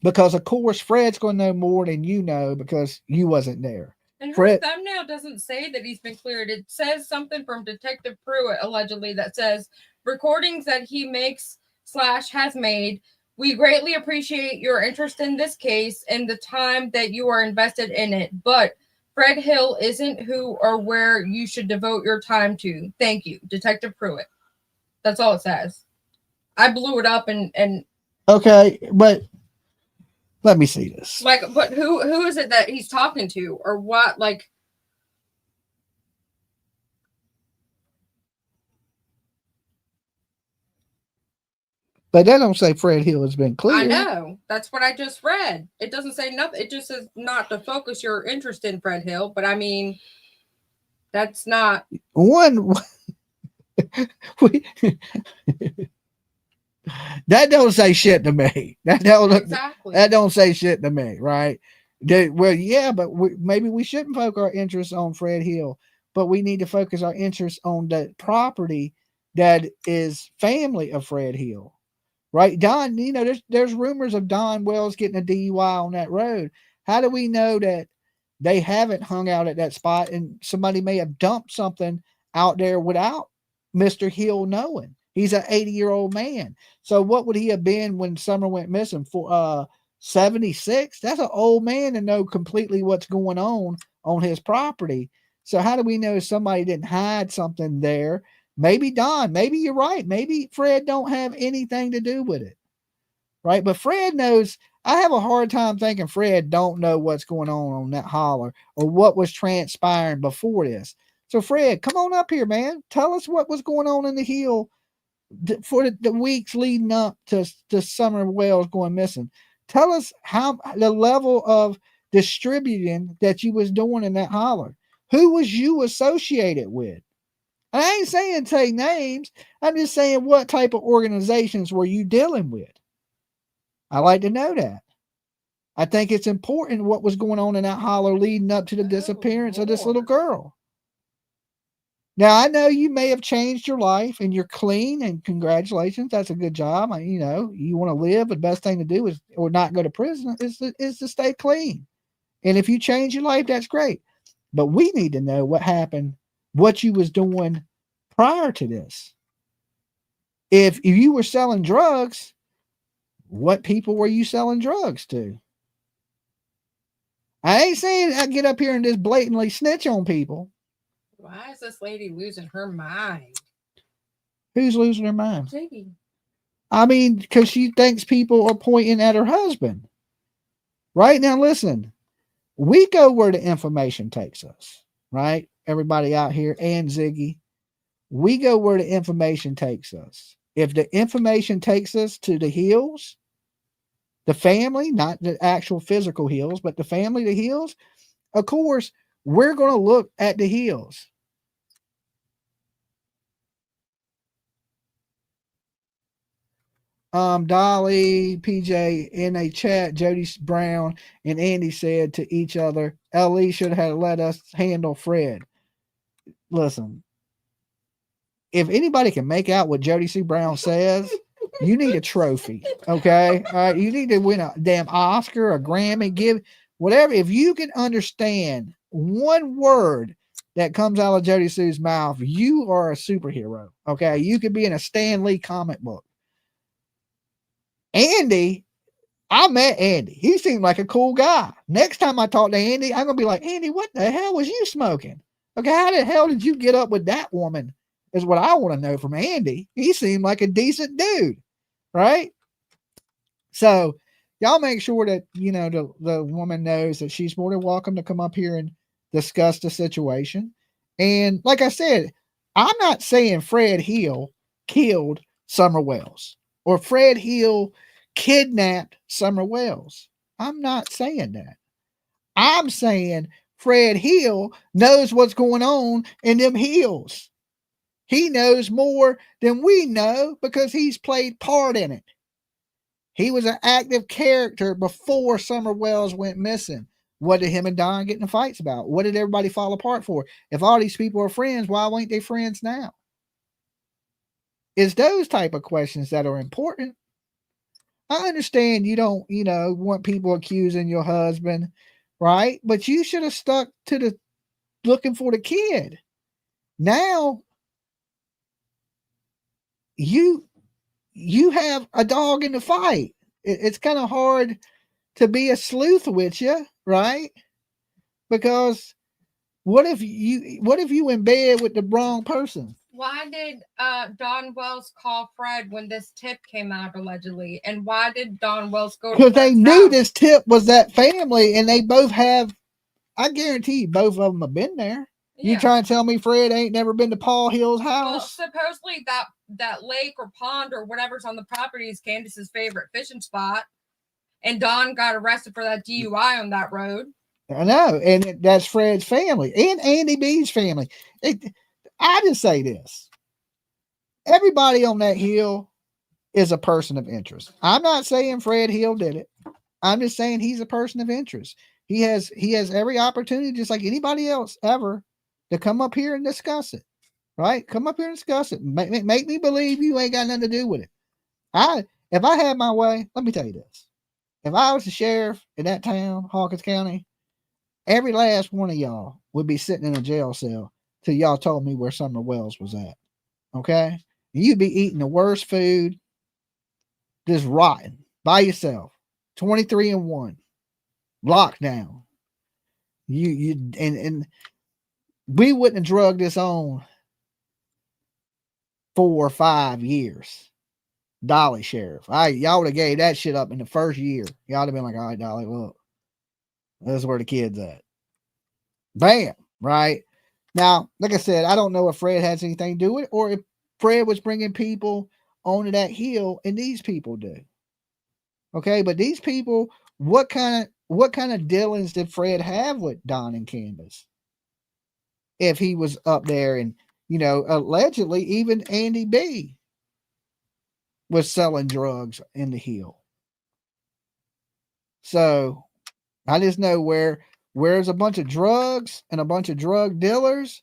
Because of course Fred's going to know more than you know because you wasn't there. And her thumbnail doesn't say that he's been cleared. It says something from Detective Pruitt, allegedly, that says recordings that he makes / has made. We greatly appreciate your interest in this case and the time that you are invested in it. But Fred Hill isn't who or where you should devote your time to. Thank you, Detective Pruitt. That's all it says. I blew it up and okay, but let me see this. Like, but who is it that he's talking to, or what? Like, But that don't say Fred Hill has been cleared. I know. That's what I just read. It doesn't say nothing. It just says not to focus your interest in Fred Hill. But I mean, that's not one. That don't say shit to me. That don't say shit to me, right? Well, yeah, but maybe we shouldn't focus our interest on Fred Hill, but we need to focus our interest on the property that is family of Fred Hill, right? Don, there's rumors of Don Wells getting a DUI on that road. How do we know that they haven't hung out at that spot and somebody may have dumped something out there without Mr. Hill knowing? He's an 80-year-old man. So what would he have been when Summer went missing? For 76? That's an old man to know completely what's going on his property. So how do we know somebody didn't hide something there? Maybe Don. Maybe you're right. Maybe Fred don't have anything to do with it, right? But Fred knows. I have a hard time thinking Fred don't know what's going on that holler or what was transpiring before this. So Fred, come on up here, man. Tell us what was going on in the Hill for the weeks leading up to Summer Wells going missing. Tell us how the level of distributing that you was doing in that holler. Who was you associated with? I ain't saying take names. I'm just saying what type of organizations were you dealing with? I like to know that. I think it's important what was going on in that holler leading up to the disappearance of this little girl. Now, I know you may have changed your life and you're clean, and congratulations. That's a good job. You want to live. The best thing to do is, or not go to prison, is to stay clean. And if you change your life, that's great. But we need to know what happened, what you was doing prior to this. If you were selling drugs, what people were you selling drugs to? I ain't saying I get up here and just blatantly snitch on people. Why is this lady losing her mind? Who's losing her mind? Jiggy. I mean, because she thinks people are pointing at her husband. Right now, listen, we go where the information takes us, right? Everybody out here and Ziggy, we go where the information takes us. If the information takes us to the Hills, the family, not the actual physical Hills, but the family, the Hills, of course, we're going to look at the Hills. Dolly, PJ, in a chat, Jody Brown and Andy said to each other, LE should have let us handle Fred. Listen, if anybody can make out what Jody C. Brown says, you need a trophy, okay? All right, you need to win a damn Oscar, a Grammy, give whatever. If you can understand one word that comes out of Jody Sue's mouth, you are a superhero, okay? You could be in a Stan Lee comic book. Andy, I met Andy. He seemed like a cool guy. Next time I talk to Andy, I'm going to be like, Andy, what the hell was you smoking? Okay, how the hell did you get up with that woman? Is what I want to know from Andy. He seemed like a decent dude, right? So y'all make sure that, the woman knows that she's more than welcome to come up here and discuss the situation. And like I said, I'm not saying Fred Hill killed Summer Wells or Fred Hill kidnapped Summer Wells. I'm not saying that. I'm saying Fred Hill knows what's going on in them hills. He knows more than we know because he's played part in it. He was an active character before Summer Wells went missing. What did him and Don get in fights about? What did everybody fall apart for? If all these people are friends, why ain't they friends now? It's those type of questions that are important. I understand you don't, want people accusing your husband, right? But you should have stuck to the looking for the kid. Now, you have a dog in the fight. It's kind of hard to be a sleuth with you, right? Because what if you in bed with the wrong person? Why did Don Wells call Fred when this tip came out allegedly? And why did Don Wells go to Because they Fred's knew house? this tip was that family, and they both have, I guarantee you, both of them have been there. Yeah. You trying to tell me Fred ain't never been to Paul Hill's house? Well, supposedly that that lake or pond or whatever's on the property is Candus's favorite fishing spot. And Don got arrested for that DUI on that road. I know. And that's Fred's family and Andy B's family. I just say this. Everybody on that hill is a person of interest. I'm not saying Fred Hill did it. I'm just saying he's a person of interest. He has every opportunity, just like anybody else ever, to come up here and discuss it. Right? Come up here and discuss it. Make me believe you ain't got nothing to do with it. If I had my way, let me tell you this. If I was the sheriff in that town, Hawkins County, every last one of y'all would be sitting in a jail cell till y'all told me where Summer Wells was at. Okay? You'd be eating the worst food, just rotten by yourself. 23-1, lockdown. And we wouldn't have drugged this on 4 or 5 years. Dolly sheriff. Y'all would have gave that shit up in the first year. Y'all would have been like, all right, Dolly, look, this is where the kid's at. Bam. Right now, like I said, I don't know if Fred has anything to do with it, or if Fred was bringing people onto that hill, and these people do. Okay, but these people, what kind of dealings did Fred have with Don and Candus? If he was up there, and allegedly even Andy B was selling drugs in the hill. So I just know where there's a bunch of drugs and a bunch of drug dealers,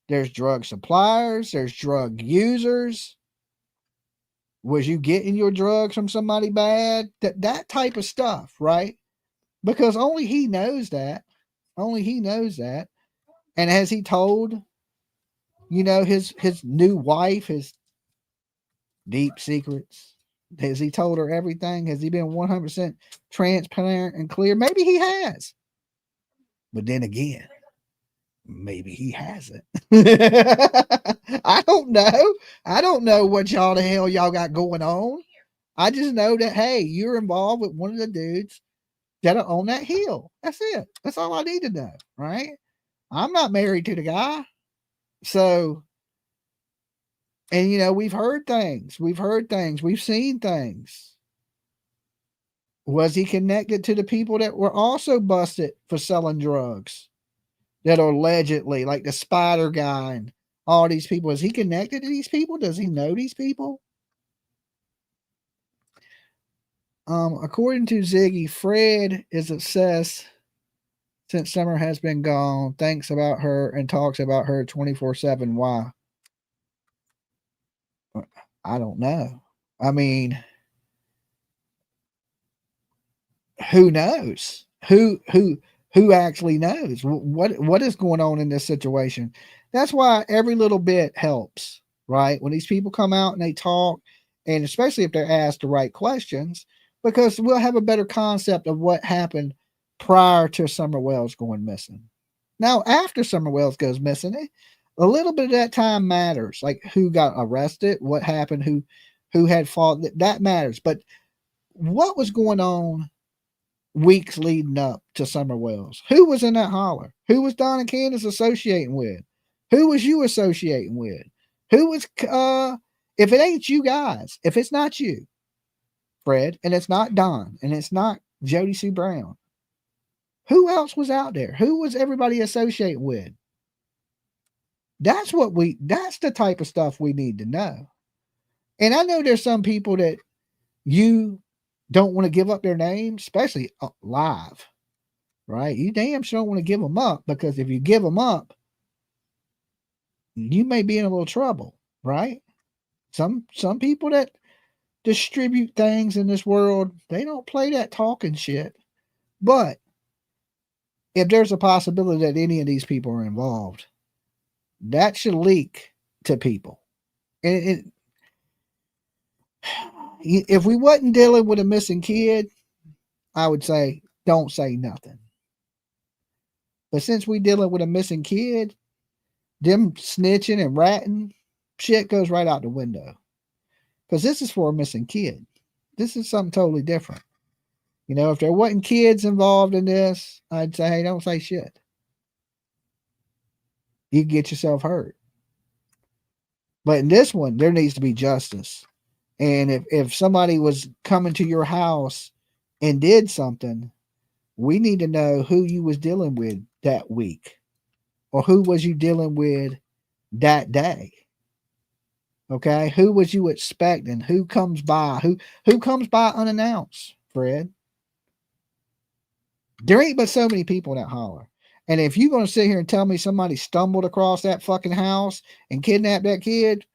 there's drug suppliers, there's drug users. Was you getting your drugs from somebody bad? That type of stuff, right? Because only he knows that. Only he knows that. And has he told, his new wife his deep secrets? Has he told her everything? Has he been 100% transparent and clear? Maybe he has. But then again, maybe he hasn't. I don't know. I don't know what the hell y'all got going on. I just know that, hey, you're involved with one of the dudes that are on that hill. That's it. That's all I need to know, right? I'm not married to the guy. So, and we've heard things. We've seen things. Was he connected to the people that were also busted for selling drugs? That are allegedly, like the Spider guy and all these people. Is he connected to these people? Does he know these people? According to Ziggy, Fred is obsessed since Summer has been gone, thinks about her and talks about her 24/7. Why? I don't know. I mean, who knows? Who actually knows what is going on in this situation? That's why every little bit helps, right? When these people come out and they talk, and especially if they're asked the right questions, because we'll have a better concept of what happened prior to Summer Wells going missing. Now, after Summer Wells goes missing, a little bit of that time matters, like who got arrested, what happened, who had fault. That matters. But what was going on weeks leading up to Summer Wells? Who was in that holler? Who was Don and Candus associating with? Who was you associating with? Who was if it ain't you guys, if it's not you, Fred, and it's not Don, and it's not Jody Sue Brown, who else was out there? Who was everybody associating with? That's the type of stuff we need to know. And I know there's some people that you don't want to give up their names, especially live, right? You damn sure don't want to give them up, because if you give them up, you may be in a little trouble, right? Some people that distribute things in this world, they don't play that talking shit. But if there's a possibility that any of these people are involved, that should leak to people. And if we wasn't dealing with a missing kid, I would say don't say nothing. But since we dealing with a missing kid, them snitching and ratting, shit goes right out the window. Because this is for a missing kid. This is something totally different. If there wasn't kids involved in this, I'd say, hey, don't say shit. You get yourself hurt. But in this one, there needs to be justice. And if somebody was coming to your house and did something, we need to know who you was dealing with that week, or who was you dealing with that day. Okay, who was you expecting? Who comes by? Who comes by unannounced, Fred? There ain't but so many people that holler. And if you're going to sit here and tell me somebody stumbled across that fucking house and kidnapped that kid,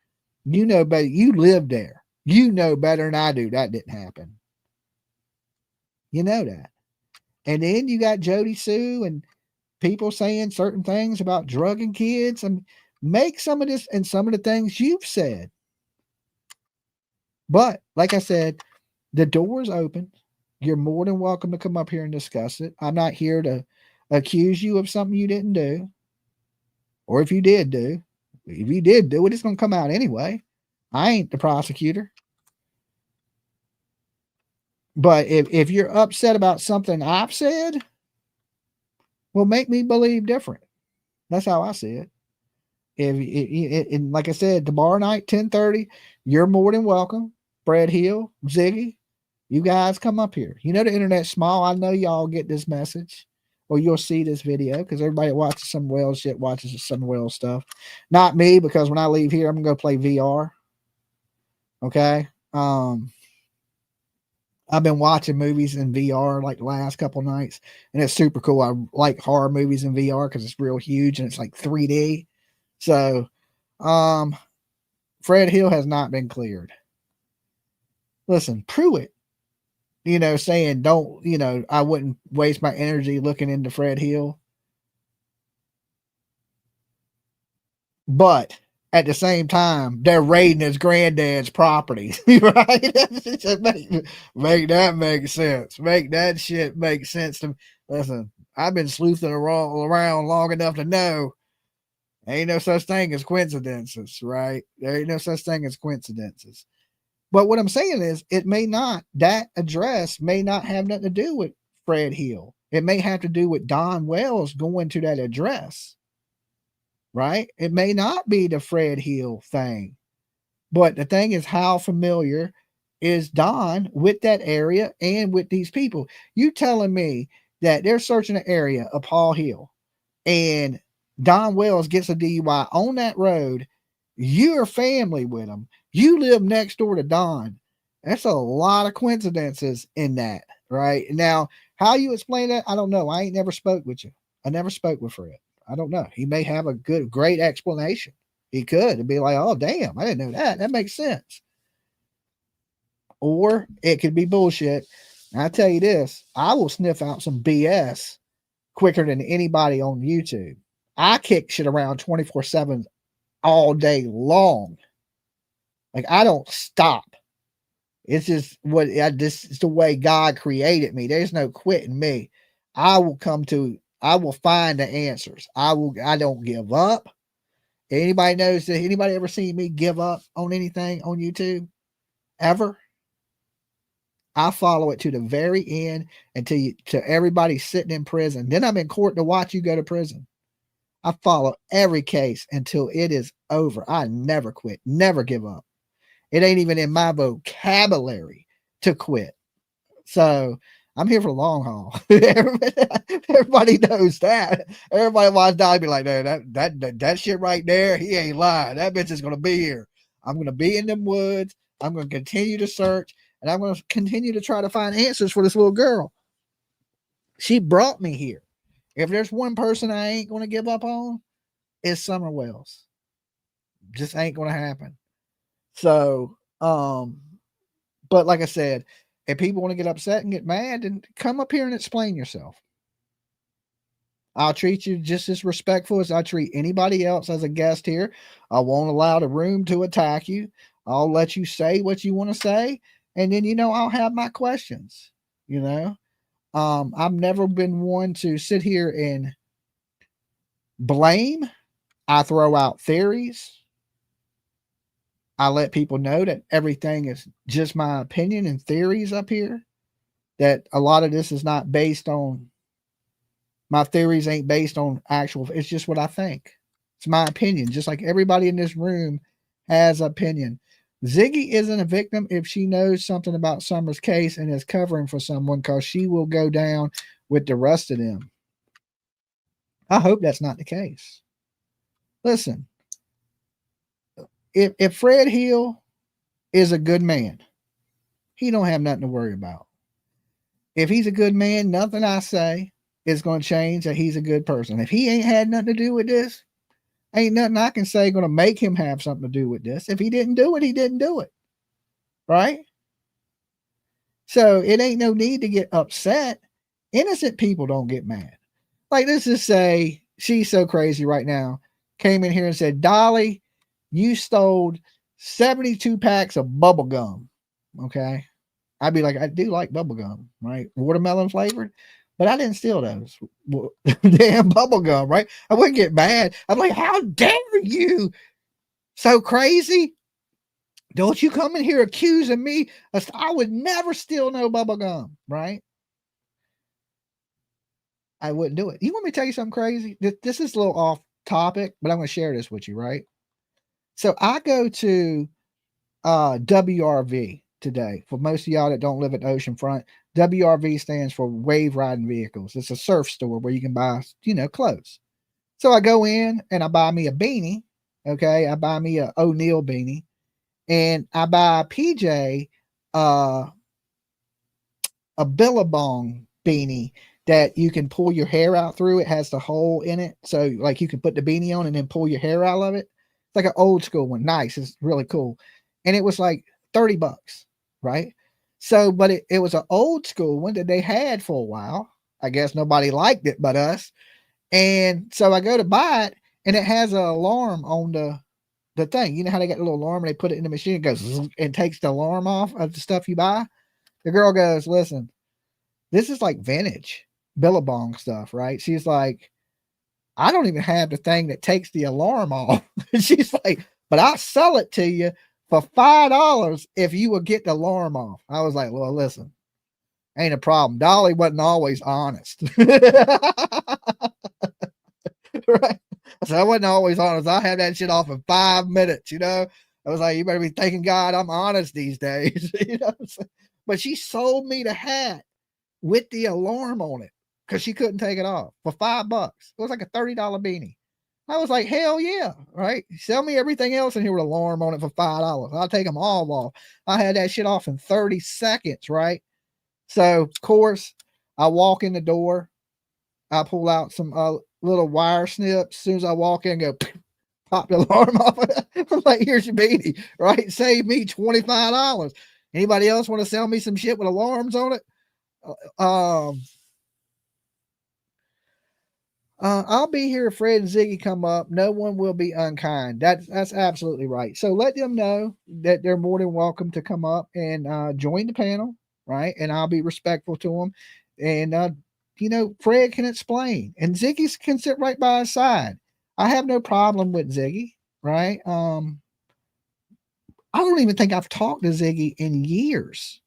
you know better. You live there. You know better than I do that didn't happen. You know that. And then you got Jody Sue and people saying certain things about drugging kids. And make some of this and some of the things you've said. But like I said, the door is open. You're more than welcome to come up here and discuss it. I'm not here to accuse you of something you didn't do. Or if you did do it, it's going to come out anyway. I ain't the prosecutor. But if you're upset about something I've said, well, make me believe different. That's how I see it. And like I said, tomorrow night, 10:30, you're more than welcome. Brad Hill, Ziggy, you guys come up here. You know the internet's small. I know y'all get this message, or you'll see this video, because everybody that watches some Wells shit watches some Wells stuff. Not me, because when I leave here, I'm gonna go play VR. Okay. I've been watching movies in VR like the last couple nights, and it's super cool. I like horror movies in VR because it's real huge and it's like 3D. So, Fred Hill has not been cleared. Listen, Pruitt, saying don't, I wouldn't waste my energy looking into Fred Hill. But at the same time, they're raiding his granddad's property, right? make that make sense. Make that shit make sense to me. Listen, I've been sleuthing around long enough to know ain't no such thing as coincidences, right? There ain't no such thing as coincidences. But what I'm saying is, that address may not have nothing to do with Fred Hill. It may have to do with Don Wells going to that address. Right? It may not be the Fred Hill thing. But the thing is, how familiar is Don with that area and with these people? You telling me that they're searching the area of Paul Hill and Don Wells gets a DUI on that road. You're family with him. You live next door to Don. That's a lot of coincidences in that, right? Now, how you explain that, I don't know. I ain't never spoke with you. I never spoke with Fred. I don't know. He may have a great explanation. He could be like, oh, damn, I didn't know that. That makes sense. Or it could be bullshit. And I tell you this, I will sniff out some BS quicker than anybody on YouTube. I kick shit around 24/7 all day long. Like, I don't stop. It's just this is the way God created me. There's no quitting me. I will find the answers. I don't give up. Anybody knows that? Anybody ever seen me give up on anything on YouTube? Ever? I follow it to the very end until everybody sitting in prison. Then I'm in court to watch you go to prison. I follow every case until it is over. I never quit, never give up. It ain't even in my vocabulary to quit. So I'm here for the long haul. Everybody knows that. Everybody watch Dolly be like, that shit right there, he ain't lying. That bitch is gonna be here. I'm gonna be in them woods. I'm gonna continue to search, and I'm gonna continue to try to find answers for this little girl. She brought me here. If there's one person I ain't gonna give up on, it's Summer Wells. Just ain't gonna happen. So, but like I said, if people want to get upset and get mad, then come up here and explain yourself. I'll treat you just as respectful as I treat anybody else as a guest here. I won't allow the room to attack you. I'll let you say what you want to say. And then, I'll have my questions, I've never been one to sit here and blame. I throw out theories. I let people know that everything is just my opinion and theories up here, that a lot of this is not based on, my theories ain't based on actual, it's just what I think. It's my opinion. Just like everybody in this room has opinion. Ziggy isn't a victim if she knows something about Summer's case and is covering for someone, because she will go down with the rest of them. I hope that's not the case. Listen, if Fred Hill is a good man, he don't have nothing to worry about. If he's a good man, nothing I say is going to change that he's a good person. If he ain't had nothing to do with this, ain't nothing I can say going to make him have something to do with this. If he didn't do it, he didn't do it. Right? So it ain't no need to get upset. Innocent people don't get mad. Like, let's just say she's so crazy right now, came in here and said, Dolly, you stole 72 packs of bubble gum. Okay. I'd be like, I do like bubble gum, right? Watermelon flavored, but I didn't steal those. Damn bubble gum, right? I wouldn't get mad. I'm like, how dare you? So crazy. Don't you come in here accusing me. I would never steal no bubble gum, right? I wouldn't do it. You want me to tell you something crazy? This is a little off topic, but I'm going to share this with you, right? So I go to WRV today. For most of y'all that don't live at the oceanfront, WRV stands for Wave Riding Vehicles. It's a surf store where you can buy, clothes. So I go in and I buy me a beanie. Okay. I buy me a O'Neill beanie, and I buy PJ a Billabong beanie that you can pull your hair out through. It has the hole in it. So like you can put the beanie on and then pull your hair out of it. It's like an old school one. Nice. It's really cool. And it was like $30, right? So, but it was an old school one that they had for a while. I guess nobody liked it but us. And so I go to buy it, and it has an alarm on the thing. You know how they got a little alarm and they put it in the machine, it goes and takes the alarm off of the stuff you buy? The girl goes, listen, this is like vintage Billabong stuff, right? She's like, I don't even have the thing that takes the alarm off. She's like, but I'll sell it to you for $5 if you will get the alarm off. I was like, well, listen, ain't a problem. Dolly wasn't always honest. Right? So I wasn't always honest. I had that shit off in 5 minutes, I was like, you better be thanking God I'm honest these days. But she sold me the hat with the alarm on it because she couldn't take it off for $5. It was like a $30 beanie. I was like, hell yeah, right? Sell me everything else in here with an alarm on it for $5. I'll take them all off. I had that shit off in 30 seconds, right? So, of course, I walk in the door. I pull out some little wire snips. As soon as I walk in, go pop the alarm off. I'm like, here's your beanie, right? Save me $25. Anybody else want to sell me some shit with alarms on it? I'll be here if Fred and Ziggy come up. No one will be unkind. That's absolutely right. So let them know that they're more than welcome to come up and join the panel, right? And I'll be respectful to them. And Fred can explain, and Ziggy can sit right by his side. I have no problem with Ziggy, right? I don't even think I've talked to Ziggy in years.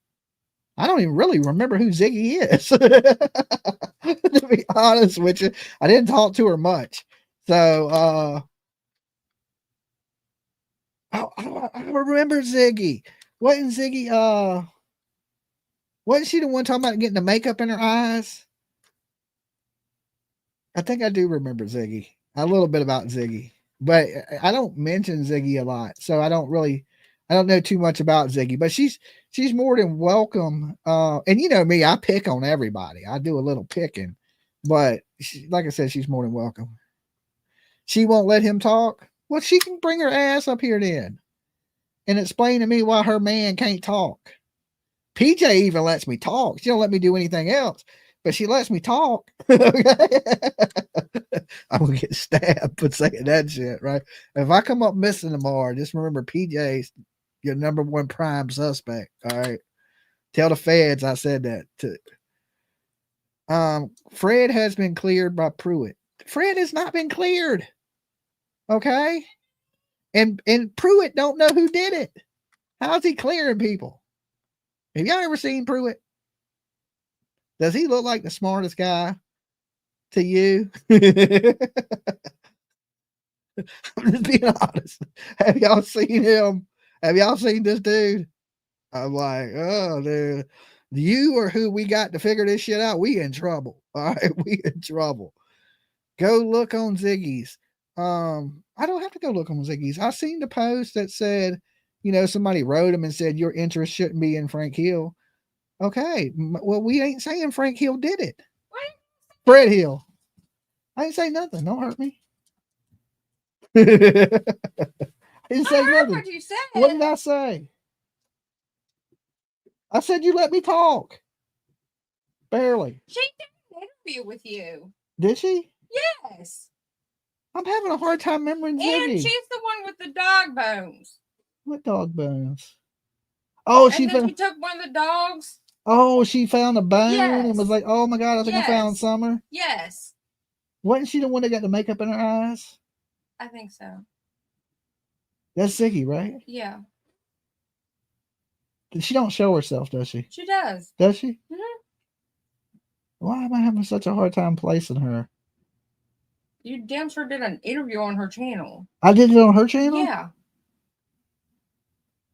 I don't even really remember who Ziggy is. To be honest with you, I didn't talk to her much. So I remember Ziggy. Wasn't Ziggy wasn't she the one talking about getting the makeup in her eyes? I think I do remember Ziggy. A little bit about Ziggy. But I don't mention Ziggy a lot. So I don't know too much about Ziggy, but she's more than welcome. And you know me, I pick on everybody. I do a little picking, but like I said, she's more than welcome. She won't let him talk. Well, she can bring her ass up here then and explain to me why her man can't talk. PJ even lets me talk. She don't let me do anything else, but she lets me talk. I'm gonna get stabbed for saying that shit, right? If I come up missing tomorrow, just remember PJ's your number one prime suspect. All right. Tell the feds I said that too. Fred has been cleared by Pruitt. Fred has not been cleared. Okay. And Pruitt don't know who did it. How's he clearing people? Have y'all ever seen Pruitt? Does he look like the smartest guy to you? I'm just being honest. Have y'all seen him? Have y'all seen this dude? I'm like, oh, dude, you or who we got to figure this shit out? We in trouble. All right, we in trouble. Go look on Ziggy's. I don't have to go look on Ziggy's. I seen the post that said, somebody wrote him and said your interest shouldn't be in Frank Hill. Okay, well, we ain't saying Frank Hill did it. What? Fred Hill. I ain't say nothing. Don't hurt me. I didn't say nothing. What you said. What did I say? I said you let me talk. Barely. She did an interview with you. Did she? Yes. I'm having a hard time remembering Ziggy. And she's the one with the dog bones. What dog bones? Oh, and then she took one of the dogs. Oh, she found a bone Yes. and was like, "Oh my God, I think I found Summer." Yes. Wasn't she the one that got the makeup in her eyes? I think so. That's Ziggy, right? Yeah. She don't show herself, does she? She does. Does she? Mm-hmm. Why am I having such a hard time placing her? You damn sure did an interview on her channel. I did it on her channel? Yeah.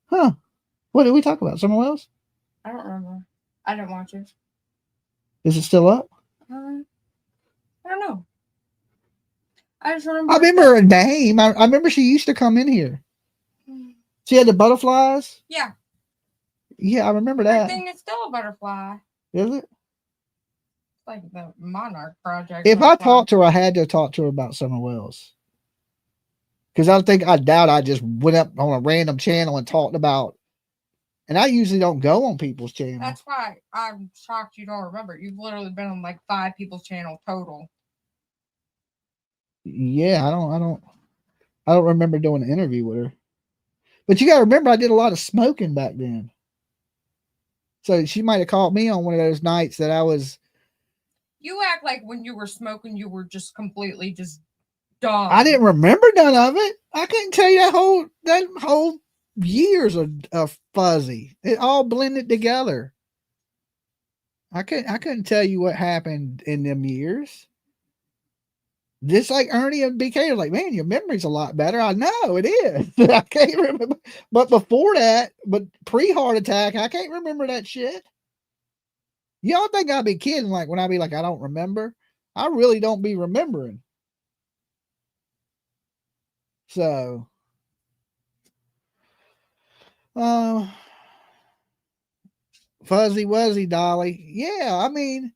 Huh. What did we talk about? Summer Wells? I don't remember. I didn't watch it. Is it still up? I don't know. I just remember. I remember her name. I remember she used to come in here. She had the butterflies? Yeah. Yeah, I remember that. I think it's still a butterfly. Is it? Like the Monarch Project. If I talked to her, I had to talk to her about Summer Wells. Because I doubt I just went up on a random channel and talked about. And I usually don't go on people's channels. That's why I'm shocked you don't remember. You've literally been on like 5 people's channel total. Yeah, I don't remember doing an interview with her. But you gotta remember I did a lot of smoking back then. So she might have called me on one of those nights that I was. You act like when you were smoking, you were just completely just dumb. I didn't remember none of it. I couldn't tell you that whole years of fuzzy. It all blended together. I couldn't tell you what happened in them years. Just like Ernie and BK are like, man, your memory's a lot better. I know it is. I can't remember. But before that, pre-heart attack, I can't remember that shit. Y'all think I'd be kidding like when I be like, I don't remember. I really don't be remembering. So, fuzzy wuzzy Dolly. Yeah, I mean,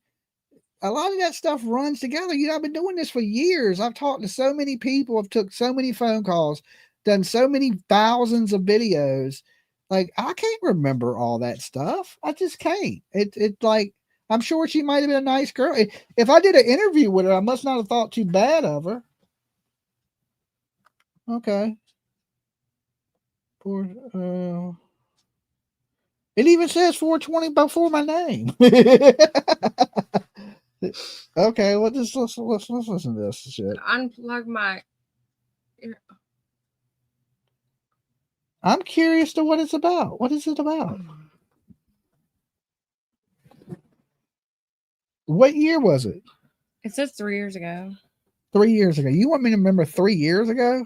a lot of that stuff runs together. I've been doing this for years. I've talked to so many people. I've took so many phone calls, done so many thousands of videos. Like, I can't remember all that stuff. I just can't. It's like, I'm sure she might have been a nice girl. If I did an interview with her, I must not have thought too bad of her. Okay. It even says 420 before my name. Okay, well, let's listen to this shit. Unplug my. I'm curious to what it's about. What is it about? What year was it? It says 3 years ago. 3 years ago. You want me to remember 3 years ago?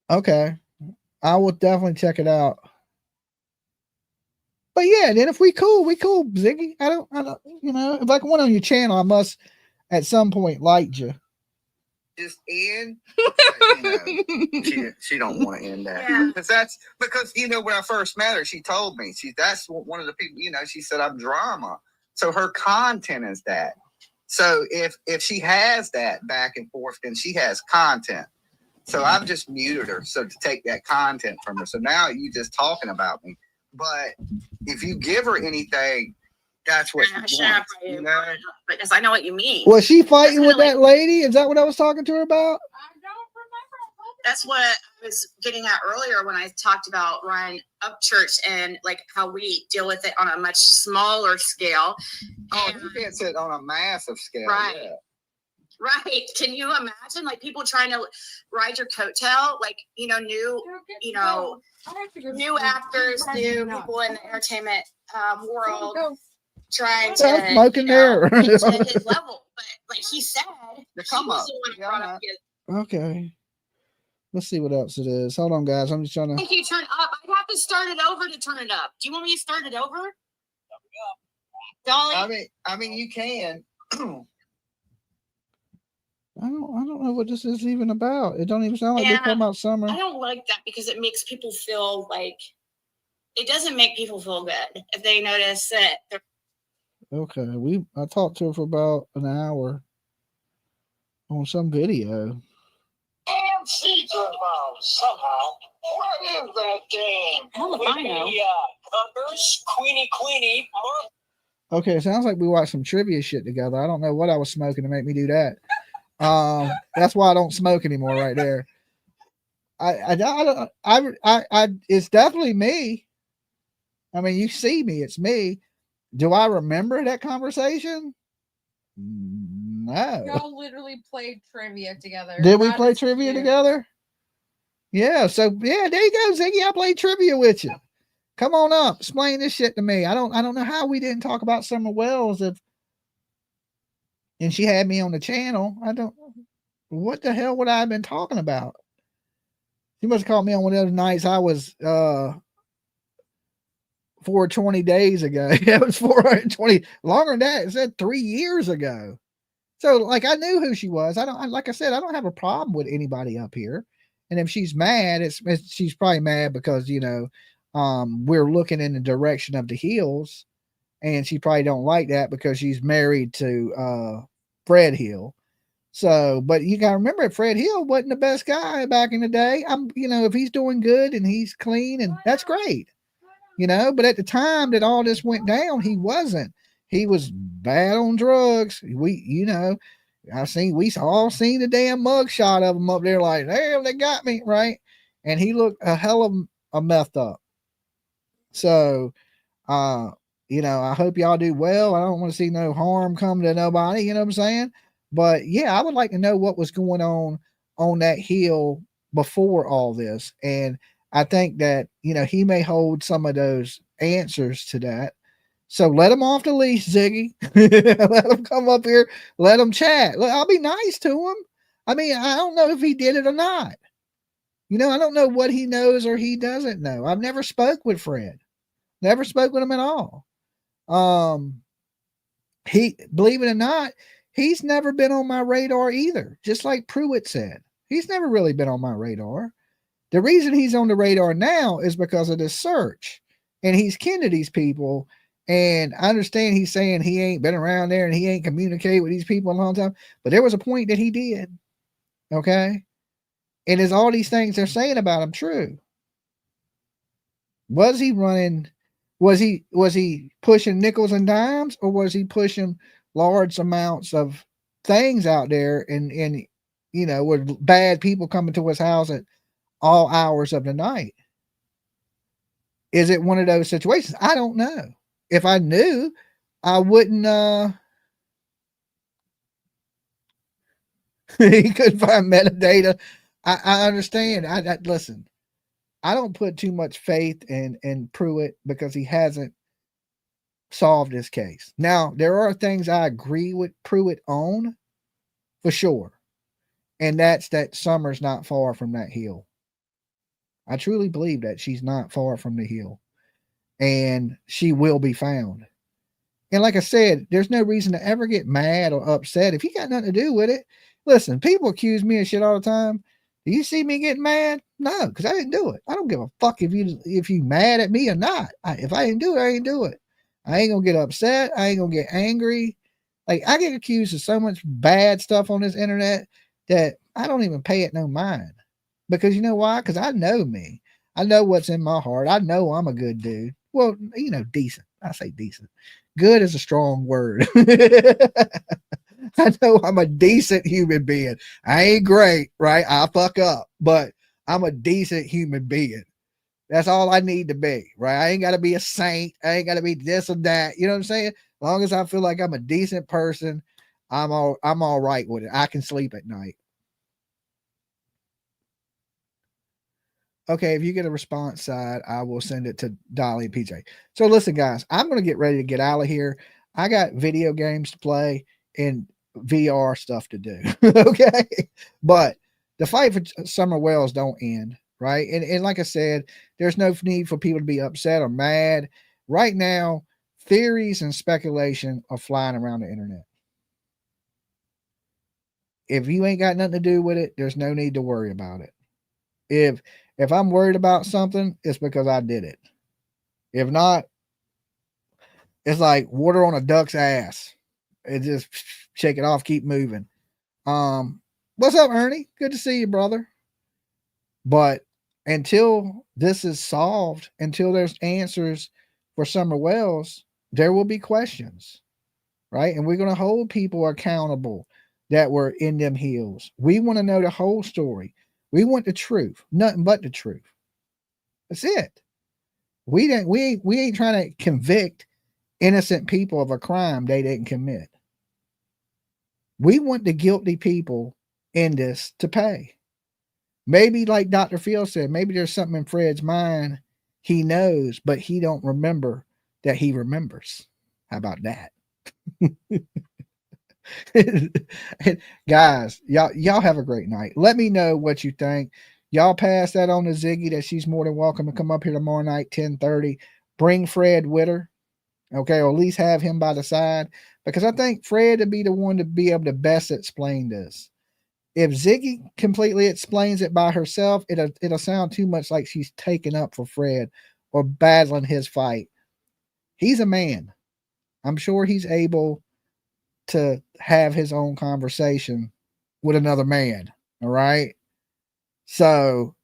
Okay. I will definitely check it out. But yeah, then if we cool, Ziggy. I don't, if I went on your channel, I must at some point like you. Just end. She don't want to end that. Because when I first met her, she told me that's one of the people. She said I'm drama. So her content is that. So if she has that back and forth, then she has content. So I've just muted her to take that content from her. So now you just talking about me. But if you give her anything, that's what she wants. Because I know what you mean. Was she fighting with that lady? Is that what I was talking to her about? That's what I was getting at earlier when I talked about Ryan Upchurch and like how we deal with it on a much smaller scale. Oh, you can't sit on a massive scale. Right. Yeah. Right. Can you imagine like people trying to ride your coattail? Like, new actors, new people in the entertainment world trying to smoking there. get to his level. But like he said, The he come was up. the one who Yeah, brought I up know. his. Okay. Let's see what else it is. Hold on, guys. I'm just trying to. If you turn up, I'd have to start it over to turn it up. Do you want me to start it over? Dolly? I mean, you can. I don't know what this is even about. It don't even sound like they're talking about summer. I don't like that because it makes people feel like it doesn't make people feel good if they notice that they're. Okay, I talked to her for about an hour on some video. And seeds are involved somehow. What is that game? Hell if I know. Numbers, Queenie, Okay, it sounds like we watched some trivia shit together. I don't know what I was smoking to make me do that. That's why I don't smoke anymore. Right there. I it's definitely me. I mean, you see me, it's me. Do I remember that conversation? No. Y'all literally played trivia together. Did we play trivia together? Yeah. So yeah, there you go, Ziggy. I played trivia with you. Come on up. Explain this shit to me. I don't know how we didn't talk about Summer Wells and she had me on the channel. What the hell would I have been talking about? She must have called me on one of those nights I was 420 days ago. It was 420 longer than that. It said 3 years ago. So like I knew who she was. Like I said, I don't have a problem with anybody up here. And if she's mad, she's probably mad because we're looking in the direction of the Hills, and she probably don't like that because she's married to Fred Hill. So, but you gotta remember, Fred Hill wasn't the best guy back in the day. If he's doing good and he's clean, and that's great, but at the time that all this went down, he wasn't. He was bad on drugs. We all seen the damn mugshot of him up there, like, damn, they got me, right? And he looked a hell of a messed up. So, I hope y'all do well. I don't want to see no harm come to nobody, you know what I'm saying? But yeah, I would like to know what was going on that hill before all this. And I think that, he may hold some of those answers to that. So let him off the leash, Ziggy. Let him come up here. Let him chat. I'll be nice to him. I mean, I don't know if he did it or not. I don't know what he knows or he doesn't know. I've never spoke with Fred. Never spoke with him at all. He, believe it or not, he's never been on my radar either. Just like Pruitt said, he's never really been on my radar. The reason he's on the radar now is because of this search, and he's kin to these people. And I understand he's saying he ain't been around there and he ain't communicated with these people a long time, but there was a point that he did. Okay. And is all these things they're saying about him true? Was he running? Was he pushing nickels and dimes, or was he pushing large amounts of things out there and with bad people coming to his house at all hours of the night? Is it one of those situations? I don't know. If I knew, I wouldn't he couldn't find metadata. I understand. Listen, I don't put too much faith in Pruitt because he hasn't solved this case. Now, there are things I agree with Pruitt on for sure. And that's that Summer's not far from that hill. I truly believe that she's not far from the hill. And she will be found. And like I said, there's no reason to ever get mad or upset if you got nothing to do with it. Listen, people accuse me of shit all the time. Do you see me getting mad? No, because I didn't do it. I don't give a fuck if you mad at me or not. If I didn't do it, I didn't do it. I ain't gonna get upset. I ain't gonna get angry. Like, I get accused of so much bad stuff on this internet that I don't even pay it no mind. Because you know why? Because I know me. I know what's in my heart. I know I'm a good dude. Well, decent. I say decent. Good is a strong word. I know I'm a decent human being. I ain't great, right? I fuck up, but I'm a decent human being. That's all I need to be, right? I ain't got to be a saint. I ain't got to be this or that. You know what I'm saying? As long as I feel like I'm a decent person, I'm all right with it. I can sleep at night. Okay, if you get a response side, I will send it to Dolly and PJ. So listen, guys, I'm going to get ready to get out of here. I got video games to play and VR stuff to do. Okay. But the fight for Summer Wells don't end. Right. And like I said, there's no need for people to be upset or mad. Right now, theories and speculation are flying around the internet. If you ain't got nothing to do with it, there's no need to worry about it. If I'm worried about something, it's because I did it. If not, it's like water on a duck's ass. It just shake it off, keep moving. What's up, Ernie? Good to see you, brother. But until this is solved, until there's answers for Summer Wells, there will be questions, right? And we're going to hold people accountable that were in them hills. We want to know the whole story. We want the truth, nothing but the truth. That's it. We ain't trying to convict innocent people of a crime they didn't commit. We want the guilty people in this to pay. Maybe like Dr. Phil said, maybe there's something in Fred's mind he knows, but he don't remember that he remembers. How about that? Guys, y'all have a great night. Let me know what you think. Y'all pass that on to Ziggy that she's more than welcome to come up here tomorrow night, 10:30. Bring Fred with her. Okay, or at least have him by the side. Because I think Fred would be the one to be able to best explain this. If Ziggy completely explains it by herself, it'll sound too much like she's taking up for Fred or battling his fight. He's a man. I'm sure he's able to have his own conversation with another man. All right. So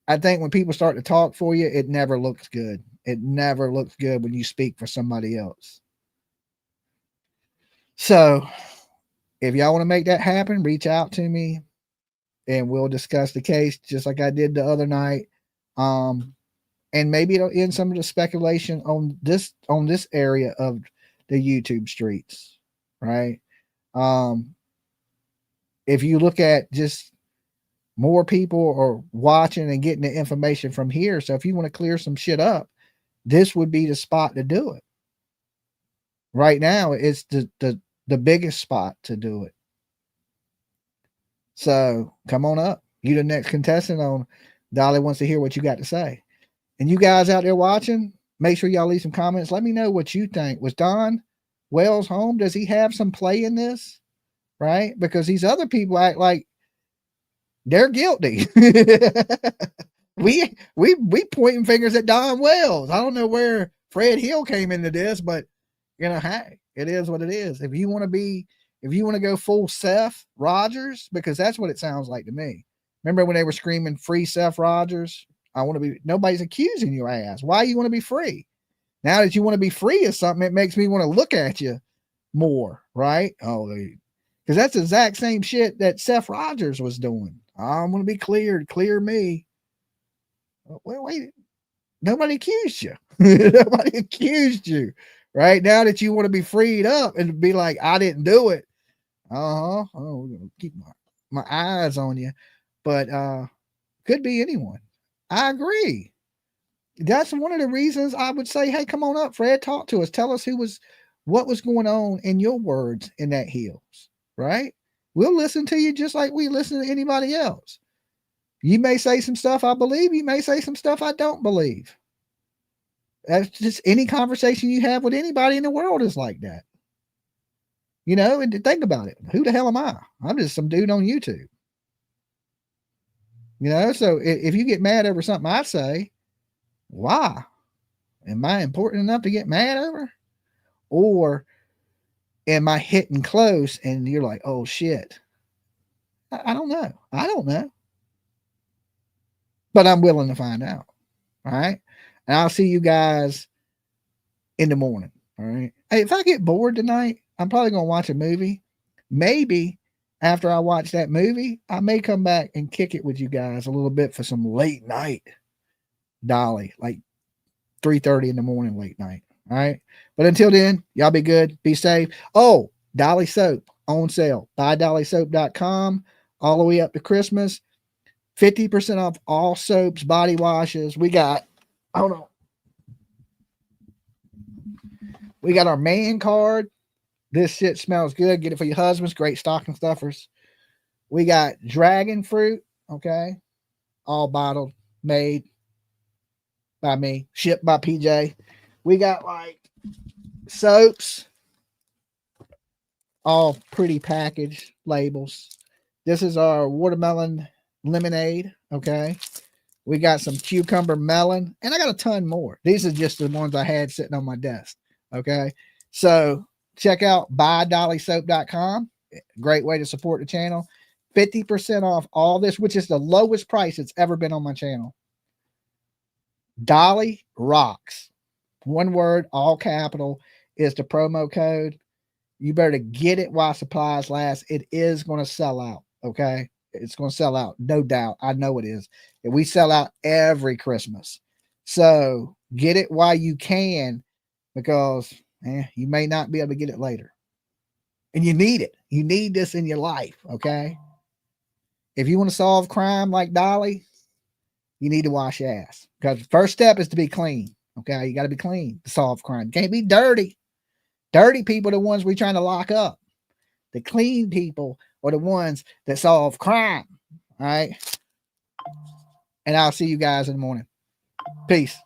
I think when people start to talk for you, it never looks good. It never looks good when you speak for somebody else. So if y'all want to make that happen, reach out to me and we'll discuss the case just like I did the other night. And maybe it'll end some of the speculation on this area of the YouTube streets, right? If you look at just more people are watching and getting the information from here. So if you want to clear some shit up, this would be the spot to do it. Right now, it's the biggest spot to do it. So come on up. You the next contestant on Dolly Wants to Hear What You Got to Say. And you guys out there watching, make sure y'all leave some comments. Let me know what you think. Was Don Wells home? Does he have some play in this? Right? Because these other people act like they're guilty. we pointing fingers at Don Wells. I don't know where Fred Hill came into this, but hey, it is what it is. If you want to go full Seth Rogers, because that's what it sounds like to me. Remember when they were screaming free Seth Rogers? Nobody's accusing your ass. Why you want to be free? Now that you want to be free of something, it makes me want to look at you more, right? Oh, because that's the exact same shit that Seth Rogers was doing. I'm going to be cleared. Clear me. Wait. Nobody accused you. Nobody accused you. Right now that you want to be freed up and be like, I didn't do it. Oh, we're going to keep my eyes on you. But could be anyone. I agree. That's one of the reasons I would say, hey, come on up, Fred, talk to us. Tell us what was going on in your words in that hills, right? We'll listen to you just like we listen to anybody else. You may say some stuff I believe. You may say some stuff I don't believe. That's just any conversation you have with anybody in the world is like that. And think about it. Who the hell am I? I'm just some dude on YouTube. So if you get mad over something I say, why? Am I important enough to get mad over? Or am I hitting close and you're like, oh shit? I don't know. I don't know. But I'm willing to find out. All right. And I'll see you guys in the morning. All right. Hey, if I get bored tonight, I'm probably going to watch a movie. Maybe after I watch that movie, I may come back and kick it with you guys a little bit for some late night Dolly, like 3:30 in the morning, late night. All right. But until then, y'all be good. Be safe. Oh, Dolly Soap on sale. BuyDollySoap.com all the way up to Christmas. 50% off all soaps, body washes. We got, hold on. We got our man card. This shit smells good. Get it for your husbands. Great stocking stuffers. We got dragon fruit. Okay. All bottled, made by me, shipped by PJ. We got like soaps. All pretty packaged labels. This is our watermelon lemonade. Okay. We got some cucumber melon, and I got a ton more. These are just the ones I had sitting on my desk. Okay. So check out buydollysoap.com. Great way to support the channel. 50% off all this, which is the lowest price it's ever been on my channel. Dolly Rocks. One word, all capital, is the promo code. You better get it while supplies last. It is going to sell out. Okay. It's going to sell out. No doubt. I know it is. And we sell out every Christmas. So get it while you can, because you may not be able to get it later. And you need it. You need this in your life. Okay. If you want to solve crime like Dolly, you need to wash your ass, because the first step is to be clean. Okay. You got to be clean to solve crime. You can't be dirty. Dirty people are the ones we're trying to lock up. The clean people are the ones that solve crime. All right. And I'll see you guys in the morning. Peace.